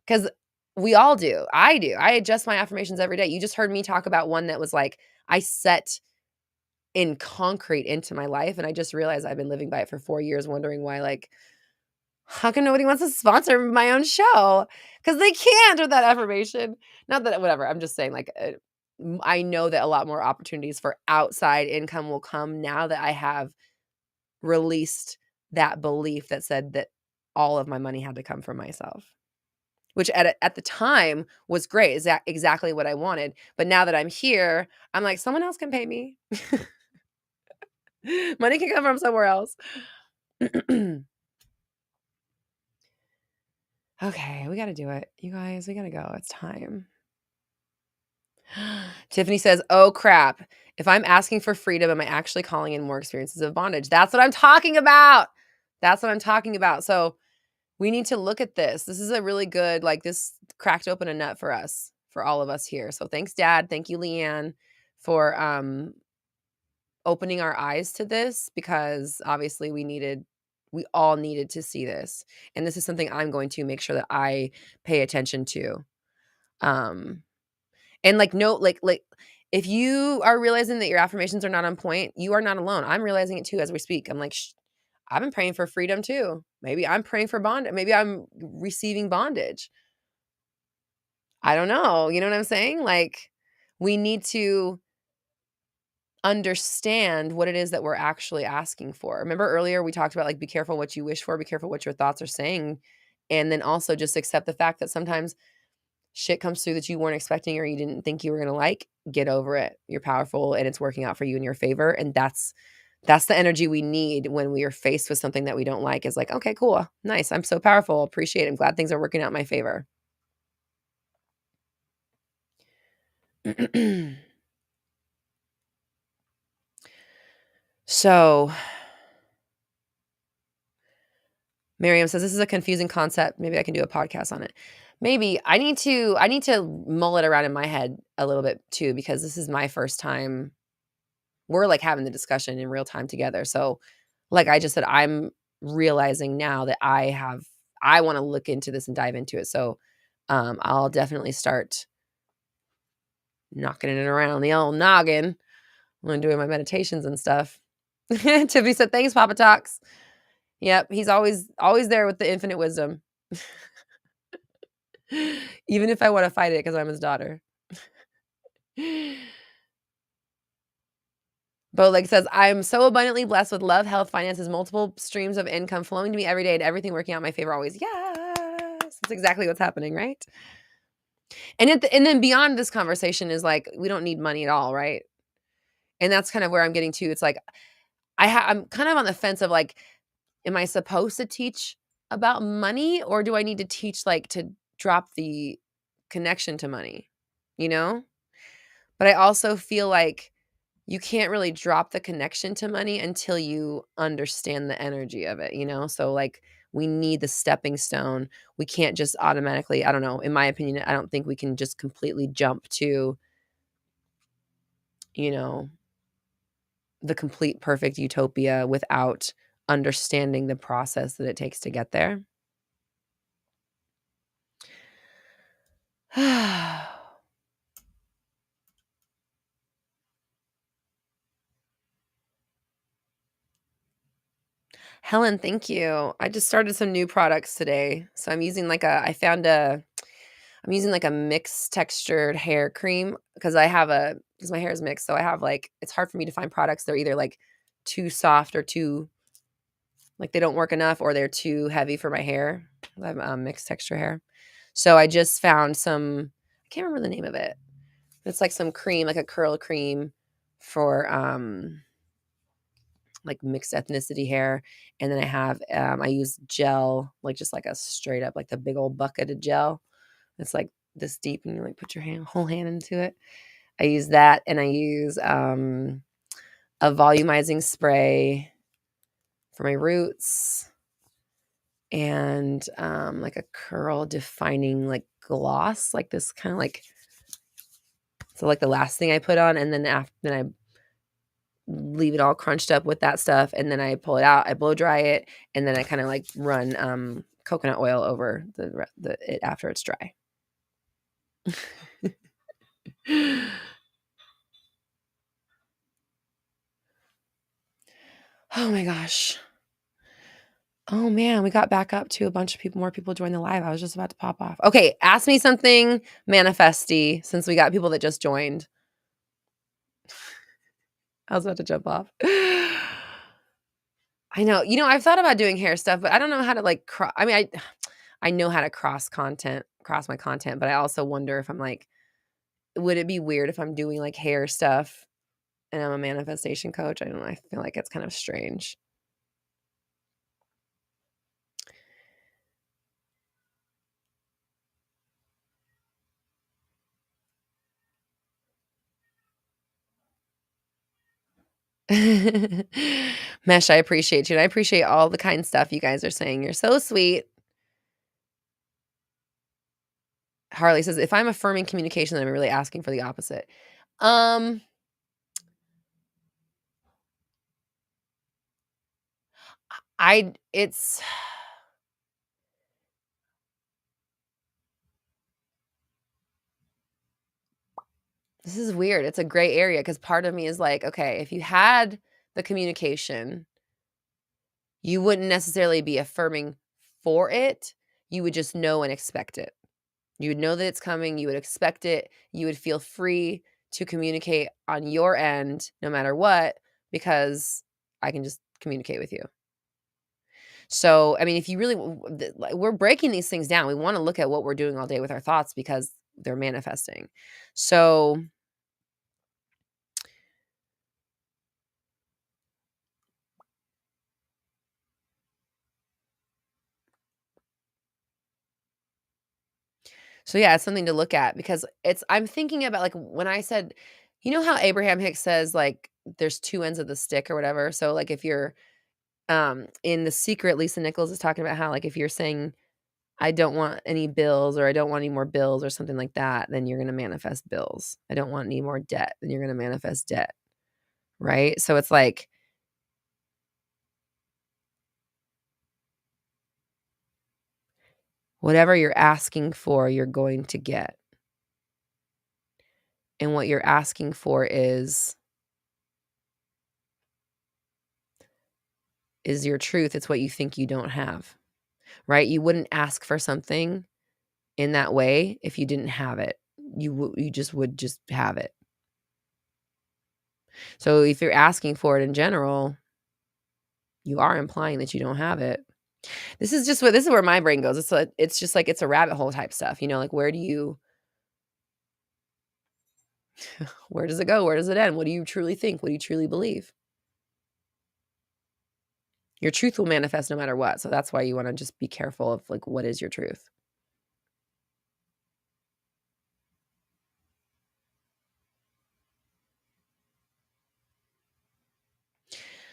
Because we all do. I do. I adjust my affirmations every day. You just heard me talk about one that was like, I set in concrete into my life. And I just realized I've been living by it for 4 years, wondering why, like, how come nobody wants to sponsor my own show? Because they can't with that affirmation. Not that, whatever. I'm just saying, like, I know that a lot more opportunities for outside income will come now that I have released that belief that said that all of my money had to come from myself, which at the time was great. Is that exactly what I wanted? But now that I'm here, I'm like, someone else can pay me. Money can come from somewhere else. Okay, we got to do it. You guys, we got to go. It's time. Tiffany says, oh crap. If I'm asking for freedom, am I actually calling in more experiences of bondage? That's what I'm talking about. That's what I'm talking about. So we need to look at this. This is a really good, like, this cracked open a nut for us, for all of us here. So thanks, Dad. Thank you, Leanne, for opening our eyes to this, because obviously we all needed to see this. And this is something I'm going to make sure that I pay attention to. And like, no, like if you are realizing that your affirmations are not on point, you are not alone. I'm realizing it too as we speak. I'm like, I've been praying for freedom too. Maybe I'm praying for bondage. Maybe I'm receiving bondage. I don't know. You know what I'm saying? Like, we need to understand what it is that we're actually asking for. Remember earlier we talked about, like, be careful what you wish for, be careful what your thoughts are saying. And then also just accept the fact that sometimes shit comes through that you weren't expecting or you didn't think you were going to like. Get over it. You're powerful and it's working out for you in your favor. And that's the energy we need when we are faced with something that we don't like, is like, okay, cool. Nice. I'm so powerful. Appreciate it. I'm glad things are working out in my favor. So Miriam says, this is a confusing concept. Maybe I can do a podcast on it. Maybe I need to mull it around in my head a little bit too, because this is my first time we're like having the discussion in real time together. So like I just said, I'm realizing now that I want to look into this and dive into it. So I'll definitely start knocking it around the old noggin when doing my meditations and stuff. Tiffany said, thanks, Papa Talks. Yep, he's always there with the infinite wisdom. Even if I want to fight it because I'm his daughter. Bowleg says, I'm so abundantly blessed with love, health, finances, multiple streams of income flowing to me every day, and everything working out in my favor always. Yes, that's exactly what's happening, right? And then beyond this conversation is like, we don't need money at all, right? And that's kind of where I'm getting to. It's like, I'm kind of on the fence of like, am I supposed to teach about money, or do I need to teach like to drop the connection to money, you know? But I also feel like you can't really drop the connection to money until you understand the energy of it, you know? So like, we need the stepping stone. We can't just automatically, I don't know, in my opinion, I don't think we can just completely jump to, you know, the complete perfect utopia without understanding the process that it takes to get there. Helen, thank you. I just started some new products today. So I'm using like I'm using like a mixed textured hair cream because because my hair is mixed. So I have like, it's hard for me to find products. They're either like too soft or too, like they don't work enough, or they're too heavy for my hair. I have mixed texture hair. So I just found I can't remember the name of it. It's like some cream, like a curl cream for, like mixed ethnicity hair. And then I have, I use gel, like just like a straight up, like the big old bucket of gel. It's like this deep and you like put your whole hand into it. I use that, and I use a volumizing spray for my roots, and like a curl defining like gloss, like this kind of like, so like the last thing I put on, and then then I leave it all crunched up with that stuff, and then I pull it out, I blow dry it, and then I kind of like run coconut oil over it after it's dry. Oh my gosh. Oh man, we got back up to a bunch of people, more people joined the live. I was just about to pop off. Okay, ask me something manifesty, since we got people that just joined. I was about to jump off. I know. I've thought about doing hair stuff, but I don't know how to like I mean, I know how to cross my content, but I also wonder if I'm like, would it be weird if I'm doing like hair stuff and I'm a manifestation coach? I don't know. I feel like it's kind of strange. Mesh, I appreciate you. And I appreciate all the kind stuff you guys are saying. You're so sweet. Harley says, if I'm affirming communication, then I'm really asking for the opposite. It's this is weird. It's a gray area because part of me is like, okay, if you had the communication, you wouldn't necessarily be affirming for it. You would just know and expect it. You would know that it's coming. You would expect it. You would feel free to communicate on your end no matter what, because I can just communicate with you. So, I mean, if you really, we're breaking these things down. We want to look at what we're doing all day with our thoughts because they're manifesting. So, yeah, it's something to look at because I'm thinking about like when I said, how Abraham Hicks says like there's two ends of the stick or whatever. So like if you're in The Secret, Lisa Nichols is talking about how like if you're saying I don't want any bills or I don't want any more bills or something like that, then you're going to manifest bills. I don't want any more debt, then you're going to manifest debt. Right? So it's like whatever you're asking for, you're going to get. And what you're asking for is your truth. It's what you think you don't have. Right? You wouldn't ask for something in that way if you didn't have it. You just would just have it. So if you're asking for it in general, you are implying that you don't have it. This is where my brain goes. It's just like it's a rabbit hole type stuff, like where does it go? Where does it end? What do you truly think? What do you truly believe? Your truth will manifest no matter what. So that's why you want to just be careful of like, what is your truth?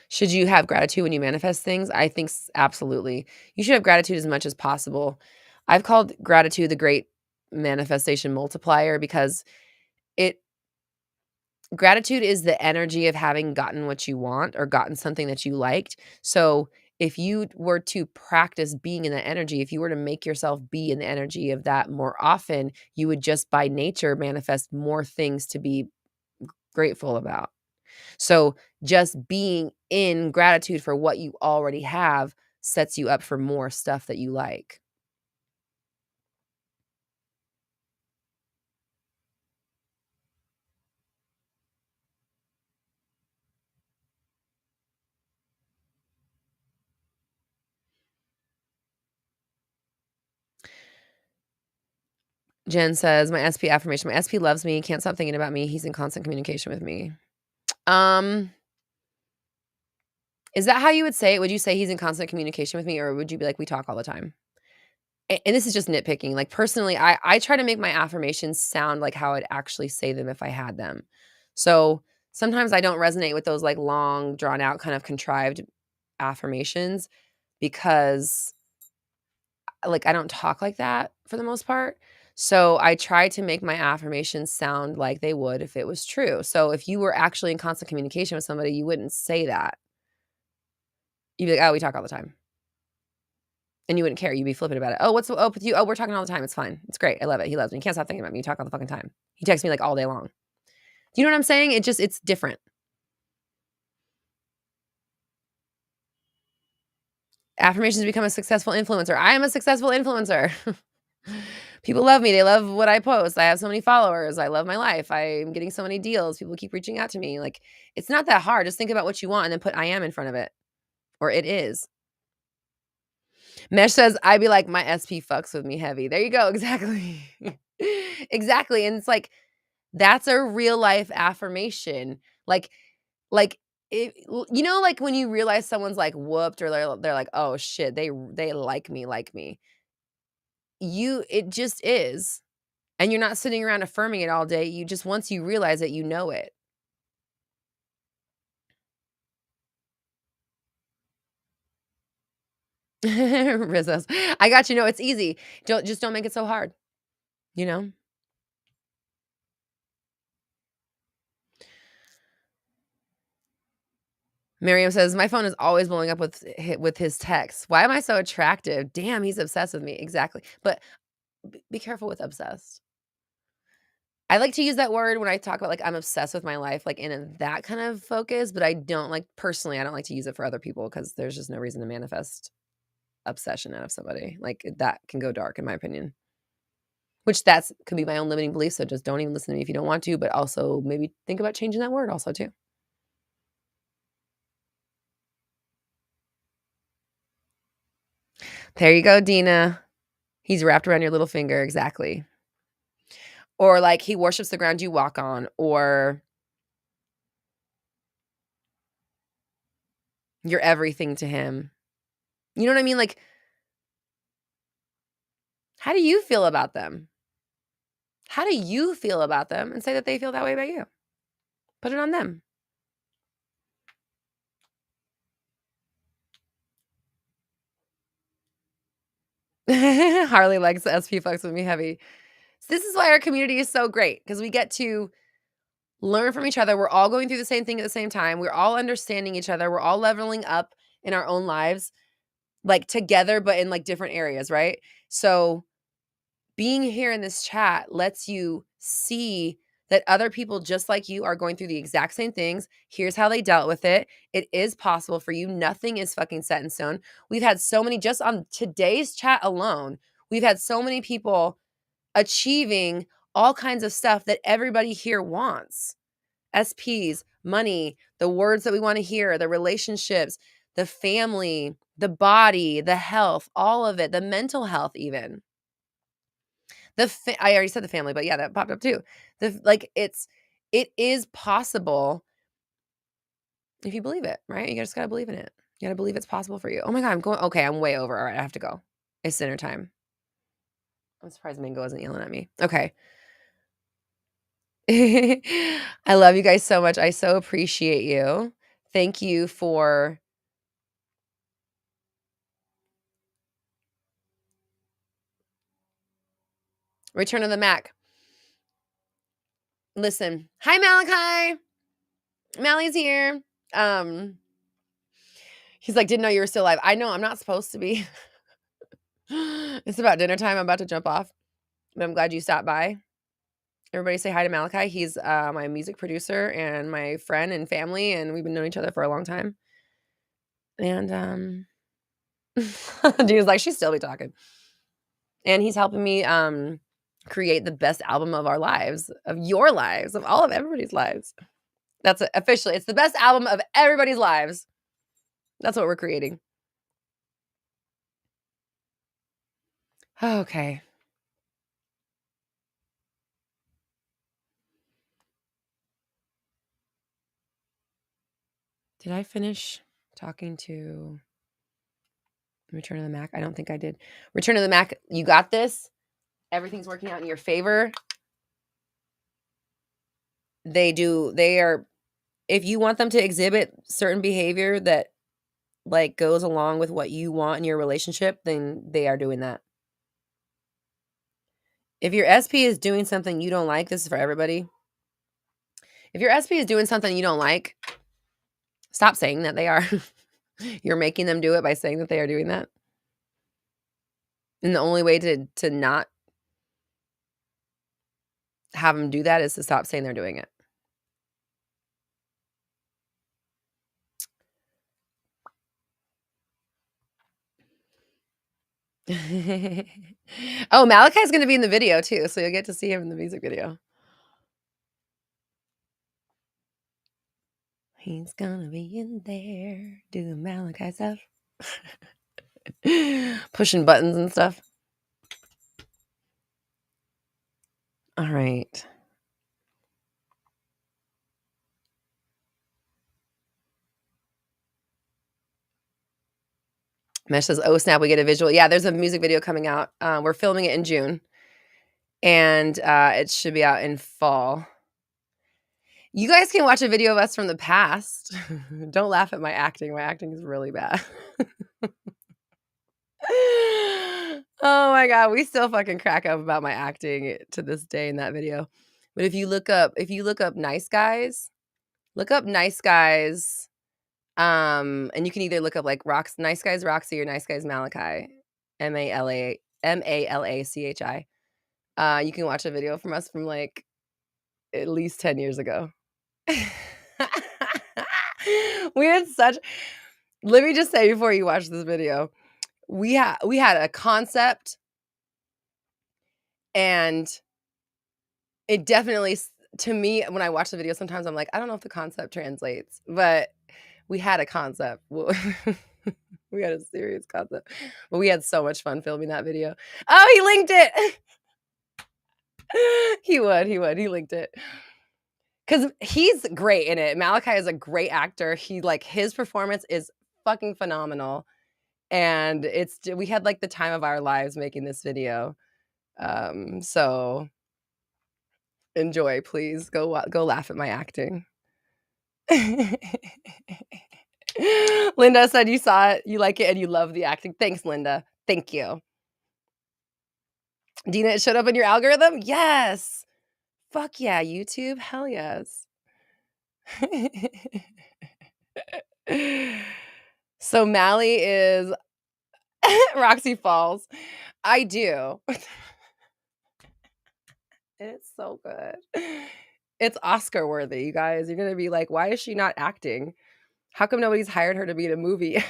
Should you have gratitude when you manifest things? I think absolutely. You should have gratitude as much as possible. I've called gratitude the great manifestation multiplier because gratitude is the energy of having gotten what you want or gotten something that you liked. So if you were to practice being in that energy, if you were to make yourself be in the energy of that more often, you would just by nature manifest more things to be grateful about. So just being in gratitude for what you already have sets you up for more stuff that you like. Jen says, my SP affirmation, my SP loves me, can't stop thinking about me. He's in constant communication with me. Is that how you would say it? Would you say he's in constant communication with me, or would you be like, "We talk all the time?" And this is just nitpicking. Like, personally, I try to make my affirmations sound like how I'd actually say them if I had them. So, sometimes I don't resonate with those, like, long, drawn out, kind of contrived affirmations because, like, I don't talk like that for the most part. So, I try to make my affirmations sound like they would if it was true. So, if you were actually in constant communication with somebody, you wouldn't say that. You'd be like, "Oh, we talk all the time." And you wouldn't care, you'd be flippant about it. "Oh, what's up with you? Oh, we're talking all the time, it's fine. It's great, I love it, he loves me, he can't stop thinking about me, you talk all the fucking time. He texts me, like, all day long." Do you know what I'm saying? It's different. Affirmations to become a successful influencer. I am a successful influencer. People love me, they love what I post, I have so many followers, I love my life, I'm getting so many deals, people keep reaching out to me, like, it's not that hard, just think about what you want and then put "I am" in front of it, or "it is." Mesh says, "I'd be like, my SP fucks with me heavy." There you go, exactly. Exactly, and it's like, that's a real life affirmation. Like, like, when you realize someone's, like, whooped or they're like, "Oh, shit, they like me." It just is, and you're not sitting around affirming it all day, you just once you realize it, you know it. Rizzo's. I got you, no, it's easy. Don't make it so hard, you know? Miriam says, "My phone is always blowing up with his texts. Why am I so attractive? Damn, he's obsessed with me." Exactly, but be careful with obsessed. I like to use that word when I talk about, like, I'm obsessed with my life, like, in that kind of focus, but I don't like personally, I don't like to use it for other people because there's just no reason to manifest obsession out of somebody. Like, that can go dark in my opinion, which that's could be my own limiting belief, so just don't even listen to me if you don't want to, but also maybe think about changing that word also too. There you go, Dina. He's wrapped around your little finger, exactly. Or, like, he worships the ground you walk on, or you're everything to him. You know what I mean? Like, how do you feel about them? How do you feel about them and say that they feel that way about you? Put it on them. Harley likes the SP fucks with me heavy. This is why our community is so great because we get to learn from each other. We're all going through the same thing at the same time. We're all understanding each other. We're all leveling up in our own lives, like together, but in like different areas, right? So being here in this chat lets you see that other people just like you are going through the exact same things. Here's how they dealt with it. It is possible for you. Nothing is fucking set in stone. We've had so many, just on today's chat alone, we've had so many people achieving all kinds of stuff that everybody here wants. SPs, money, the words that we want to hear, the relationships, the family, the body, the health, all of it, the mental health even. I already said the family, but yeah, that popped up too. It is possible if you believe it, right? You just gotta believe in it. You gotta believe it's possible for you. Oh my god, I'm way over. All right, I have to go. It's dinner time. I'm surprised Mingo isn't yelling at me. Okay. I love you guys so much. I so appreciate you. Thank you for Return of the Mac. Listen. Hi, Malachi. Mally's here. Um, he's like, didn't know you were still alive. I know, I'm not supposed to be. It's about dinner time. I'm about to jump off, but I'm glad you stopped by. Everybody say hi to Malachi. He's my music producer and my friend and family, and we've been knowing each other for a long time. And Gina's like, she'd still be talking. And he's helping me create the best album of our lives, of your lives, of all of everybody's lives. That's it. Officially, it's the best album of everybody's lives. That's what we're creating. Okay. Did I finish Talking to Return of the Mac. I don't think I did. Return of the Mac, you got this. Everything's working out in your favor. They are, if you want them to exhibit certain behavior that like goes along with what you want in your relationship, then they are doing that. If your SP is doing something you don't like, this is for everybody. If your SP is doing something you don't like, stop saying that they are. You're making them do it by saying that they are doing that. And the only way to not have them do that is to stop saying they're doing it. Oh, Malachi's going to be in the video too, so you'll get to see him in the music video. He's gonna be in there doing Malachi stuff. Pushing buttons and stuff. All right. Mesh says, oh, snap, we get a visual. Yeah, there's a music video coming out. We're filming it in June. And it should be out in fall. You guys can watch a video of us from the past. Don't laugh at my acting. My acting is really bad. Oh my God. We still fucking crack up about my acting to this day in that video. But if you look up nice guys, look up nice guys. And you can either look up like nice guys Roxy or nice guys Malachi. Malachi. You can watch a video from us from like at least 10 years ago. We had such, let me just say before you watch this video, we had a concept, and it definitely, to me, when I watch the video, sometimes I'm like, I don't know if the concept translates, but we had a concept. We had a serious concept, but we had so much fun filming that video. Oh, he linked it. He linked it. Because he's great in it. Malachi is a great actor. His performance is fucking phenomenal. And we had like the time of our lives making this video. So enjoy, please. Go laugh at my acting. Linda said you saw it, you like it, and you love the acting. Thanks, Linda. Thank you. Dina, it showed up in your algorithm? Yes. Fuck yeah, YouTube. Hell yes. So Mally is Roxy Falls. I do. It's so good. It's Oscar worthy, you guys. You're gonna be like, why is she not acting? How come nobody's hired her to be in a movie?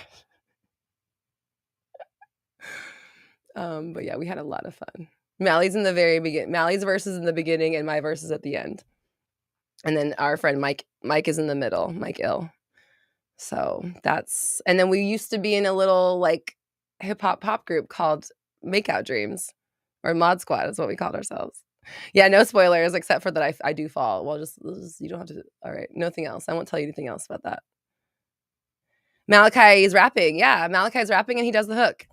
But yeah, we had a lot of fun. Mally's in the very beginning. Mally's verse is in the beginning, and my verse is at the end. And then our friend Mike is in the middle. Mike Ill. So and then we used to be in a little like hip hop pop group called Makeout Dreams, or Mod Squad is what we called ourselves. Yeah, no spoilers except for that I do fall. Well, just you don't have to. All right, nothing else. I won't tell you anything else about that. Malachi is rapping. Yeah, Malachi's rapping and he does the hook.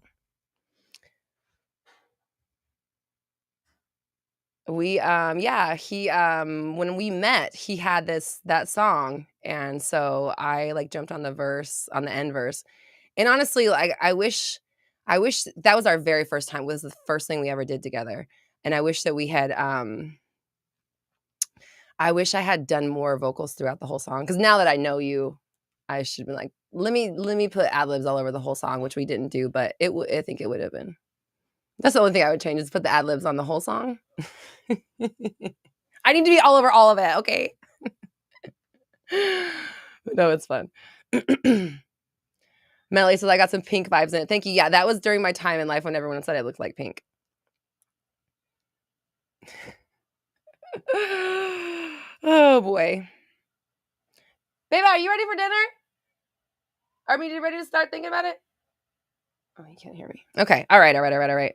We he when we met, he had that song, and so I like jumped on the end verse. And honestly, like I wish that was our very first time. It was the first thing we ever did together. And I wish that we had I wish I had done more vocals throughout the whole song, cuz now that I know you, I should have been like, let me put ad-libs all over the whole song, which we didn't do, but I think it would have been. That's the only thing I would change, is put the ad-libs on the whole song. I need to be all over all of it, okay? No, it's fun. Melly says, I got some Pink vibes in it. Thank you. Yeah, that was during my time in life when everyone said I looked like Pink. Oh, boy. Babe, are you ready for dinner? Are we ready to start thinking about it? Oh, you can't hear me. Okay. All right.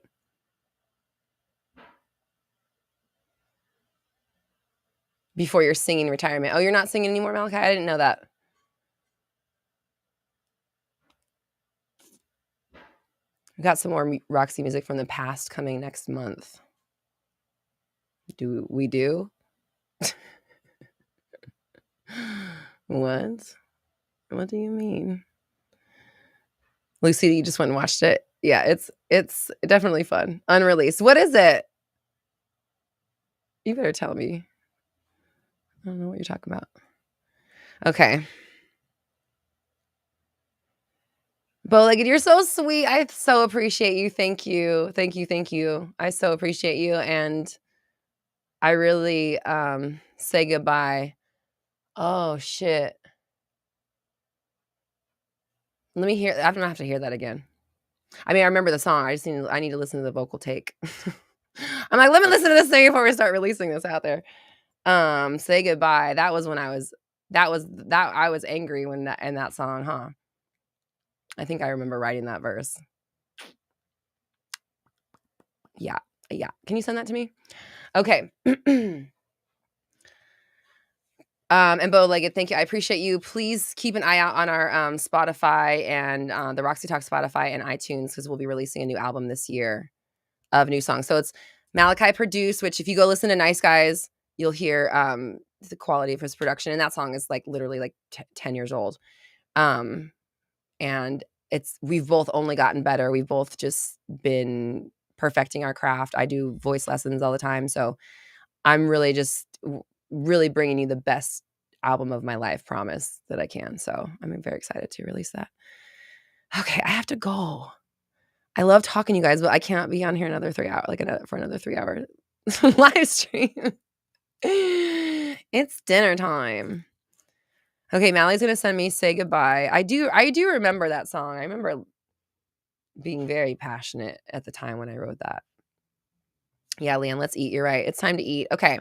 Before you're singing retirement. Oh, you're not singing anymore, Malachi? I didn't know that. We got some more Roxy music from the past coming next month. Do we do? What? What do you mean? Lucy, you just went and watched it. Yeah, it's definitely fun. Unreleased. What is it? You better tell me. I don't know what you're talking about. Okay. Bowlegged, you're so sweet. I so appreciate you. Thank you. Thank you. Thank you. I so appreciate you. And I really say goodbye. Oh shit. Let me hear. I don't have to hear that again. I mean, I remember the song. I need to listen to the vocal take. I'm like, let me listen to this thing before we start releasing this out there. Say goodbye. That was when I was angry when that in that song, huh? I think I remember writing that verse. Yeah. Yeah. Can you send that to me? Okay. And Bowlegged, thank you. I appreciate you. Please keep an eye out on our Spotify and the Roxy Talks Spotify and iTunes because we'll be releasing a new album this year of new songs. So it's Malachi produced, which if you go listen to Nice Guys, you'll hear the quality of his production. And that song is like literally like 10 years old. And we've both only gotten better. We've both just been perfecting our craft. I do voice lessons all the time. So I'm really just really bringing you the best album of my life, promise that I can. So I'm very excited to release that. Okay, I have to go. I love talking to you guys, but I cannot be on here another 3 hours, for another 3 hour live stream. It's dinner time. Okay, Mally's gonna send me "Say Goodbye." I do remember that song. I remember being very passionate at the time when I wrote that. Yeah, Leanne, let's eat. You're right. It's time to eat. Okay.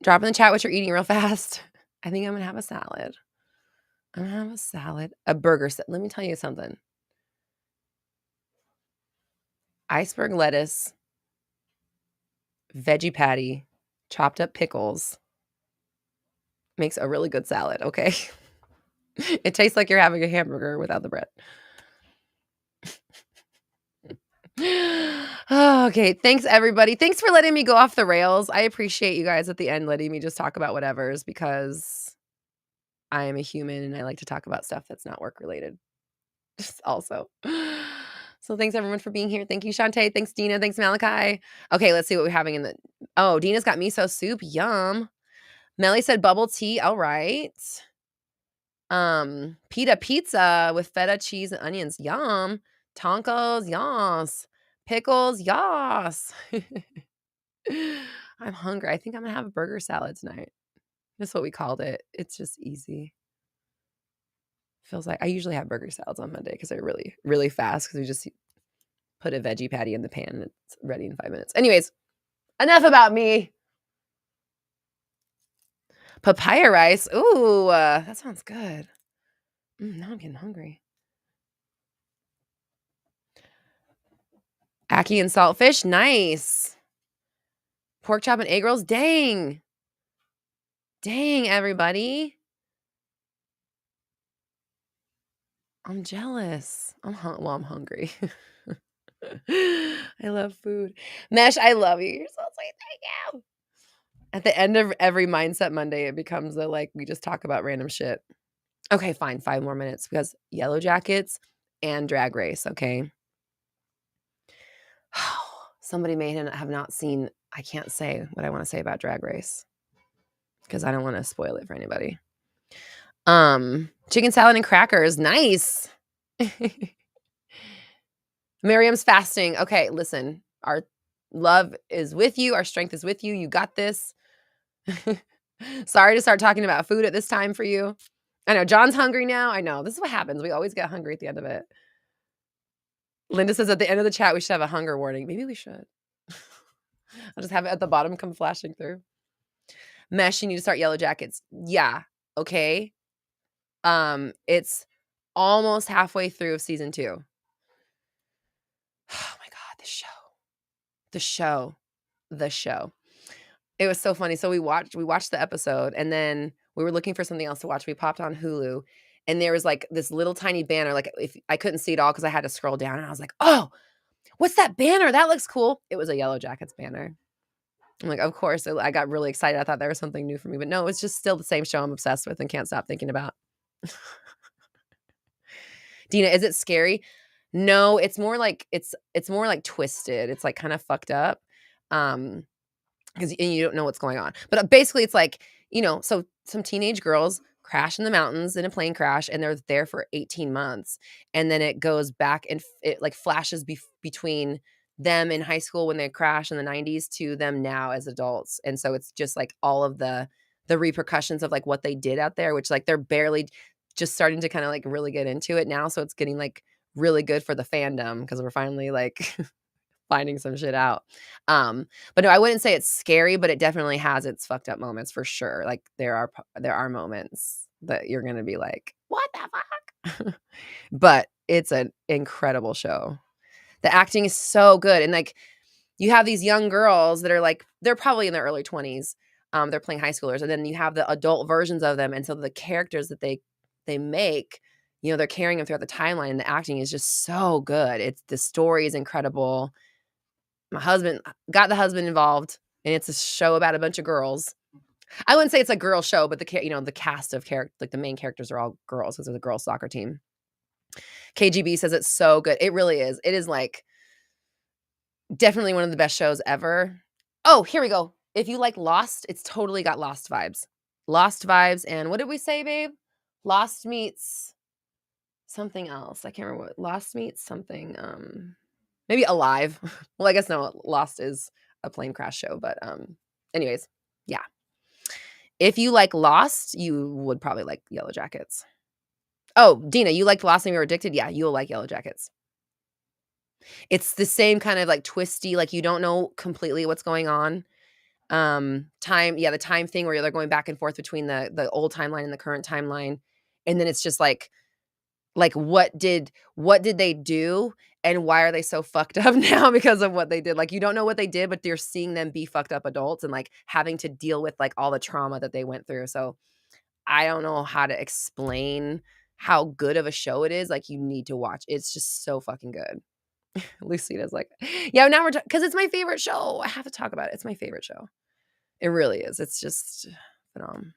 Drop in the chat what you're eating real fast. I think I'm gonna have a salad. I'm gonna have a salad. A burger. Let me tell you something. Iceberg lettuce, veggie patty, chopped up pickles. Makes a really good salad, okay? It tastes like you're having a hamburger without the bread. Okay, thanks everybody. Thanks for letting me go off the rails. I appreciate you guys at the end letting me just talk about whatever's because I am a human and I like to talk about stuff that's not work related. Also. So thanks everyone for being here. Thank you, Shantae. Thanks, Dina. Thanks, Malachi. Okay, let's see what we're having in the... Oh, Dina's got miso soup. Yum. Melly said bubble tea. All right. Pita pizza with feta cheese and onions. Yum. Tonkos. Yas. Pickles. Yas. I'm hungry. I think I'm gonna have a burger salad tonight. That's what we called it. It's just easy. Feels like I usually have burger salads on Monday because they're really, really fast because we just put a veggie patty in the pan and it's ready in 5 minutes. Anyways, enough about me. Papaya rice. Ooh, that sounds good. Now I'm getting hungry. Ackee and saltfish. Nice. Pork chop and egg rolls. Dang. Dang, everybody. I'm jealous. I'm hungry. I love food. Mesh, I love you. You're so sweet. Thank you. At the end of every Mindset Monday, it becomes we just talk about random shit. Okay, fine. 5 more minutes because Yellow Jackets and Drag Race, okay? Somebody may have not seen, I can't say what I want to say about Drag Race because I don't want to spoil it for anybody. Chicken salad and crackers. Nice. Miriam's fasting. Okay, listen. Our love is with you. Our strength is with you. You got this. Sorry to start talking about food at this time for you. I know John's hungry now. I know. This is what happens. We always get hungry at the end of it. Linda says at the end of the chat, we should have a hunger warning. Maybe we should. I'll just have it at the bottom come flashing through. Mesh, you need to start Yellow Jackets. Yeah. Okay. It's almost halfway through of season 2. Oh my God, the show. It was so funny. So we watched the episode and then we were looking for something else to watch. We popped on Hulu and there was, like, this little tiny banner, like, if I couldn't see it all because I had to scroll down, and I was like, "Oh, what's that banner? That looks cool." It was a Yellow Jackets banner. I'm like, "Of course." I got really excited. I thought there was something new for me, but no, it's just still the same show I'm obsessed with and can't stop thinking about. Dina, is it scary? No, it's more like it's more like twisted. It's, like, kinda fucked up, um, 'cause and you don't know what's going on. But, basically, it's like, so some teenage girls crash in the mountains in a plane crash, and they're there for 18 months, and then it goes back and it, like, flashes between them in high school when they crash in the '90s to them now as adults, and so it's just, like, all of the repercussions of, like, what they did out there, which, like, they're barely just starting to kinda, like, really get into it now, so it's getting, like, really good for the fandom because 'cause we're finally, like, finding some shit out. But no, I wouldn't say it's scary, but it definitely has its fucked up moments for sure. Like, there are moments that you're gonna be like, "What the fuck?" But it's an incredible show. The acting is so good, and, like, you have these young girls that are, like, they're probably in their early 20s, they're playing high schoolers, and then you have the adult versions of them, and so the characters that they make, they're carrying them throughout the timeline, and the acting is just so good. The story is incredible. My husband got the husband involved, and it's a show about a bunch of girls. I wouldn't say it's a girl show, but the cast of like, the main characters are all girls 'cause they're the girls' soccer team. KGB says it's so good. It really is. It is, like, definitely one of the best shows ever. Oh, here we go. If you like Lost, it's totally got Lost vibes. Lost vibes, and what did we say, babe? Lost meets something else. I can't remember what Lost meets something, maybe Alive. Well, I guess no, Lost is a plane crash show, but, anyways, yeah. If you like Lost, you would probably like Yellow Jackets. Oh, Dina, you liked Lost and You Were Addicted? Yeah, you'll like Yellow Jackets. It's the same kind of, like, twisty, like, you don't know completely what's going on. The time thing where they're going back and forth between the old timeline and the current timeline, and then it's just like, what did they do, and why are they so fucked up now because of what they did? Like, you don't know what they did, but you're seeing them be fucked up adults and, like, having to deal with, like, all the trauma that they went through. So, I don't know how to explain how good of a show it is. Like, you need to watch. It's just so fucking good. Lucina's like, "Yeah, now we're because it's my favorite show. I have to talk about it. It's my favorite show. It really is. It's just phenomenal."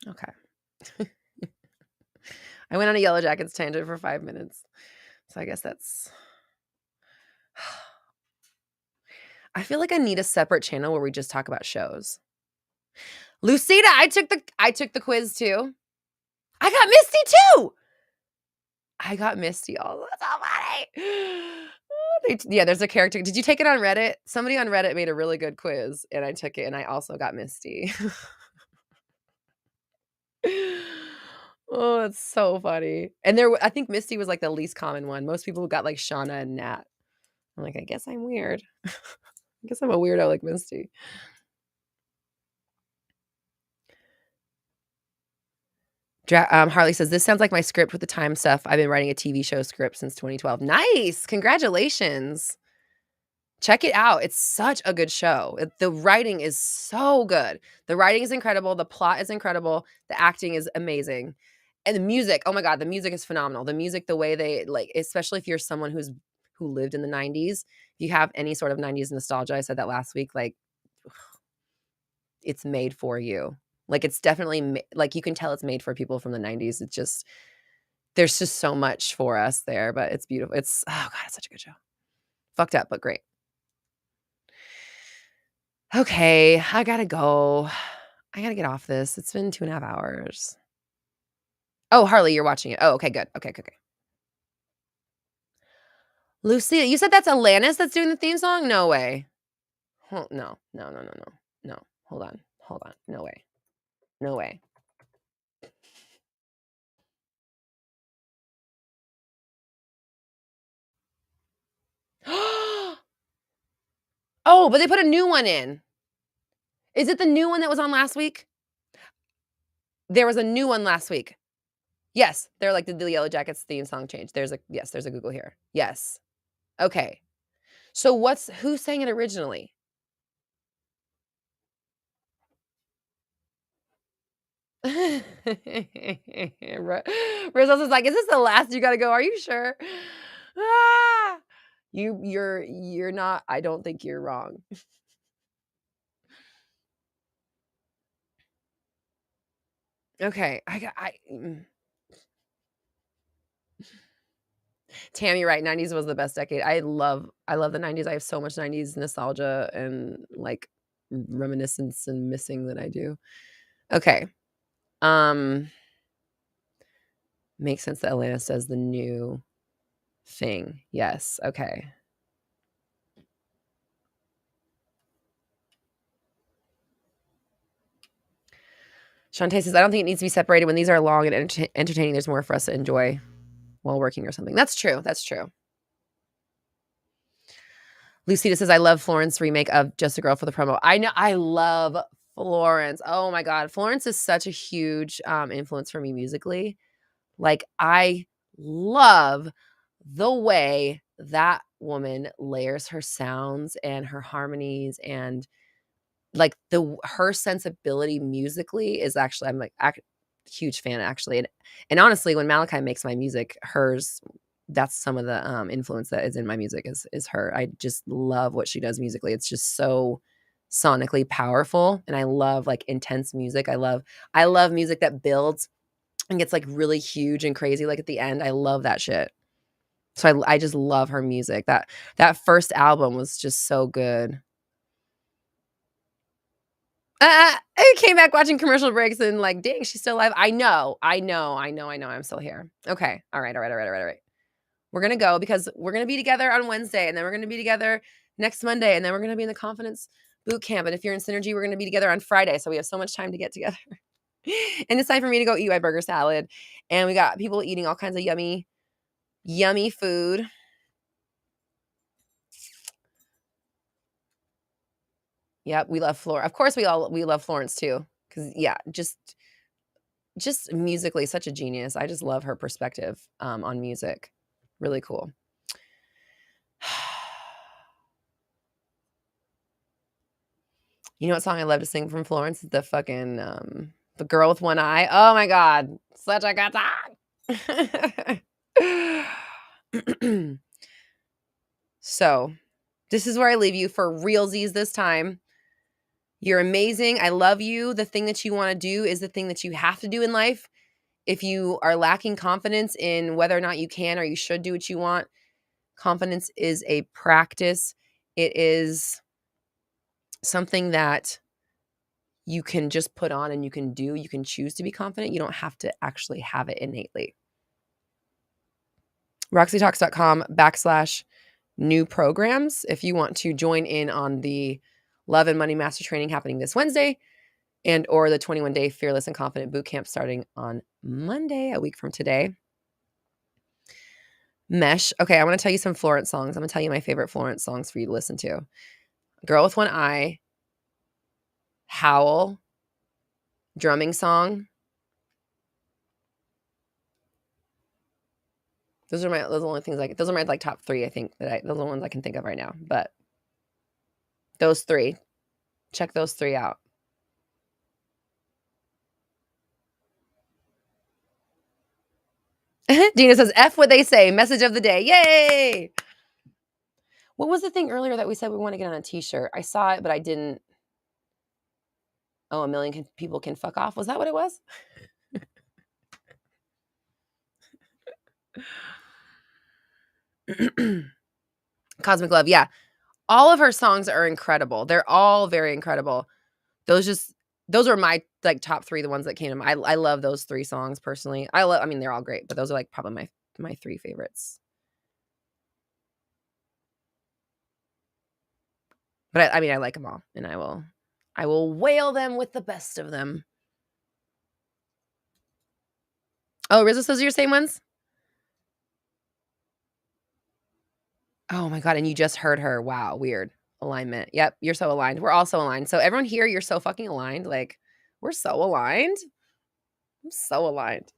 Okay. I went on a Yellow Jackets tangent for 5 minutes. So I guess that's I feel like I need a separate channel where we just talk about shows. Lucida, I took the quiz too. I got Misty too. I got Misty. Oh, that's so funny. Yeah, there's a character. Did you take it on Reddit? Somebody on Reddit made a really good quiz, and I took it, and I also got Misty. Oh, it's so funny. And I think Misty was like the least common one. Most people got like Shauna and Nat. I'm like, I guess I'm weird. I guess I'm a weirdo like Misty. Harley says, "This sounds like my script with the time stuff. I've been writing a TV show script since 2012." Nice. Congratulations. Check it out. It's such a good show. The writing is so good. The writing is incredible. The plot is incredible. The acting is amazing. And the music, oh my God, the music is phenomenal. The music, the way they like, especially if you're someone who lived in the 90s, if you have any sort of 90s nostalgia, I said that last week, like, it's made for you. Like, it's definitely like, you can tell it's made for people from the 90s. It's just there's just so much for us there, but it's beautiful. Oh God, it's such a good show. Fucked up, but great. Okay, I gotta go. I gotta get off this. It's been 2.5 hours. Oh, Harley, you're watching it. Oh, okay, good. Okay, okay, okay. Lucia, you said that's Alanis that's doing the theme song? No way. No, no, no, no, no. No. Hold on. Hold on. No way. No way. Oh, but they put a new one in. Is it the new one that was on last week? There was a new one last week. Yes, they're like, the Yellow Jackets theme song change. There's a Google here. Yes. Okay. So who sang it originally? Rizzo's is like, "Is this the last you gotta go? Are you sure?" Ah! You're not I don't think you're wrong. Okay, Tammy, right, 90s was the best decade. I love the 90s. I have so much 90s nostalgia and, like, reminiscence and missing that I do. Okay, um, makes sense that Atlanta says the new thing. Yes, okay. Shantae says, "I don't think it needs to be separated. When these are long and entertaining, there's more for us to enjoy while working or something." That's true, that's true. Lucita says, "I love Florence remake of Just a Girl for the promo." I know I love Florence. Oh my god. Florence is such a huge, influence for me musically. Like, I love the way that woman layers her sounds and her harmonies and, like, her sensibility musically is actually I'm, like, huge fan, actually, and honestly, when Malachi makes my music, hers that's some of the, influence that is in my music is her. I just love what she does musically. It's just so sonically powerful, and I love, like, intense music. I love music that builds and gets, like, really huge and crazy, like, at the end. I love that shit. So I just love her music. That first album was just so good. I came back watching commercial breaks and like, "Dang, she's still alive." I know, I know, I know, I know, I'm still here. Okay. Alright, alright, alright, alright, alright. We're gonna go because we're gonna be together on Wednesday, and then we're gonna be together next Monday, and then we're gonna be in the confidence boot camp, and if you're in Synergy, we're gonna be together on Friday, so we have so much time to get together. And it's time for me to go eat my burger salad, and we got people eating all kinds of yummy, yummy food. Yep, we love Flor of course, we love Florence too, because yeah, just musically such a genius. I just love her perspective, on music. Really cool. You know what song I love to sing from Florence? The fucking, The Girl with One Eye. Oh my god, such a good song. So, this is where I leave you for realsies this time. You're amazing. I love you. The thing that you wanna do is the thing that you have to do in life. If you are lacking confidence in whether or not you can or you should do what you want, confidence is a practice. It is something that you can just put on and you can do. You can choose to be confident. You don't have to actually have it innately. RoxyTalks.com/new programs. If you want to join in on the Love and Money Master Training happening this Wednesday and or the 21-day Fearless and Confident Bootcamp starting on Monday, a week from today. Mesh. Okay, I want to tell you some Florence songs. I'm going to tell you my favorite Florence songs for you to listen to. Girl with One Eye, Howl, Drumming Song. Those are the only things those are my like top 3, I think those are the ones I can think of right now. But those 3. Check those 3 out. Dina says, F what they say. Message of the day. Yay! What was the thing earlier that we said we want to get on a t-shirt? I saw it, but I didn't. Oh, 1,000,000 people can fuck off. Was that what it was? Cosmic Love. Yeah. All of her songs are incredible. They're all very incredible. Those are my like top 3, the ones that came to mind. I love those 3 songs personally. I mean, they're all great, but those are like probably my 3 favorites. But I mean, I like them all, and I will whale them with the best of them. Oh, Rizzo says your same ones? Oh my god, and you just heard her. Wow, weird. Alignment. Yep, you're so aligned. We're all so aligned. So everyone here, you're so fucking aligned. Like, we're so aligned. I'm so aligned.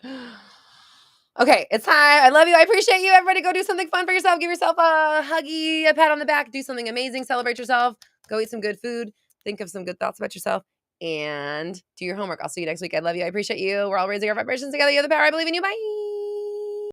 Okay, it's time. I love you. I appreciate you. Everybody go do something fun for yourself. Give yourself a huggy, a pat on the back. Do something amazing. Celebrate yourself. Go eat some good food. Think of some good thoughts about yourself. and do your homework. I'll see you next week. I love you. I appreciate you. We're all raising our vibrations together. You're the power. I believe in you. Bye.